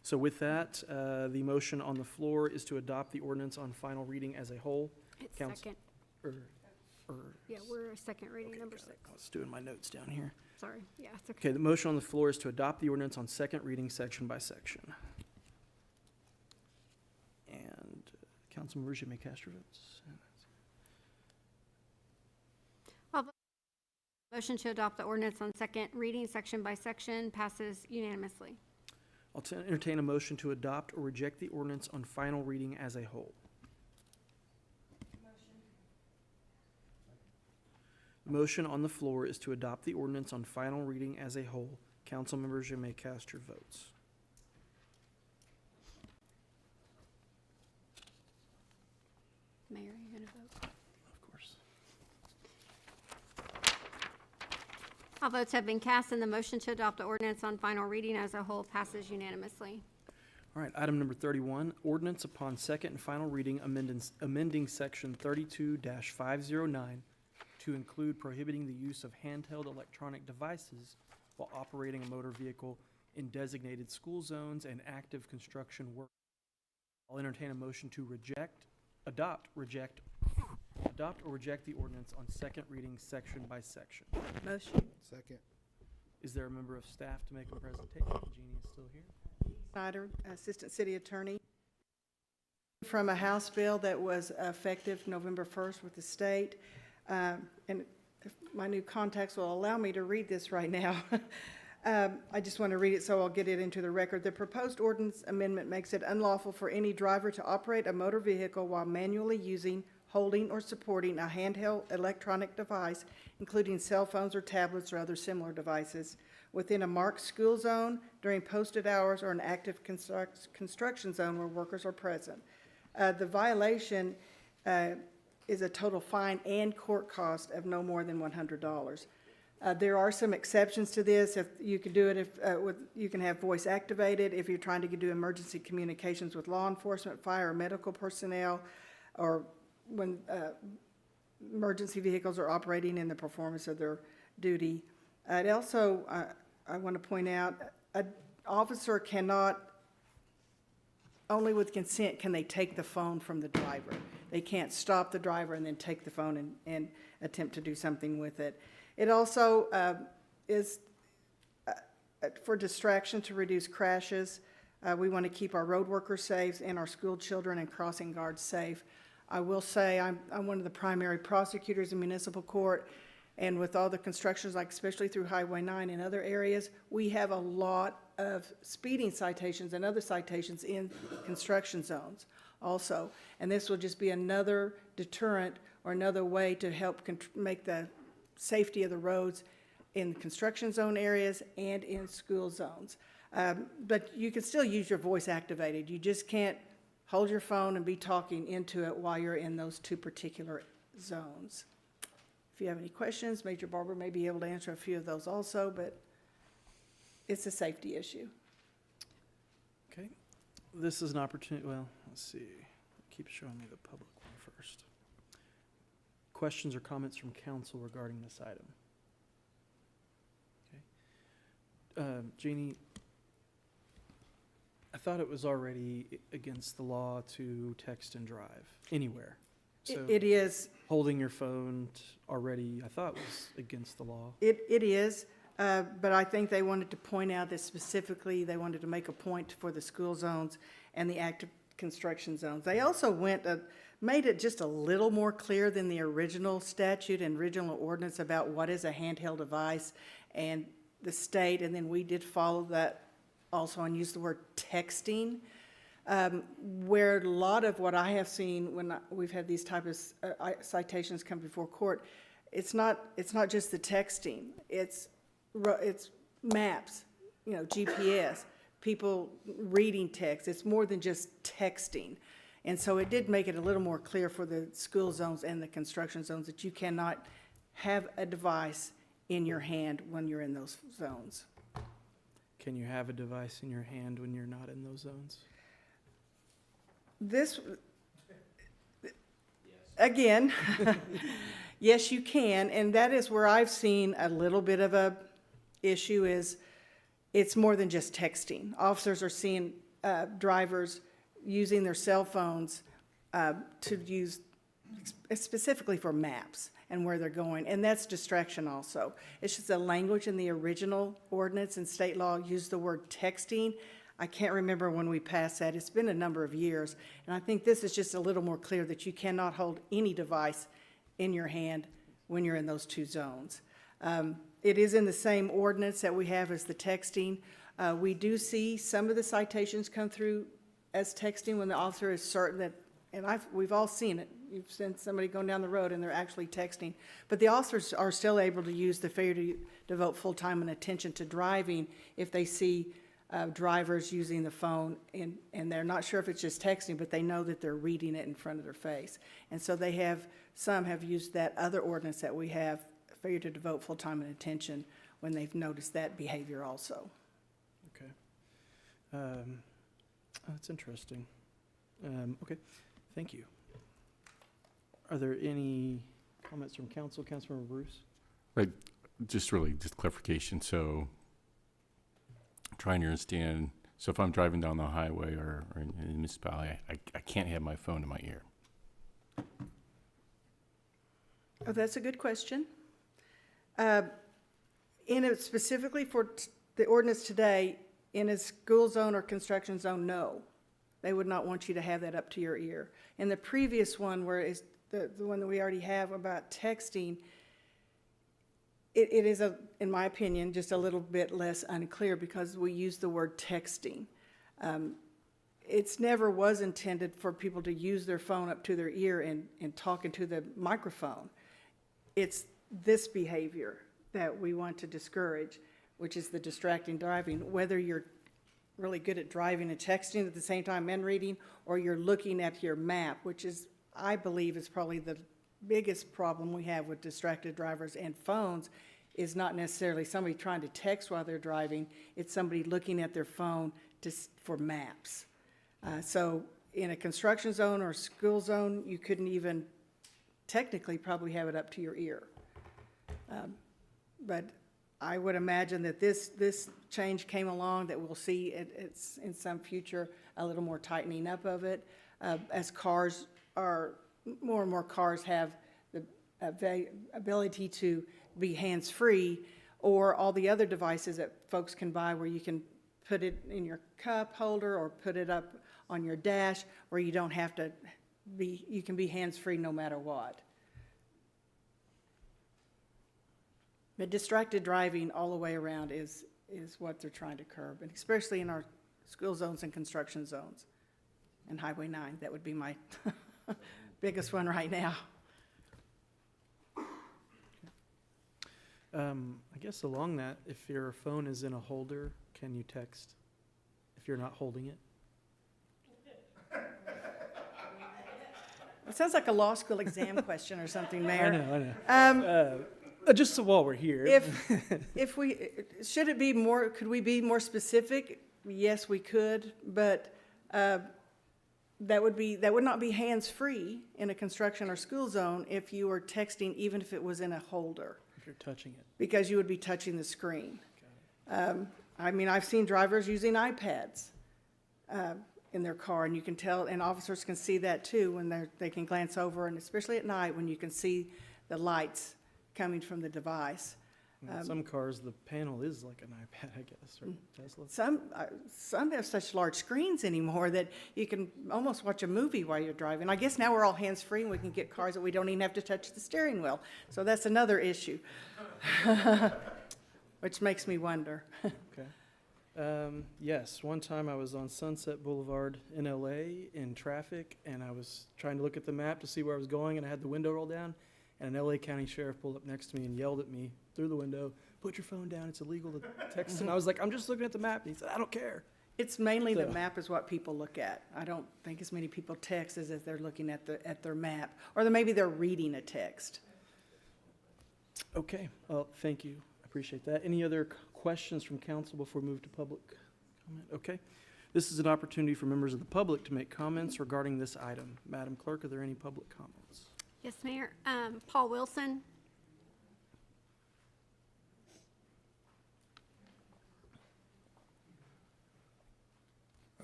So with that, the motion on the floor is to adopt the ordinance on final reading as a whole. Second. Yeah, we're a second reading, number 6. I was doing my notes down here. Sorry, yeah, it's okay. Okay, the motion on the floor is to adopt the ordinance on second reading, section by section. And council members, you may cast your votes. Motion to adopt the ordinance on second reading, section by section, passes unanimously. I'll entertain a motion to adopt or reject the ordinance on final reading as a whole. The motion on the floor is to adopt the ordinance on final reading as a whole. Council members, you may cast your votes. Mayor, are you going to vote? Of course. All votes have been cast, and the motion to adopt the ordinance on final reading as a whole passes unanimously. All right, item number 31, ordinance upon second and final reading amending section 32-509 to include prohibiting the use of handheld electronic devices while operating a motor vehicle in designated school zones and active construction work. I'll entertain a motion to adopt or reject the ordinance on second reading, section by section. Motion. Second. Is there a member of staff to make a presentation? Jeannie is still here. Snyder, Assistant City Attorney. From a House bill that was effective November 1st with the state. And if my new contacts will allow me to read this right now. I just want to read it so I'll get it into the record. The proposed ordinance amendment makes it unlawful for any driver to operate a motor vehicle while manually using, holding, or supporting a handheld electronic device, including cell phones or tablets or other similar devices, within a marked school zone, during posted hours, or an active construction zone where workers are present. The violation is a total fine and court cost of no more than $100. There are some exceptions to this. If you can do it, you can have voice activated if you're trying to do emergency communications with law enforcement, fire, or medical personnel, or when emergency vehicles are operating in the performance of their duty. It also, I want to point out, an officer cannot, only with consent can they take the phone from the driver. They can't stop the driver and then take the phone and attempt to do something with it. It also is for distraction to reduce crashes. We want to keep our road workers safe and our school children and crossing guards safe. I will say I'm one of the primary prosecutors in municipal court, and with all the constructions, like especially through Highway 9 and other areas, we have a lot of speeding citations and other citations in construction zones also. And this will just be another deterrent or another way to help make the safety of the roads in construction zone areas and in school zones. But you can still use your voice activated. You just can't hold your phone and be talking into it while you're in those two particular zones. If you have any questions, Major Barber may be able to answer a few of those also, but it's a safety issue. Okay, this is an opportunity, well, let's see. Keep showing me the public one first. Questions or comments from council regarding this item? Okay. Jeannie, I thought it was already against the law to text and drive anywhere. So It is. Holding your phone already, I thought, was against the law. It is, but I think they wanted to point out that specifically they wanted to make a point for the school zones and the active construction zones. They also made it just a little more clear than the original statute and original ordinance about what is a handheld device and the state, and then we did follow that also and use the word texting. Where a lot of what I have seen when we've had these type of citations come before court, it's not just the texting. It's maps, GPS, people reading text. It's more than just texting. And so it did make it a little more clear for the school zones and the construction zones that you cannot have a device in your hand when you're in those zones. Can you have a device in your hand when you're not in those zones? This, again, yes, you can, and that is where I've seen a little bit of a issue is it's more than just texting. Officers are seeing drivers using their cell phones to use specifically for maps. and where they're going, and that's distraction also. It's just the language in the original ordinance and state law used the word texting. I can't remember when we passed that. It's been a number of years, and I think this is just a little more clear that you cannot hold any device in your hand when you're in those two zones. It is in the same ordinance that we have as the texting. We do see some of the citations come through as texting when the officer is certain that, and we've all seen it. You've seen somebody going down the road and they're actually texting. But the officers are still able to use the failure to devote full time and attention to driving if they see drivers using the phone and they're not sure if it's just texting, but they know that they're reading it in front of their face. And so some have used that other ordinance that we have, failure to devote full time and attention, when they've noticed that behavior also. Okay. That's interesting. Okay, thank you. Are there any comments from council? Councilmember Bruce? Just clarification. So trying to understand, so if I'm driving down the highway or in a municipality, I can't have my phone in my ear. Oh, that's a good question. Specifically for the ordinance today, in a school zone or construction zone, no. They would not want you to have that up to your ear. In the previous one, where is the one that we already have about texting, it is, in my opinion, just a little bit less unclear because we use the word texting. It's never was intended for people to use their phone up to their ear and talk into the microphone. It's this behavior that we want to discourage, which is the distracting driving, whether you're really good at driving and texting at the same time and reading, or you're looking at your map, which is, I believe, is probably the biggest problem we have with distracted drivers and phones, is not necessarily somebody trying to text while they're driving, it's somebody looking at their phone for maps. So in a construction zone or school zone, you couldn't even technically probably have it up to your ear. But I would imagine that this change came along, that we'll see it's in some future a little more tightening up of it. As more and more cars have the ability to be hands-free, or all the other devices that folks can buy where you can put it in your cup holder or put it up on your dash, where you don't have to you can be hands-free no matter what. But distracted driving all the way around is what they're trying to curb, and especially in our school zones and construction zones. And Highway 9, that would be my biggest one right now. I guess along that, if your phone is in a holder, can you text if you're not holding it? It sounds like a law school exam question or something, Mayor. I know. Just so while we're here. If we, should it be more, could we be more specific? Yes, we could, but that would not be hands-free in a construction or school zone if you were texting, even if it was in a holder. If you're touching it. Because you would be touching the screen. I mean, I've seen drivers using iPads in their car, and you can tell, and officers can see that too when they can glance over, and especially at night when you can see the lights coming from the device. In some cars, the panel is like an iPad, I guess, or Tesla. Some have such large screens anymore that you can almost watch a movie while you're driving. I guess now we're all hands-free and we can get cars that we don't even have to touch the steering wheel. So that's another issue, which makes me wonder. Okay. Yes, one time I was on Sunset Boulevard in LA in traffic, and I was trying to look at the map to see where I was going, and I had the window rolled down, and an LA County sheriff pulled up next to me and yelled at me through the window, "Put your phone down, it's illegal to text." And I was like, "I'm just looking at the map." And he said, "I don't care." It's mainly the map is what people look at. I don't think as many people text as if they're looking at their map, or maybe they're reading a text. Okay, well, thank you. I appreciate that. Any other questions from council before we move to public comment? Okay. This is an opportunity for members of the public to make comments regarding this item. Madam Clerk, are there any public comments? Yes, Mayor. Paul Wilson.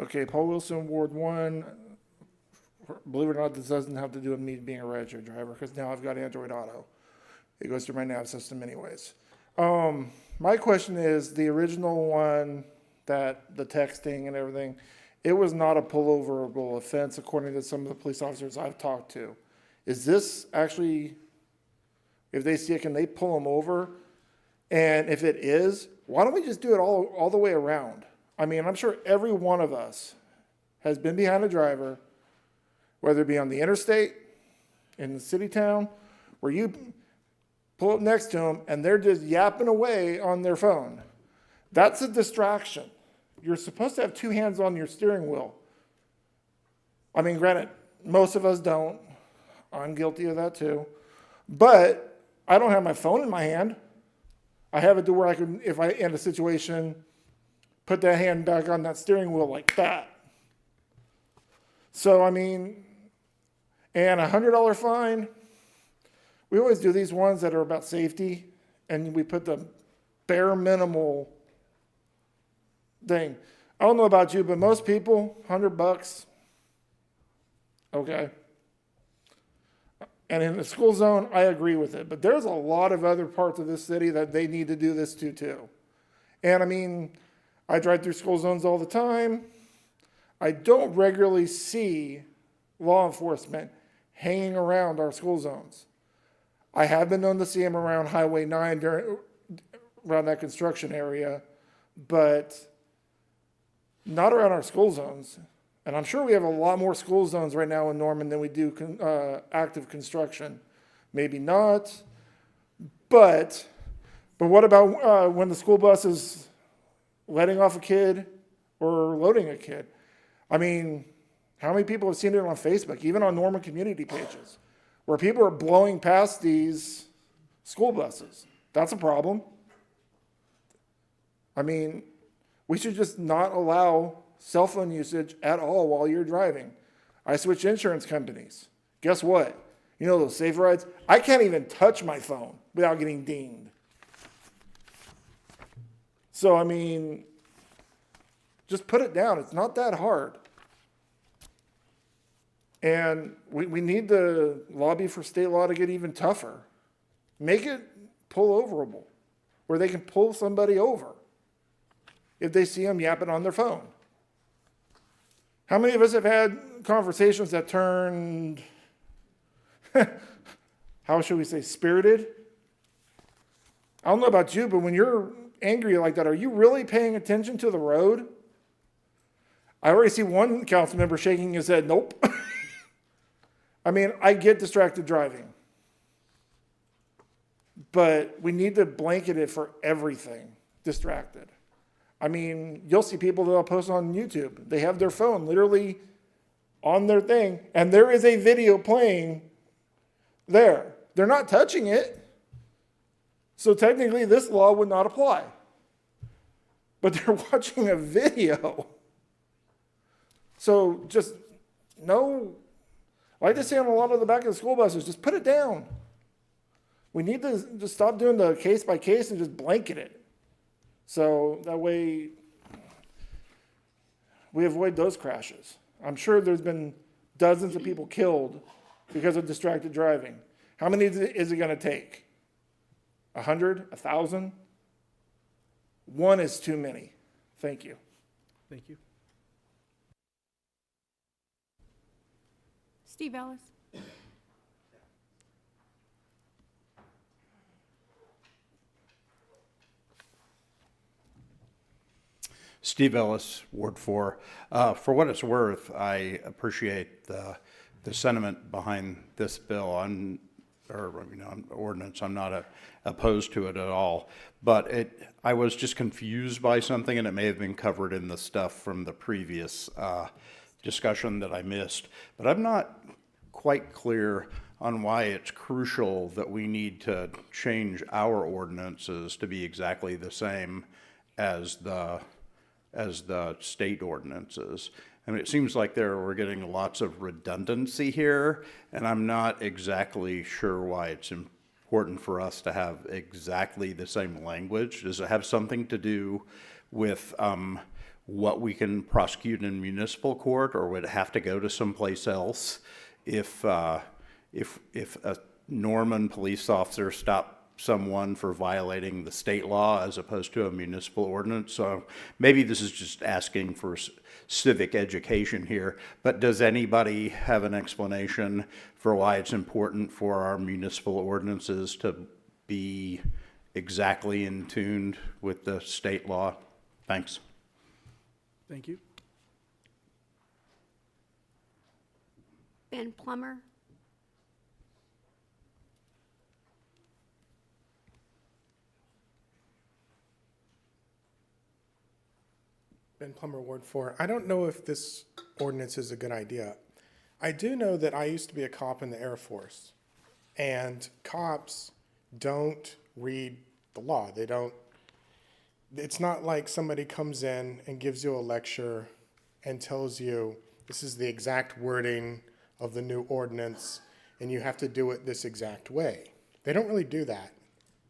Okay, Paul Wilson, Ward 1. Believe it or not, this doesn't have to do with me being a rideshare driver, because now I've got Android Auto. It goes through my nav system anyways. My question is, the original one, that the texting and everything, it was not a pulloverable offense according to some of the police officers I've talked to. Is this actually, if they see it, can they pull them over? And if it is, why don't we just do it all the way around? I mean, I'm sure every one of us has been behind a driver, whether it be on the interstate, in the city town, where you pull up next to them and they're just yapping away on their phone. That's a distraction. You're supposed to have two hands on your steering wheel. I mean, granted, most of us don't. I'm guilty of that too. But I don't have my phone in my hand. I have it to where I can, if I in a situation, put that hand back on that steering wheel like that. So, I mean, and $100 fine. We always do these ones that are about safety, and we put the bare minimal thing. I don't know about you, but most people, $100, okay. And in the school zone, I agree with it. But there's a lot of other parts of this city that they need to do this to too. And I mean, I drive through school zones all the time. I don't regularly see law enforcement hanging around our school zones. I have been known to see them around Highway 9 around that construction area, but not around our school zones. And I'm sure we have a lot more school zones right now in Norman than we do active construction. Maybe not, but what about when the school bus is letting off a kid or loading a kid? I mean, how many people have seen it on Facebook, even on Norman community pages, where people are blowing past these school buses? That's a problem. I mean, we should just not allow cell phone usage at all while you're driving. I switched insurance companies. Guess what? You know those safe rides? I can't even touch my phone without getting dinged. So, I mean, just put it down. It's not that hard. And we need to lobby for state law to get even tougher. Make it pull-overable, where they can pull somebody over if they see them yapping on their phone. How many of us have had conversations that turned, how should we say, spirited? I don't know about you, but when you're angry like that, are you really paying attention to the road? I already see one council member shaking his head, nope. I mean, I get distracted driving, but we need to blanket it for everything, distracted. I mean, you'll see people that'll post on YouTube. They have their phone literally on their thing, and there is a video playing there. They're not touching it. So technically, this law would not apply. But they're watching a video. So just no, like they say on a lot of the back of the school buses, just put it down. We need to just stop doing the case by case and just blanket it. So that way we avoid those crashes. I'm sure there's been dozens of people killed because of distracted driving. How many is it going to take? 100? 1,000? One is too many. Thank you. Thank you. Steve Ellis. Steve Ellis, Ward 4. For what it's worth, I appreciate the sentiment behind this bill. Ordinance. I'm not opposed to it at all. But I was just confused by something, and it may have been covered in the stuff from the previous discussion that I missed. But I'm not quite clear on why it's crucial that we need to change our ordinances to be exactly the same as the state ordinances. I mean, it seems like we're getting lots of redundancy here, and I'm not exactly sure why it's important for us to have exactly the same language. Does it have something to do with what we can prosecute in municipal court, or would it have to go to someplace else if a Norman police officer stop someone for violating the state law as opposed to a municipal ordinance. So maybe this is just asking for civic education here, but does anybody have an explanation for why it's important for our municipal ordinances to be exactly in tune with the state law? Thanks. Thank you. Ben Plummer. Ben Plummer, Ward 4. I don't know if this ordinance is a good idea. I do know that I used to be a cop in the Air Force, and cops don't read the law. They don't, it's not like somebody comes in and gives you a lecture and tells you this is the exact wording of the new ordinance and you have to do it this exact way. They don't really do that,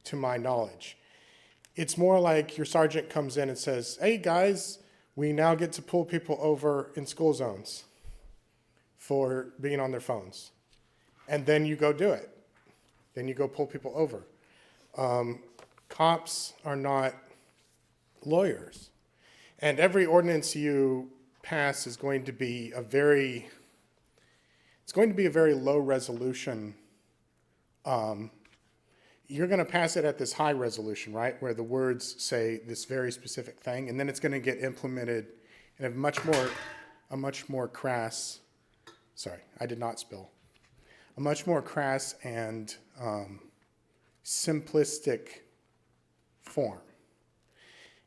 to my knowledge. It's more like your sergeant comes in and says, hey guys, we now get to pull people over in school zones for being on their phones. And then you go do it. Then you go pull people over. Cops are not lawyers. And every ordinance you pass is going to be a very low resolution. You're going to pass it at this high resolution, right? Where the words say this very specific thing, and then it's going to get implemented in a much more crass, sorry, I did not spill, a much more crass and simplistic form.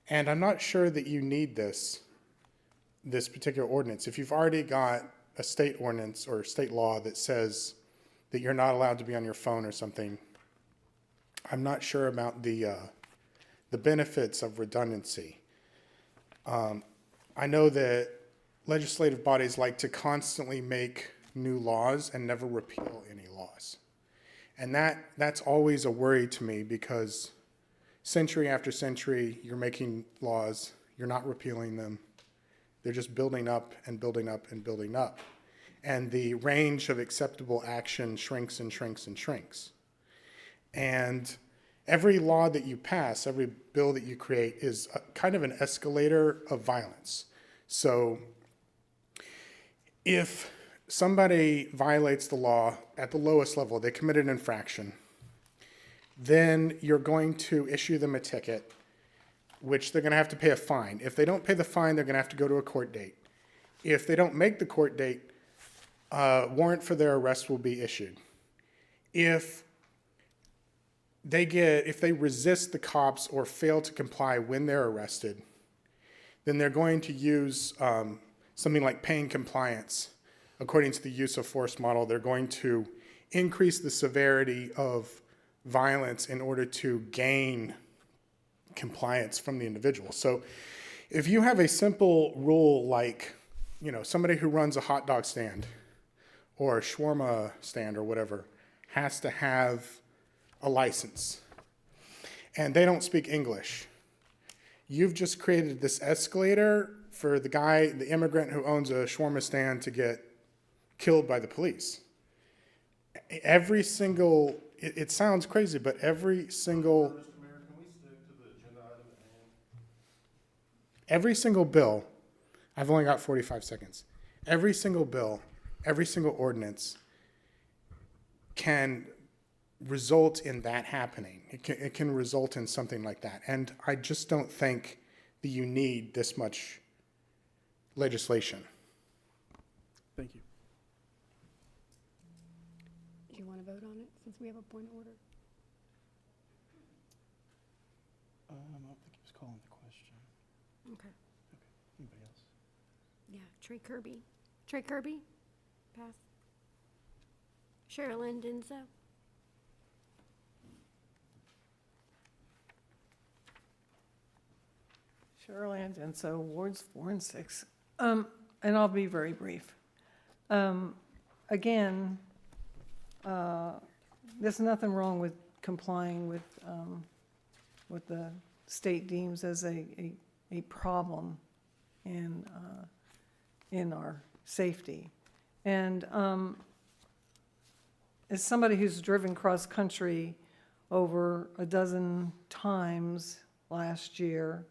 And I'm not sure that you need this particular ordinance. If you've already got a state ordinance or state law that says that you're not allowed to be on your phone or something, I'm not sure about the benefits of redundancy. I know that legislative bodies like to constantly make new laws and never repeal any laws. And that's always a worry to me, because century after century, you're making laws, you're not repealing them. They're just building up and building up and building up. And the range of acceptable action shrinks and shrinks and shrinks. And every law that you pass, every bill that you create is kind of an escalator of violence. So if somebody violates the law at the lowest level, they commit an infraction, then you're going to issue them a ticket, which they're going to have to pay a fine. If they don't pay the fine, they're going to have to go to a court date. If they don't make the court date, a warrant for their arrest will be issued. If they resist the cops or fail to comply when they're arrested, then they're going to use something like paying compliance. According to the use of force model, they're going to increase the severity of violence in order to gain compliance from the individual. So if you have a simple rule like, somebody who runs a hot dog stand or a shawarma stand or whatever has to have a license, and they don't speak English, you've just created this escalator for the immigrant who owns a shawarma stand to get killed by the police. Every single, it sounds crazy, but every single bill, I've only got 45 seconds. Every single bill, every single ordinance can result in that happening. It can result in something like that. And I just don't think that you need this much legislation. Thank you. Do you want to vote on it since we have a point of order? I don't think he was calling the question. Okay. Anybody else? Yeah, Trey Kirby. Trey Kirby? Pass. Sherilyn Denso? Sherilyn, and so wards 4 and 6. And I'll be very brief. Again, there's nothing wrong with complying with what the state deems as a problem in our safety. And as somebody who's driven cross-country over a dozen times last year,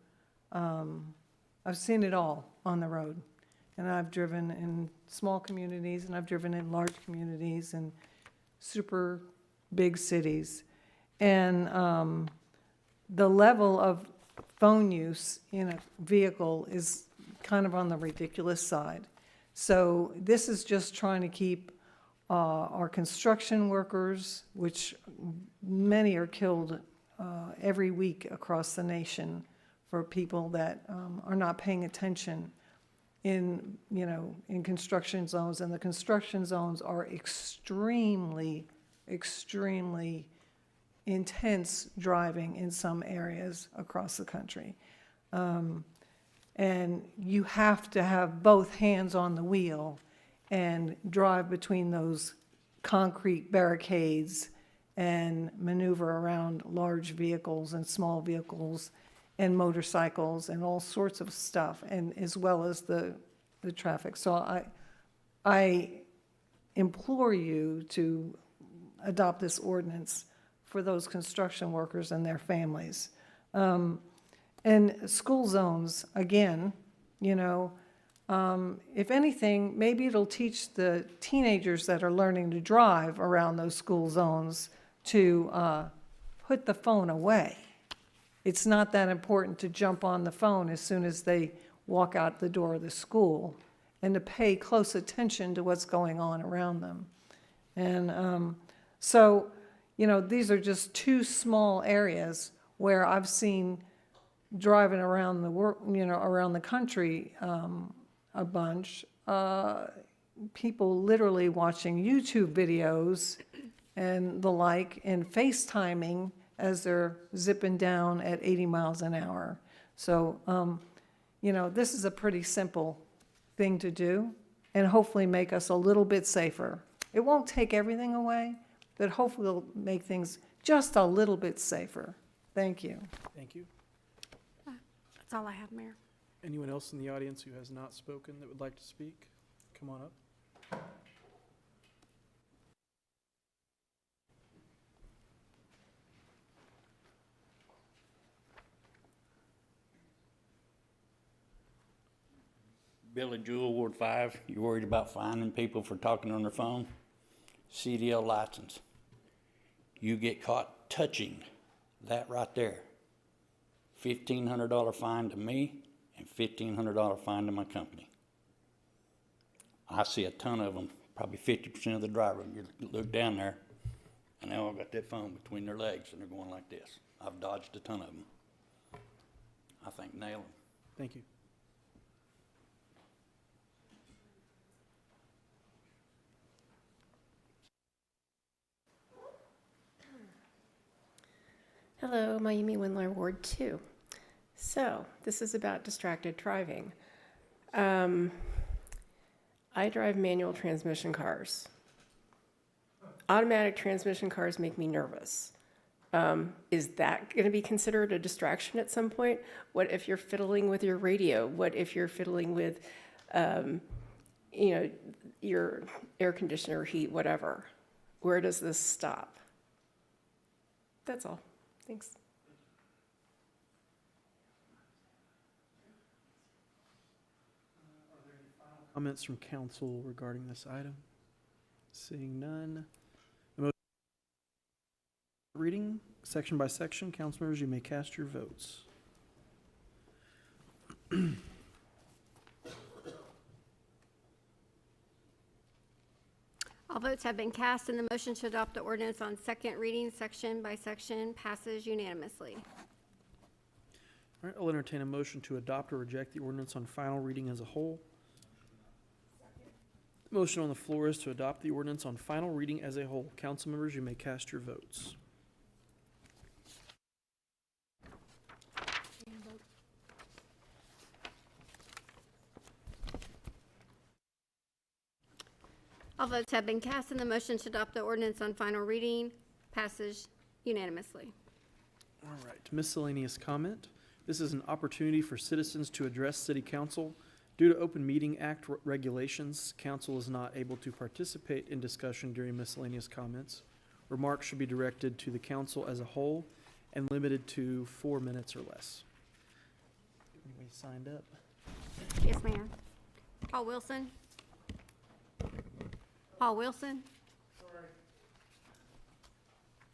I've seen it all on the road. And I've driven in small communities, and I've driven in large communities and super big cities. And the level of phone use in a vehicle is kind of on the ridiculous side. So this is just trying to keep our construction workers, which many are killed every week across the nation for people that are not paying attention in construction zones. And the construction zones are extremely intense driving in some areas across the country. And you have to have both hands on the wheel and drive between those concrete barricades and maneuver around large vehicles and small vehicles and motorcycles and all sorts of stuff, and as well as the traffic. So I implore you to adopt this ordinance for those construction workers and their families. And school zones, again, if anything, maybe it'll teach the teenagers that are learning to drive around those school zones to put the phone away. It's not that important to jump on the phone as soon as they walk out the door of the school, and to pay close attention to what's going on around them. And so, these are just two small areas where I've seen driving around the around the country a bunch, people literally watching YouTube videos and the like, and FaceTiming as they're zipping down at 80 miles an hour. So, this is a pretty simple thing to do, and hopefully make us a little bit safer. It won't take everything away, but hopefully it'll make things just a little bit safer. Thank you. Thank you. That's all I have, Mayor. Anyone else in the audience who has not spoken that would like to speak? Come on up. Billy Jewell, Ward 5. You worried about finding people for talking on their phone? CDL license. You get caught touching that right there. $1,500 fine to me and $1,500 fine to my company. I see a ton of them, probably 50% of the drivers. You look down there, and they all got that phone between their legs, and they're going like this. I've dodged a ton of them. I think nail them. Thank you. Hello, Mayumi Windler, Ward 2. So, this is about distracted driving. I drive manual transmission cars. Automatic transmission cars make me nervous. Is that going to be considered a distraction at some point? What if you're fiddling with your radio? What if you're fiddling with, your air conditioner, heat, whatever? Where does this stop? That's all. Thanks. Comments from council regarding this item? Seeing none. The motion reading, section by section. Council members, you may cast your votes. All votes have been cast, and the motion to adopt the ordinance on second reading, section by section, passes unanimously. All right, I'll entertain a motion to adopt or reject the ordinance on final reading as a whole. The motion on the floor is to adopt the ordinance on final reading as a whole. Council members, you may cast your votes. All votes have been cast, and the motion to adopt the ordinance on final reading passes unanimously. All right, miscellaneous comment. This is an opportunity for citizens to address City Council Due to Open Meeting Act regulations, council is not able to participate in discussion during miscellaneous comments. Remarks should be directed to the council as a whole and limited to 4 minutes or less. Anybody signed up? Yes, ma'am. Paul Wilson? Paul Wilson? Sorry.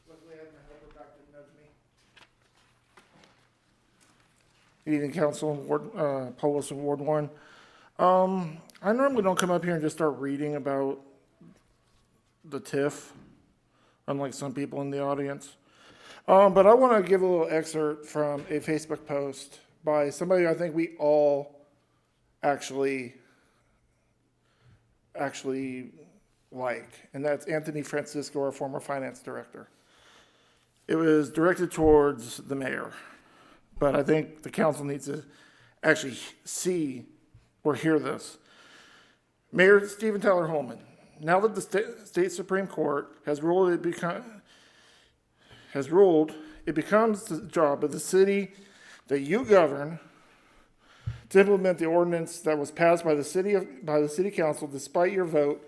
Luckily, I have my helper back to nudge me. Good evening, council. Paul Wilson, Ward 1. I normally don't come up here and just start reading about the TIF, unlike some people in the audience. But I want to give a little excerpt from a Facebook post by somebody I think we all actually like, and that's Anthony Francisco, our former finance director. It was directed towards the mayor, but I think the council needs to actually see or hear this. Mayor Stephen Tyler Holman, now that the state Supreme Court has ruled it becomes the job of the city that you govern to implement the ordinance that was passed by the city council despite your vote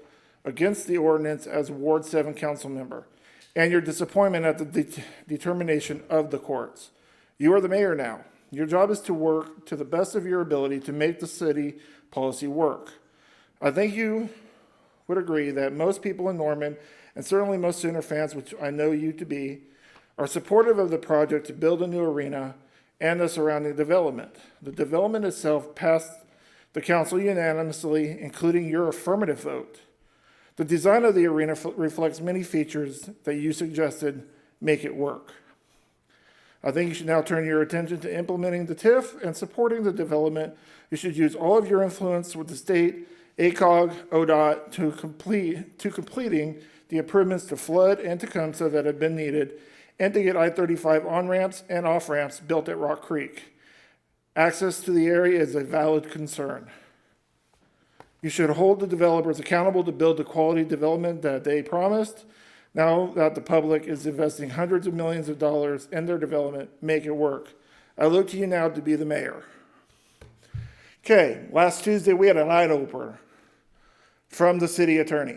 against the ordinance as a Ward 7 council member and your disappointment at the determination of the courts. You are the mayor now. Your job is to work to the best of your ability to make the city policy work. I think you would agree that most people in Norman, and certainly most Sooner fans, which I know you to be, are supportive of the project to build a new arena and the surrounding development. The development itself passed the council unanimously, including your affirmative vote. The design of the arena reflects many features that you suggested make it work. I think you should now turn your attention to implementing the TIF and supporting the development. You should use all of your influence with the state, ACOG, ODOT to completing the improvements to flood and Tecumseh that have been needed, and to get I-35 on-ramps and off-ramps built at Rock Creek. Access to the area is a valid concern. You should hold the developers accountable to build the quality development that they promised. Now that the public is investing hundreds of millions of dollars in their development, make it work. I look to you now to be the mayor. Okay, last Tuesday we had an eye-opener from the city attorney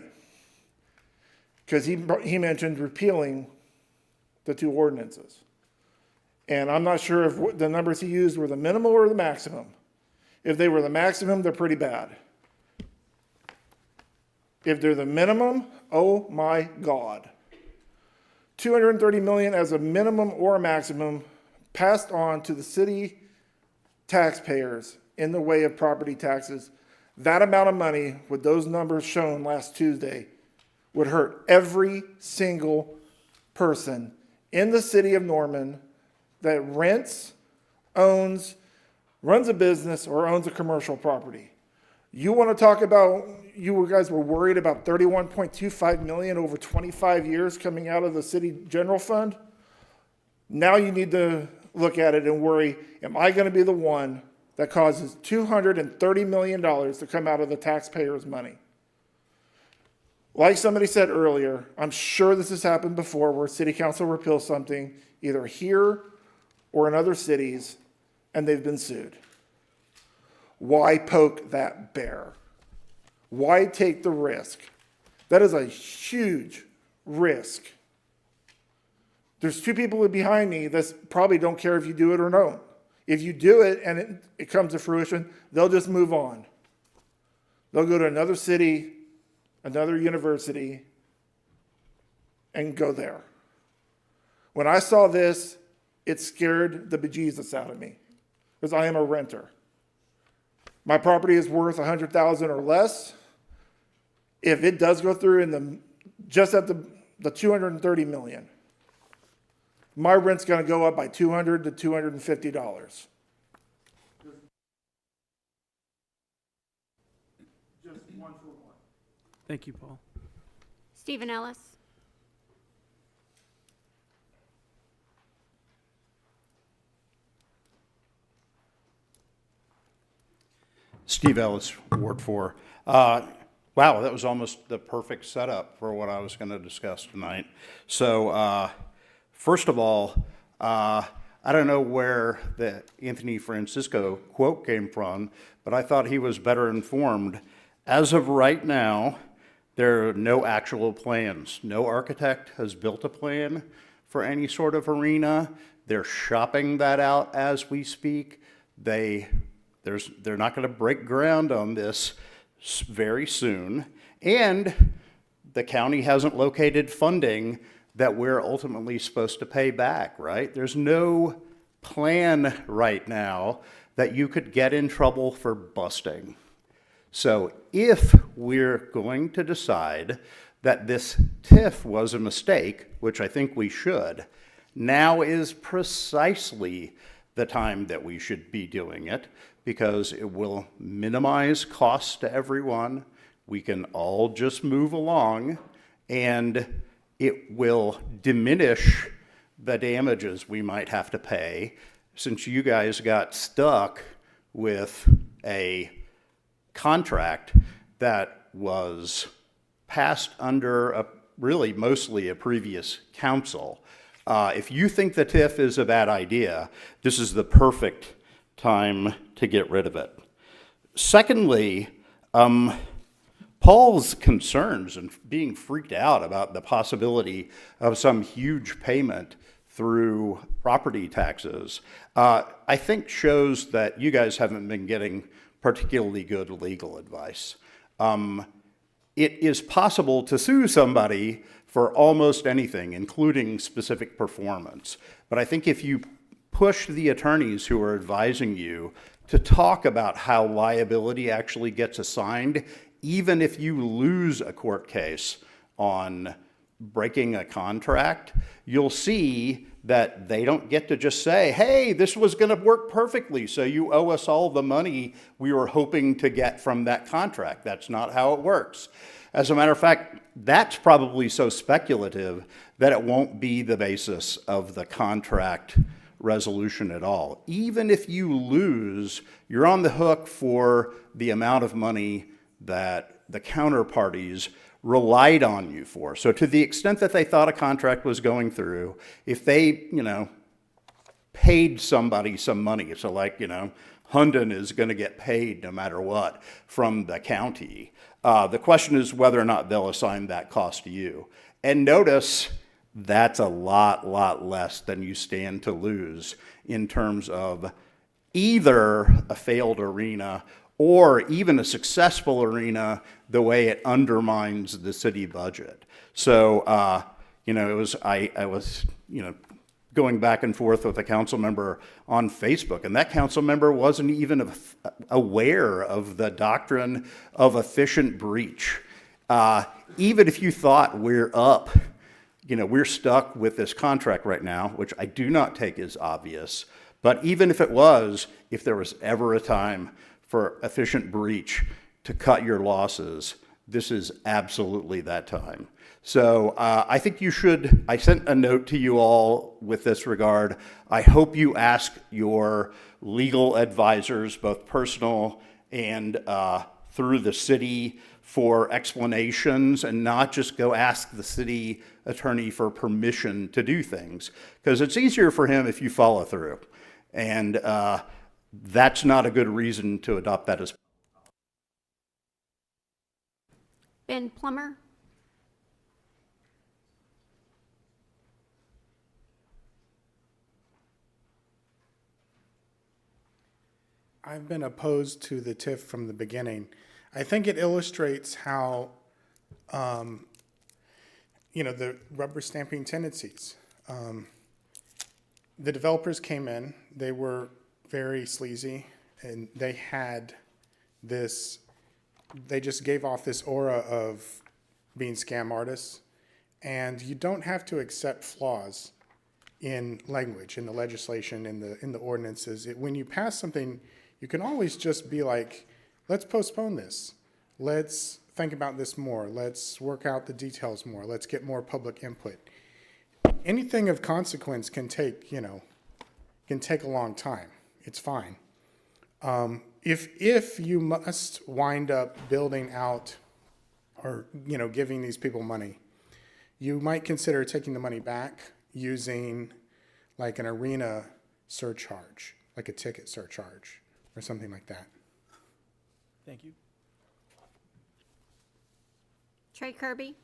because he mentioned repealing the two ordinances. And I'm not sure if the numbers he used were the minimal or the maximum. If they were the maximum, they're pretty bad. If they're the minimum, oh my God. $230 million as a minimum or a maximum passed on to the city taxpayers in the way of property taxes. That amount of money, with those numbers shown last Tuesday, would hurt every single person in the city of Norman that rents, owns, runs a business, or owns a commercial property. You want to talk about, you guys were worried about $31.25 million over 25 years coming out of the city general fund? Now you need to look at it and worry, am I going to be the one that causes $230 million to come out of the taxpayers' money? Like somebody said earlier, I'm sure this has happened before where city council repeals something either here or in other cities and they've been sued. Why poke that bear? Why take the risk? That is a huge risk. There's two people behind me that probably don't care if you do it or don't. If you do it and it comes to fruition, they'll just move on. They'll go to another city, another university, and go there. When I saw this, it scared the bejesus out of me because I am a renter. My property is worth $100,000 or less. If it does go through just at the $230 million, my rent's going to go up by $200 to $250. Just one for one. Thank you, Paul. Stephen Ellis? Steve Ellis, Ward 4. Wow, that was almost the perfect setup for what I was going to discuss tonight. So, first of all, I I don't know where the Anthony Francisco quote came from, but I thought he was better informed. As of right now, there are no actual plans. No architect has built a plan for any sort of arena. They're shopping that out as we speak. They're not going to break ground on this very soon. And the county hasn't located funding that we're ultimately supposed to pay back, right? There's no plan right now that you could get in trouble for busting. So if we're going to decide that this TIF was a mistake, which I think we should, now is precisely the time that we should be doing it, because it will minimize costs to everyone. We can all just move along, and it will diminish the damages we might have to pay, since you guys got stuck with a contract that was passed under really mostly a previous council. If you think the TIF is a bad idea, this is the perfect time to get rid of it. Secondly, Paul's concerns and being freaked out about the possibility of some huge payment through property taxes, I think shows that you guys haven't been getting particularly good legal advice. It is possible to sue somebody for almost anything, including specific performance. But I think if you push the attorneys who are advising you to talk about how liability actually gets assigned, even if you lose a court case on breaking a contract, you'll see that they don't get to just say, hey, this was going to work perfectly, so you owe us all the money we were hoping to get from that contract. That's not how it works. As a matter of fact, that's probably so speculative that it won't be the basis of the contract resolution at all. Even if you lose, you're on the hook for the amount of money that the counterparties relied on you for. So to the extent that they thought a contract was going through, if they, paid somebody some money, so like, Hunden is going to get paid no matter what from the county. The question is whether or not they'll assign that cost to you. And notice that's a lot less than you stand to lose in terms of either a failed arena or even a successful arena, the way it undermines the city budget. So, I was going back and forth with a council member on Facebook, and that council member wasn't even aware of the doctrine of efficient breach. Even if you thought we're stuck with this contract right now, which I do not take as obvious, but even if it was, if there was ever a time for efficient breach to cut your losses, this is absolutely that time. So I think you should, I sent a note to you all with this regard. I hope you ask your legal advisors, both personal and through the city, for explanations, and not just go ask the city attorney for permission to do things, because it's easier for him if you follow through. And that's not a good reason to adopt that as. Ben Plummer? I've been opposed to the TIF from the beginning. I think it illustrates how, the rubber stamping tendencies. The developers came in, they were very sleazy, and they had this, they just gave off this aura of being scam artists. And you don't have to accept flaws in language, in the legislation, in the ordinances. When you pass something, you can always just be like, let's postpone this. Let's think about this more. Let's work out the details more. Let's get more public input. Anything of consequence can take a long time. It's fine. If you must wind up building out or, giving these people money, you might consider taking the money back using like an arena surcharge, like a ticket surcharge or something like that. Thank you. Trey Kirby?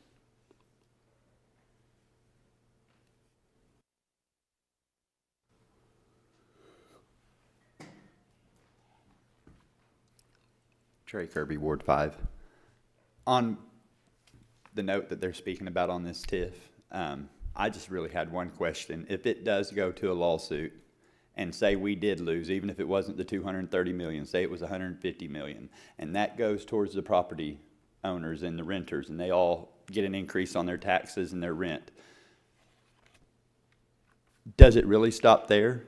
Trey Kirby, Ward 5. On the note that they're speaking about on this TIF, I just really had one question. If it does go to a lawsuit, and say we did lose, even if it wasn't the 230 million, say it was 150 million, and that goes towards the property owners and the renters, and they all get an increase on their taxes and their rent, does it really stop there?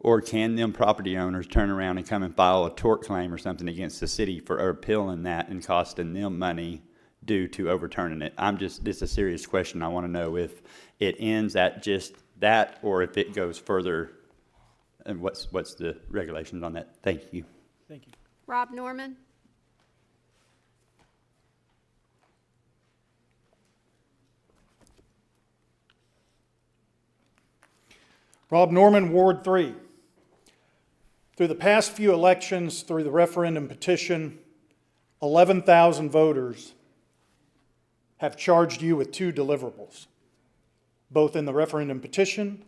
Or can them property owners turn around and come and file a tort claim or something against the city for appealing that and costing them money due to overturning it? This is a serious question. I want to know if it ends at just that or if it goes further, and what's the regulations on that? Thank you. Thank you. Rob Norman? Rob Norman, Ward 3. Through the past few elections, through the referendum petition, 11,000 voters have charged you with 2 deliverables, both in the referendum petition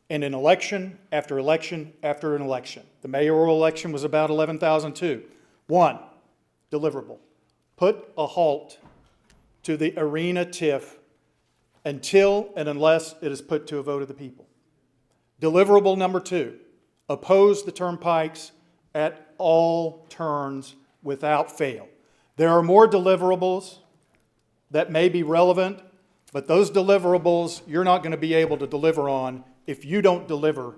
and in election after election after an election. The mayoral election was about 11,000 too. 1, deliverable. Put a halt to the arena TIF until and unless it is put to a vote of the people. Deliverable number 2, oppose the turnpikes at all turns without fail. There are more deliverables that may be relevant, but those deliverables you're not going to be able to deliver on if you don't deliver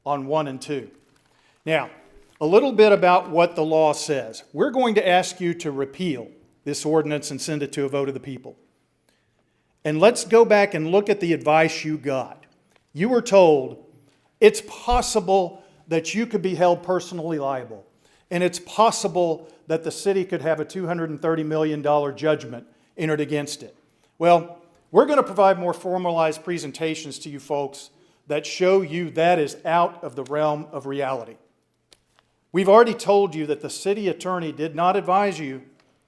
on 1 and 2. Now, a little bit about what the law says. We're going to ask you to repeal this ordinance and send it to a vote of the people. And let's go back and look at the advice you got. You were told it's possible that you could be held personally liable, and it's possible that the city could have a $230 million judgment entered against it. Well, we're going to provide more formalized presentations to you folks that show you that is out of the realm of reality. We've already told you that the city attorney did not advise you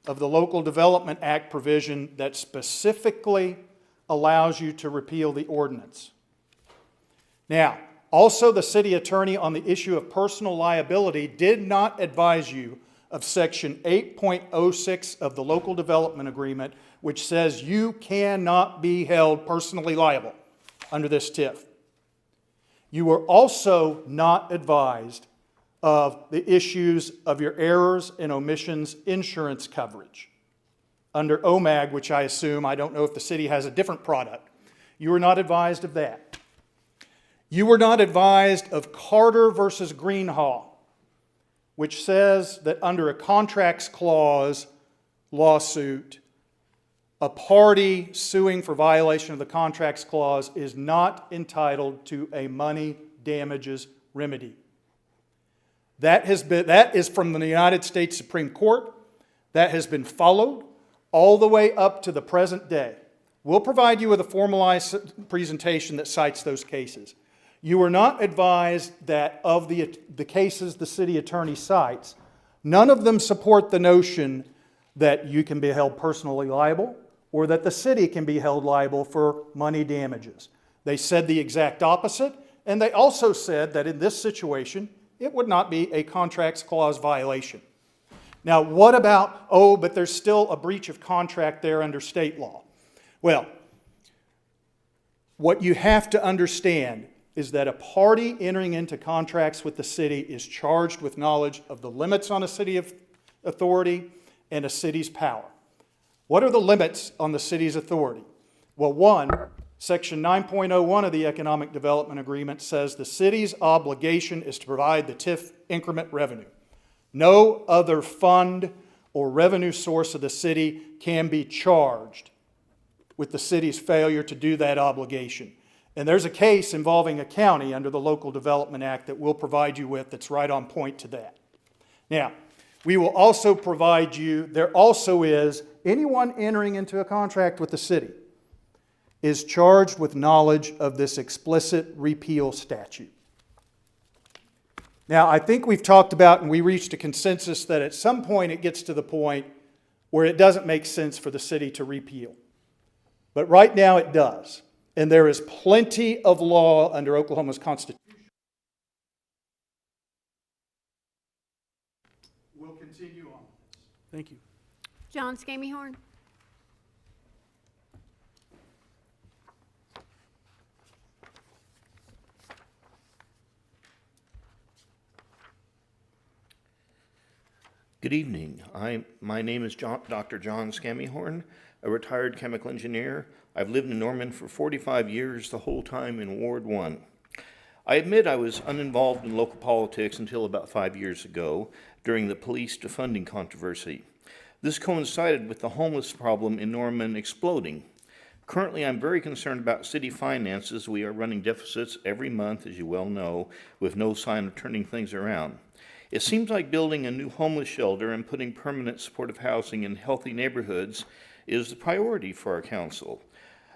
of the Local Development Act provision that specifically allows you to repeal the ordinance. Now, also the city attorney on the issue of personal liability did not advise you of Section 8.06 of the Local Development Agreement, which says you cannot be held personally liable under this TIF. You were also not advised of the issues of your errors and omissions insurance coverage. Under OMAG, which I assume, I don't know if the city has a different product, you were not advised of that. You were not advised of Carter versus Greenhaw, which says that under a contracts clause lawsuit, a party suing for violation of the contracts clause is not entitled to a money damages remedy. That is from the United States Supreme Court. That has been followed all the way up to the present day. We'll provide you with a formalized presentation that cites those cases. You were not advised that of the cases the city attorney cites, none of them support the notion that you can be held personally liable or that the city can be held liable for money damages. They said the exact opposite, and they also said that in this situation, it would not be a contracts clause violation. Now, what about, but there's still a breach of contract there under state law? Well, what you have to understand is that a party entering into contracts with the city is charged with knowledge of the limits on a city authority and a city's power. What are the limits on the city's authority? Well, 1, Section 9.01 of the Economic Development Agreement says the city's obligation is to provide the TIF increment revenue. No other fund or revenue source of the city can be charged with the city's failure to do that obligation. And there's a case involving a county under the Local Development Act that we'll provide you with that's right on point to that. Now, we will also provide you, there also is, anyone entering into a contract with the city is charged with knowledge of this explicit repeal statute. Now, I think we've talked about and we reached a consensus that at some point it gets to the point where it doesn't make sense for the city to repeal. But right now it does. And there is plenty of law under Oklahoma's Constitution. We'll continue on. Thank you. John Skameyhorn. Good evening. My name is Dr. John Skameyhorn, a retired chemical engineer. I've lived in Norman for 45 years, the whole time in Ward 1. I admit I was uninvolved in local politics until about 5 years ago during the police defunding controversy. This coincided with the homeless problem in Norman exploding. Currently, I'm very concerned about city finances. We are running deficits every month, as you well know, with no sign of turning things around. It seems like building a new homeless shelter and putting permanent supportive housing in healthy neighborhoods is the priority for our council.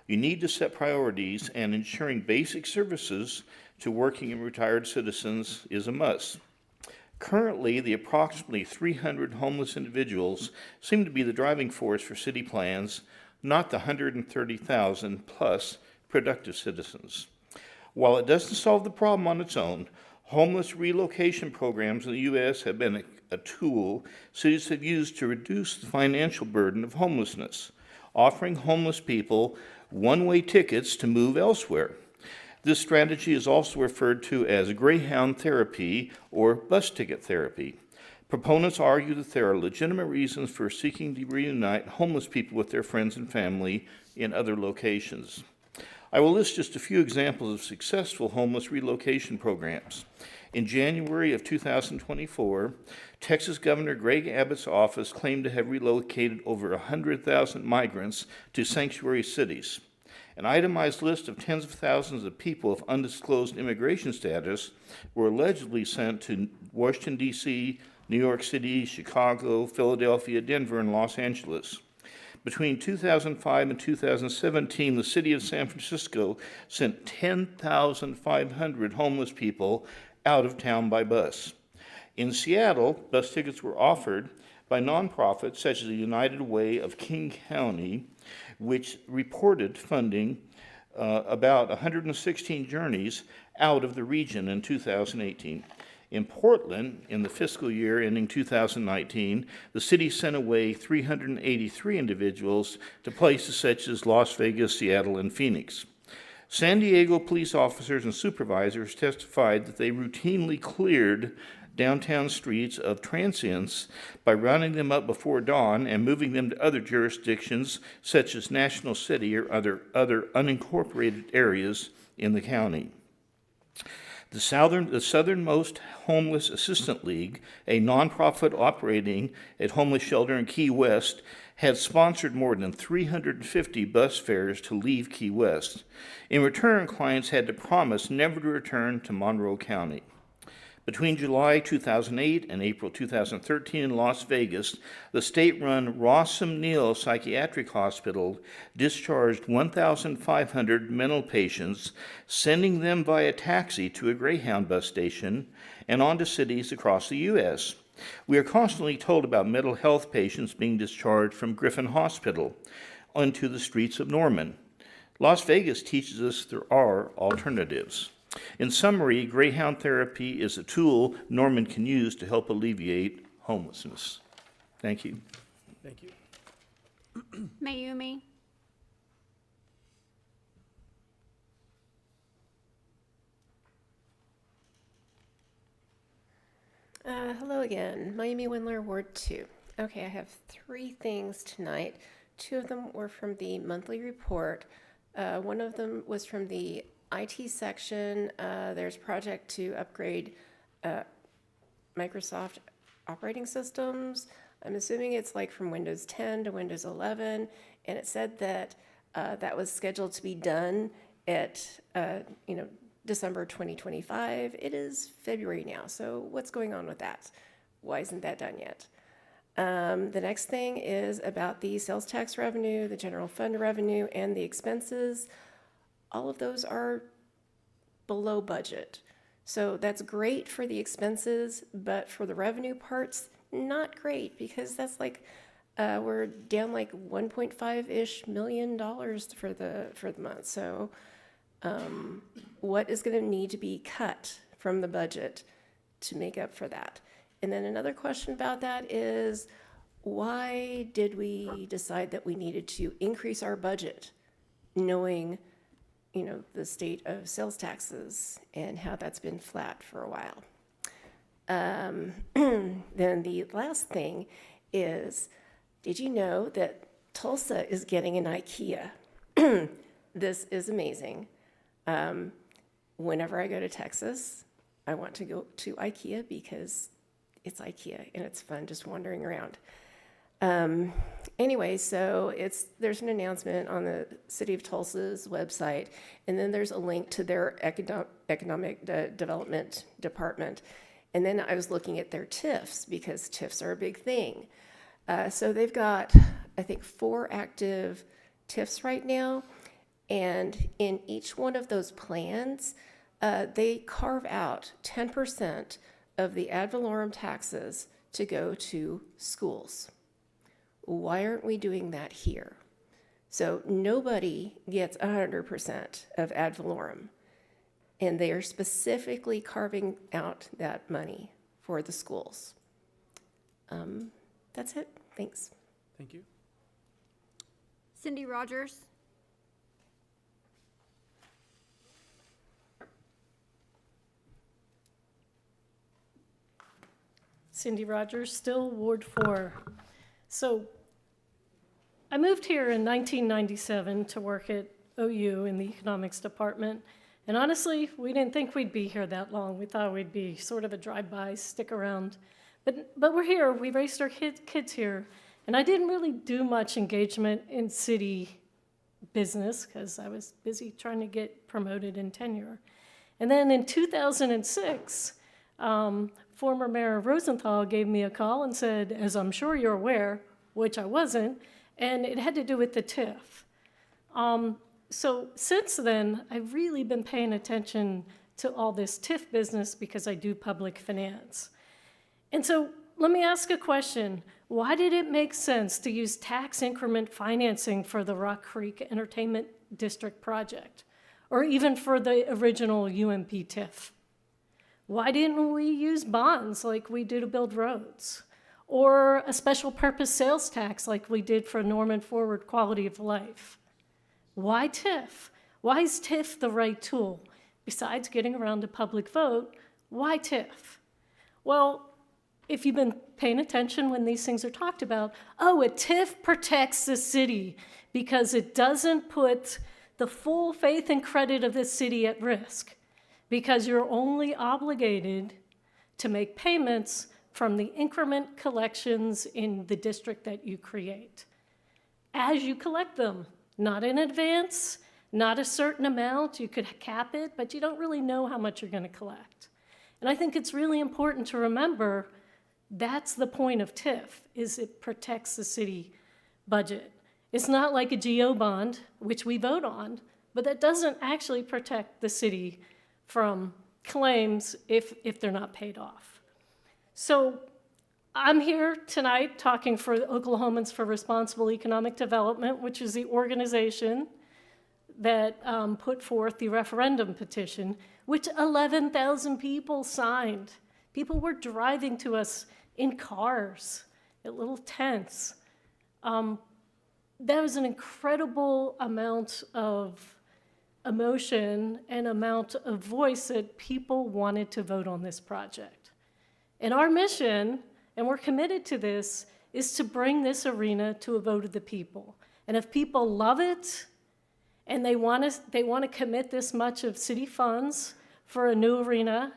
You need to set priorities, and ensuring basic services to working and retired citizens is a must. Currently, the approximately 300 homeless individuals seem to be the driving force for city plans, not the 130,000 plus productive citizens. While it doesn't solve the problem on its own, homeless relocation programs in the U.S. have been a tool cities have used to reduce the financial burden of homelessness, offering homeless people one-way tickets to move elsewhere. This strategy is also referred to as Greyhound therapy or bus ticket therapy. Proponents argue that there are legitimate reasons for seeking to reunite homeless people with their friends and family in other locations. I will list just a few examples of successful homeless relocation programs. In January of 2024, Texas Governor Greg Abbott's office claimed to have relocated over 100,000 migrants to sanctuary cities. An itemized list of tens of thousands of people of undisclosed immigration status were allegedly sent to Washington, D.C., New York City, Chicago, Philadelphia, Denver, and Los Angeles. Between 2005 and 2017, the city of San Francisco sent 10,500 homeless people out of town by bus. In Seattle, bus tickets were offered by nonprofits such as the United Way of King County, which reported funding about 116 journeys out of the region in 2018. In Portland, in the fiscal year ending 2019, the city sent away 383 individuals to places such as Las Vegas, Seattle, and Phoenix. San Diego police officers and supervisors testified that they routinely cleared downtown streets of transients by rounding them up before dawn and moving them to other jurisdictions such as National City or other unincorporated areas in the county. The Southernmost Homeless Assistance League, a nonprofit operating a homeless shelter in Key West, had sponsored more than 350 bus fares to leave Key West. In return, clients had to promise never to return to Monroe County. Between July 2008 and April 2013 in Las Vegas, the state-run Rossum Neal Psychiatric Hospital discharged 1,500 mental patients, sending them via taxi to a Greyhound bus station and on to cities across the U.S. We are constantly told about mental health patients being discharged from Griffin Hospital onto the streets of Norman. Las Vegas teaches us there are alternatives. In summary, Greyhound therapy is a tool Norman can use to help alleviate homelessness. Thank you. Thank you. Mayumi. Hello again. Mayumi Windler, Ward 2. Okay, I have 3 things tonight. 2 of them were from the monthly report. One of them was from the IT section. There's a project to upgrade Microsoft operating systems. I'm assuming it's like from Windows 10 to Windows 11, and it said that that was scheduled to be done at December 2025. It is February now, so what's going on with that? Why isn't that done yet? The next thing is about the sales tax revenue, the general fund revenue, and the expenses. All of those are below budget. So that's great for the expenses, but for the revenue parts, not great, because that's like, we're down like 1.5-ish million dollars for the month. So what is going to need to be cut from the budget to make up for that? And then another question about that is, why did we decide that we needed to increase our budget, knowing, you know, the state of sales taxes and how that's been flat for a while? Then the last thing is, did you know that Tulsa is getting an IKEA? This is amazing. Whenever I go to Texas, I want to go to IKEA because it's IKEA and it's fun just wandering around. Anyway, so there's an announcement on the City of Tulsa's website, and then there's a link to their economic development department. And then I was looking at their TIFs, because TIFs are a big thing. So they've got, I think, 4 active TIFs right now. And in each one of those plans, they carve out 10% of the ad valorem taxes to go to schools. Why aren't we doing that here? So nobody gets 100% of ad valorem, and they are specifically carving out that money for the schools. That's it. Thanks. Thank you. Cindy Rogers. Cindy Rogers, still Ward 4. So I moved here in 1997 to work at OU in the economics department. And honestly, we didn't think we'd be here that long. We thought we'd be sort of a drive-by, stick around. But we're here. We raised our kids here. And I didn't really do much engagement in city business because I was busy trying to get promoted in tenure. And then in 2006, former Mayor Rosenthal gave me a call and said, as I'm sure you're aware, which I wasn't, and it had to do with the TIF. So since then, I've really been paying attention to all this TIF business because I do public finance. And so let me ask a question. Why did it make sense to use tax increment financing for the Rock Creek Entertainment District project, or even for the original UMP TIF? Why didn't we use bonds like we do to build roads? Or a special purpose sales tax like we did for Norman Forward Quality of Life? Why TIF? Why is TIF the right tool? Besides getting around a public vote, why TIF? Well, if you've been paying attention when these things are talked about, a TIF protects the city because it doesn't put the full faith and credit of the city at risk, because you're only obligated to make payments from the increment collections in the district that you create, as you collect them, not in advance, not a certain amount. You could cap it, but you don't really know how much you're going to collect. And I think it's really important to remember that's the point of TIF, is it protects the city budget. It's not like a GO bond, which we vote on, but that doesn't actually protect the city from claims if they're not paid off. So I'm here tonight talking for Oklahomans for Responsible Economic Development, which is the organization that put forth the referendum petition, which 11,000 people signed. People were driving to us in cars, at little tents. That was an incredible amount of emotion and amount of voice that people wanted to vote on this project. And our mission, and we're committed to this, is to bring this arena to a vote of the people. And if people love it and they want to commit this much of city funds for a new arena,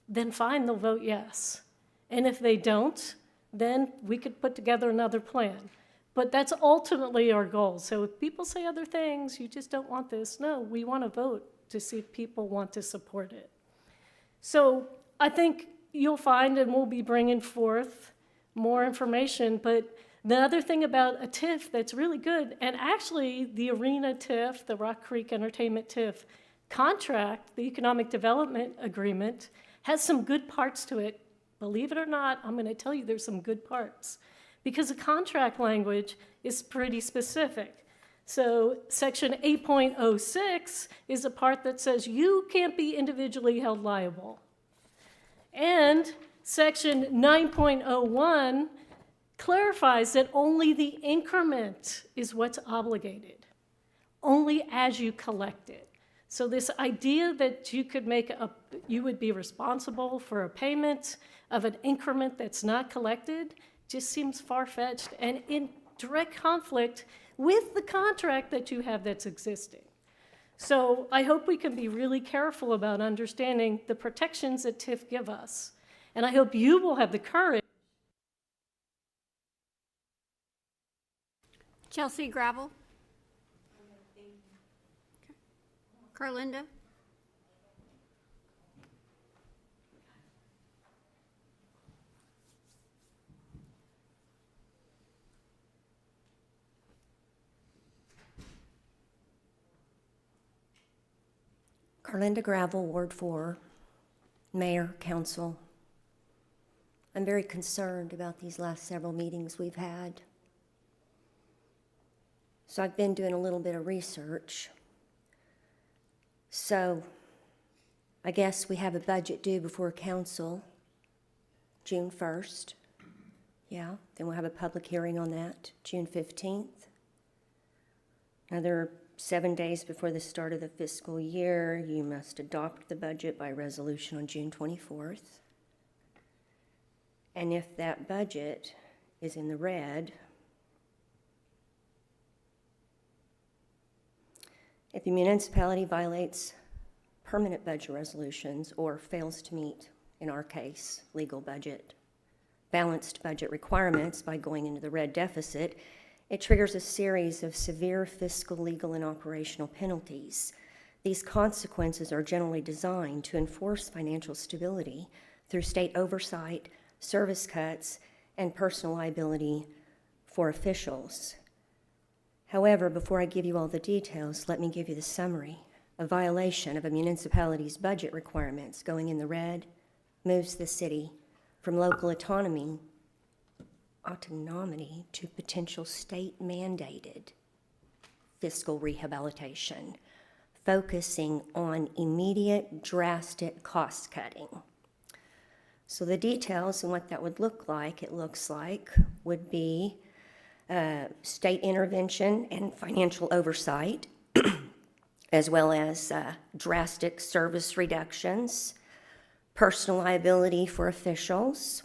then fine, they'll vote yes. And if they don't, then we could put together another plan. But that's ultimately our goal. So if people say other things, you just don't want this, no, we want to vote to see if people want to support it. So I think you'll find, and we'll be bringing forth more information, but the other thing about a TIF that's really good, and actually the arena TIF, the Rock Creek Entertainment TIF, contract, the Economic Development Agreement, has some good parts to it. Believe it or not, I'm going to tell you there's some good parts, because the contract language is pretty specific. So section 8.06 is a part that says you can't be individually held liable. And section 9.01 clarifies that only the increment is what's obligated, only as you collect it. So this idea that you would be responsible for a payment of an increment that's not collected just seems far-fetched and in direct conflict with the contract that you have that's existing. So I hope we can be really careful about understanding the protections that TIF give us. And I hope you will have the courage. Chelsea Gravel. Carlinda. Carlinda Gravel, Ward 4, Mayor, Council. I'm very concerned about these last several meetings we've had. So I've been doing a little bit of research. So I guess we have a budget due before council, June 1st. Yeah, then we'll have a public hearing on that, June 15th. Another 7 days before the start of the fiscal year, you must adopt the budget by resolution on June 24th. And if that budget is in the red, if the municipality violates permanent budget resolutions or fails to meet, in our case, legal budget, balanced budget requirements by going into the red deficit, it triggers a series of severe fiscal, legal, and operational penalties. These consequences are generally designed to enforce financial stability through state oversight, service cuts, and personal liability for officials. However, before I give you all the details, let me give you the summary. A violation of a municipality's budget requirements going in the red moves the city from local autonomy to potential state-mandated fiscal rehabilitation, focusing on immediate, drastic cost cutting. So the details and what that would look like, it looks like, would be state intervention and financial oversight, as well as drastic service reductions, personal liability for officials,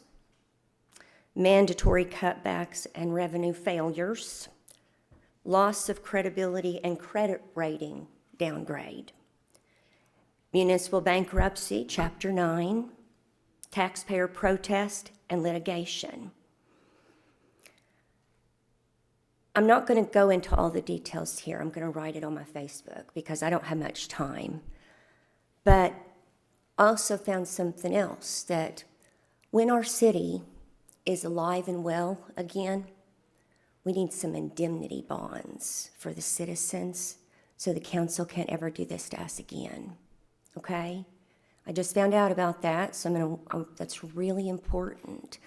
mandatory cutbacks and revenue failures, loss of credibility and credit rating downgrade, municipal bankruptcy, Chapter 9, taxpayer protest and litigation. I'm not going to go into all the details here. I'm going to write it on my Facebook because I don't have much time. But I also found something else, that when our city is alive and well again, we need some indemnity bonds for the citizens so the council can't ever do this to us again. Okay? I just found out about that, so that's really important.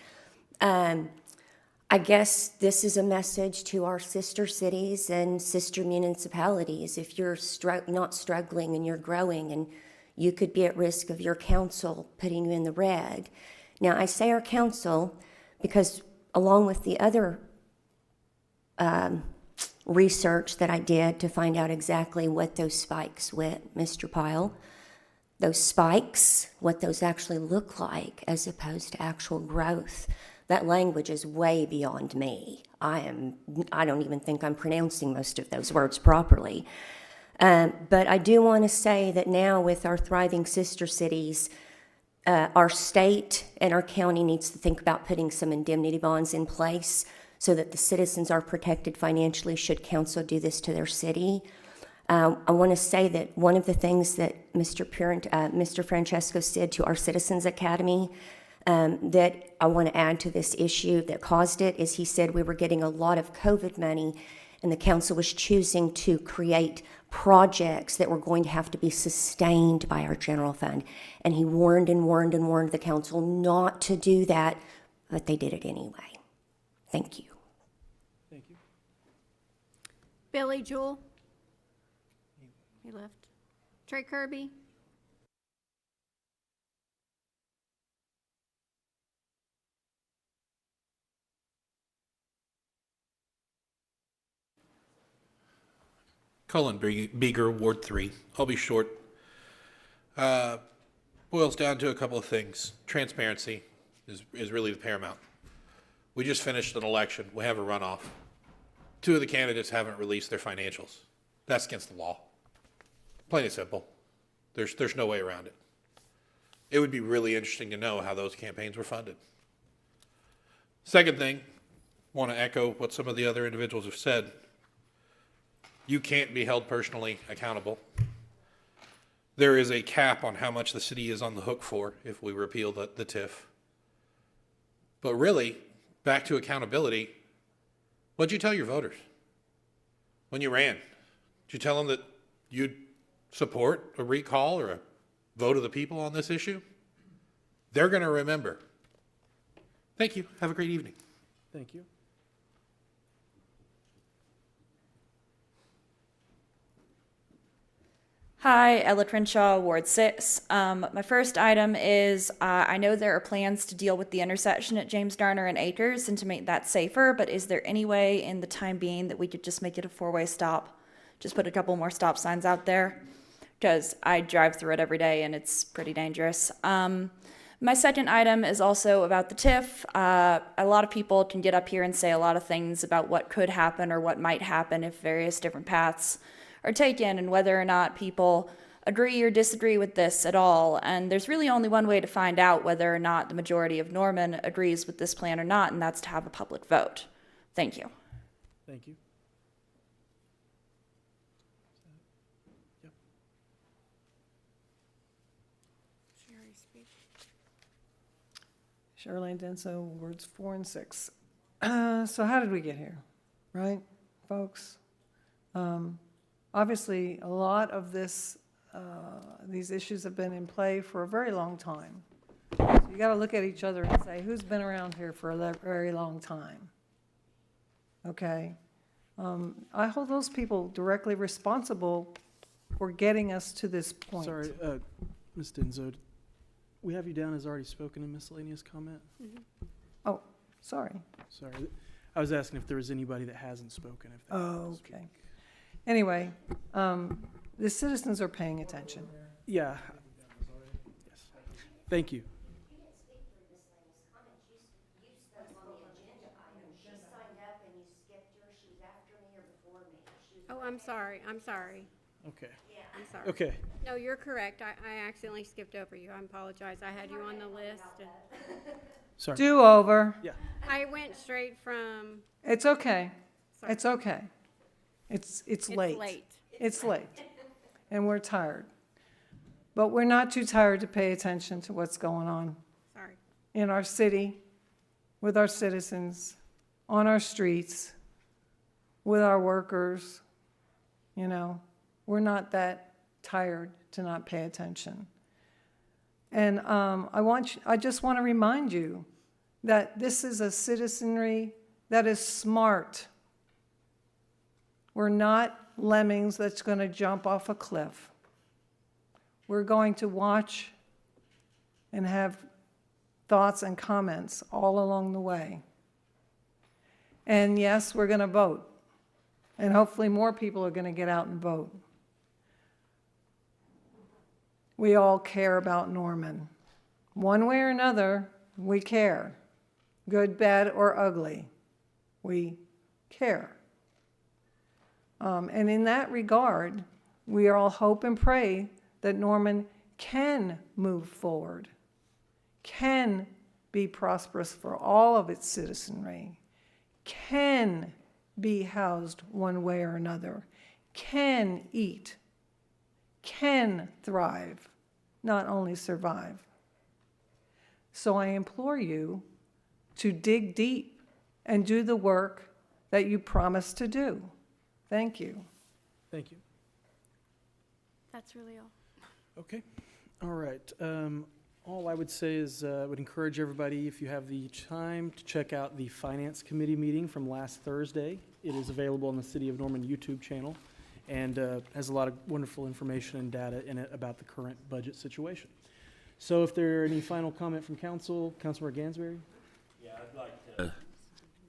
I guess this is a message to our sister cities and sister municipalities. If you're not struggling and you're growing, and you could be at risk of your council putting you in the red. Now, I say our council because along with the other research that I did to find out exactly what those spikes went, Mr. Pyle, those spikes, what those actually look like as opposed to actual growth. That language is way beyond me. I don't even think I'm pronouncing most of those words properly. But I do want to say that now with our thriving sister cities, our state and our county needs to think about putting some indemnity bonds in place so that the citizens are protected financially should council do this to their city. I want to say that one of the things that Mr. Francesco said to our Citizens Academy that I want to add to this issue that caused it is he said we were getting a lot of COVID money And the council was choosing to create projects that were going to have to be sustained by our general fund. And he warned and warned and warned the council not to do that, but they did it anyway. Thank you. Thank you. Billy Joel? He left. Trey Kirby? Cullen Beeger, Ward 3. I'll be short. Boils down to a couple of things. Transparency is really the paramount. We just finished an election. We have a runoff. 2 of the candidates haven't released their financials. That's against the law. Plain and simple. There's no way around it. It would be really interesting to know how those campaigns were funded. Second thing, want to echo what some of the other individuals have said. You can't be held personally accountable. There is a cap on how much the city is on the hook for if we repeal the TIF. But really, back to accountability, what'd you tell your voters when you ran? Did you tell them that you'd support a recall or a vote of the people on this issue? They're going to remember. Thank you. Have a great evening. Thank you. Hi, Ella Crenshaw, Ward 6. My first item is I know there are plans to deal with the intersection at James Darner and Acres and to make that safer, but is there any way in the time being that we could just make it a 4-way stop? Just put a couple more stop signs out there? Because I drive through it every day and it's pretty dangerous. My second item is also about the TIF. A lot of people can get up here and say a lot of things about what could happen or what might happen if various different paths are taken and whether or not people agree or disagree with this at all. And there's really only one way to find out whether or not the majority of Norman agrees with this plan or not, and that's to have a public vote. Thank you. Thank you. Yep. Charlene Denso, Wards 4 and 6. So how did we get here, right, folks? Obviously, a lot of these issues have been in play for a very long time. So you got to look at each other and say, who's been around here for a very long time? Okay. I hold those people directly responsible for getting us to this point. Sorry, Ms. Denzo, we have you down as already spoken in miscellaneous comment? Oh, sorry. Sorry. I was asking if there was anybody that hasn't spoken. If they Oh, okay. Anyway, the citizens are paying attention. Yeah. Yes. Thank you. Oh, I'm sorry. Okay. I'm sorry. Okay. No, you're correct. I accidentally skipped over you. I apologize. I had you on the list. Sorry. Do over. Yeah. I went straight from. It's okay. Sorry. It's okay. It's late. It's late. And we're tired. But we're not too tired to pay attention to what's going on Sorry. in our city, with our citizens, on our streets, with our workers. You know, we're not that tired to not pay attention. And I just want to remind you that this is a citizenry that is smart. We're not lemmings that's going to jump off a cliff. We're going to watch and have thoughts and comments all along the way. And yes, we're going to vote. And hopefully more people are going to get out and vote. We all care about Norman. One way or another, we care. Good, bad, or ugly. We care. And in that regard, we all hope and pray that Norman can move forward, can be prosperous for all of its citizenry, can be housed one way or another, can eat, can thrive, not only survive. So I implore you to dig deep and do the work that you promised to do. Thank you. Thank you. That's really all. Okay, all right. All I would say is, I would encourage everybody, if you have the time, to check out the Finance Committee meeting from last Thursday. It is available on the City of Norman YouTube channel and has a lot of wonderful information and data in it about the current budget situation. So if there are any final comment from council, Councilmember Gansberry? Yeah, I'd like to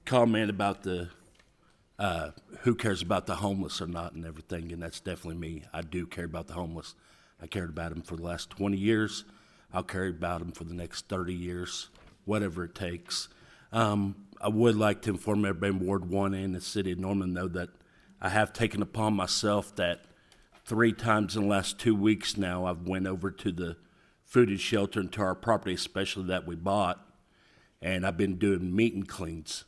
comment about the, who cares about the homeless or not and everything, and that's definitely me. I do care about the homeless. I cared about them for the last 20 years. I'll care about them for the next 30 years, whatever it takes. I would like to inform everybody in Ward 1 and the City of Norman, though, that I have taken upon myself that 3 times in the last 2 weeks now, I've went over to the food and shelter and to our property, especially that we bought, and I've been doing meet and cleans.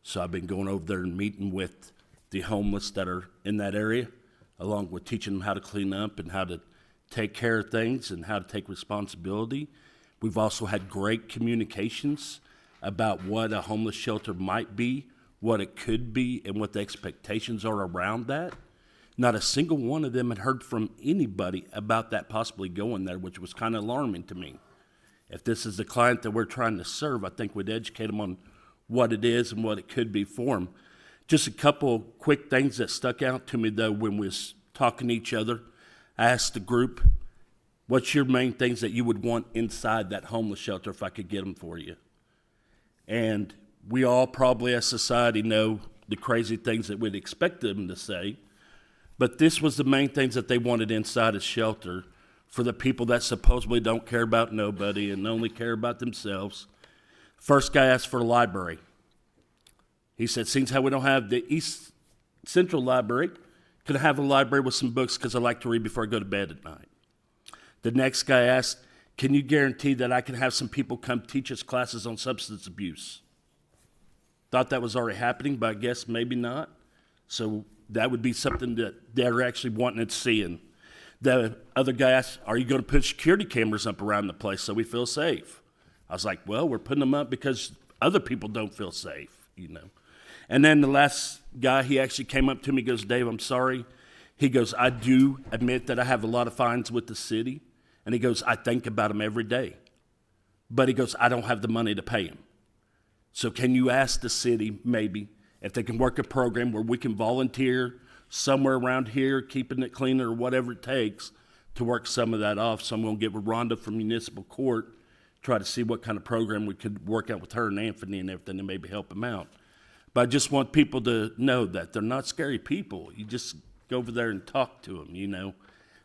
So I've been going over there and meeting with the homeless that are in that area, along with teaching them how to clean up and how to take care of things and how to take responsibility. We've also had great communications about what a homeless shelter might be, what it could be, and what the expectations are around that. Not a single one of them had heard from anybody about that possibly going there, which was kind of alarming to me. If this is the client that we're trying to serve, I think we'd educate them on what it is and what it could be for them. Just a couple quick things that stuck out to me, though, when we was talking to each other. I asked the group, what's your main things that you would want inside that homeless shelter if I could get them for you? And we all probably as society know the crazy things that we'd expect them to say, but this was the main things that they wanted inside a shelter for the people that supposedly don't care about nobody and only care about themselves. First guy asked for a library. He said, seeing how we don't have the East Central Library, could I have a library with some books because I like to read before I go to bed at night? The next guy asked, can you guarantee that I can have some people come teach us classes on substance abuse? Thought that was already happening, but I guess maybe not. So that would be something that they're actually wanting to see. The other guy asked, are you going to put security cameras up around the place so we feel safe? I was like, well, we're putting them up because other people don't feel safe, you know. And then the last guy, he actually came up to me, goes, Dave, I'm sorry. He goes, I do admit that I have a lot of fines with the city. And he goes, I think about them every day. But he goes, I don't have the money to pay them. So can you ask the city maybe if they can work a program where we can volunteer somewhere around here, keeping it clean or whatever it takes to work some of that off. So I'm going to get with Rhonda from municipal court, try to see what kind of program we could work out with her and Anthony and everything to maybe help them out. But I just want people to know that they're not scary people. You just go over there and talk to them, you know.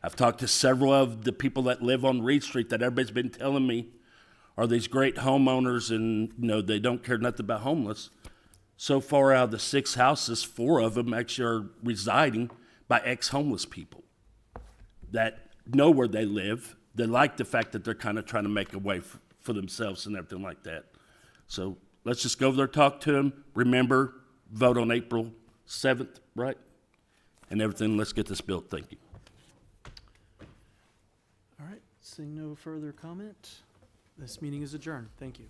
I've talked to several of the people that live on Reed Street that everybody's been telling me are these great homeowners and, you know, they don't care nothing about homeless. So far out of the 6 houses, 4 of them actually are residing by ex-homeless people that know where they live. They like the fact that they're kind of trying to make a way for themselves and everything like that. So let's just go over there, talk to them. Remember, vote on April 7th, right? And everything, let's get this built. Thank you. All right, seeing no further comment, this meeting is adjourned. Thank you.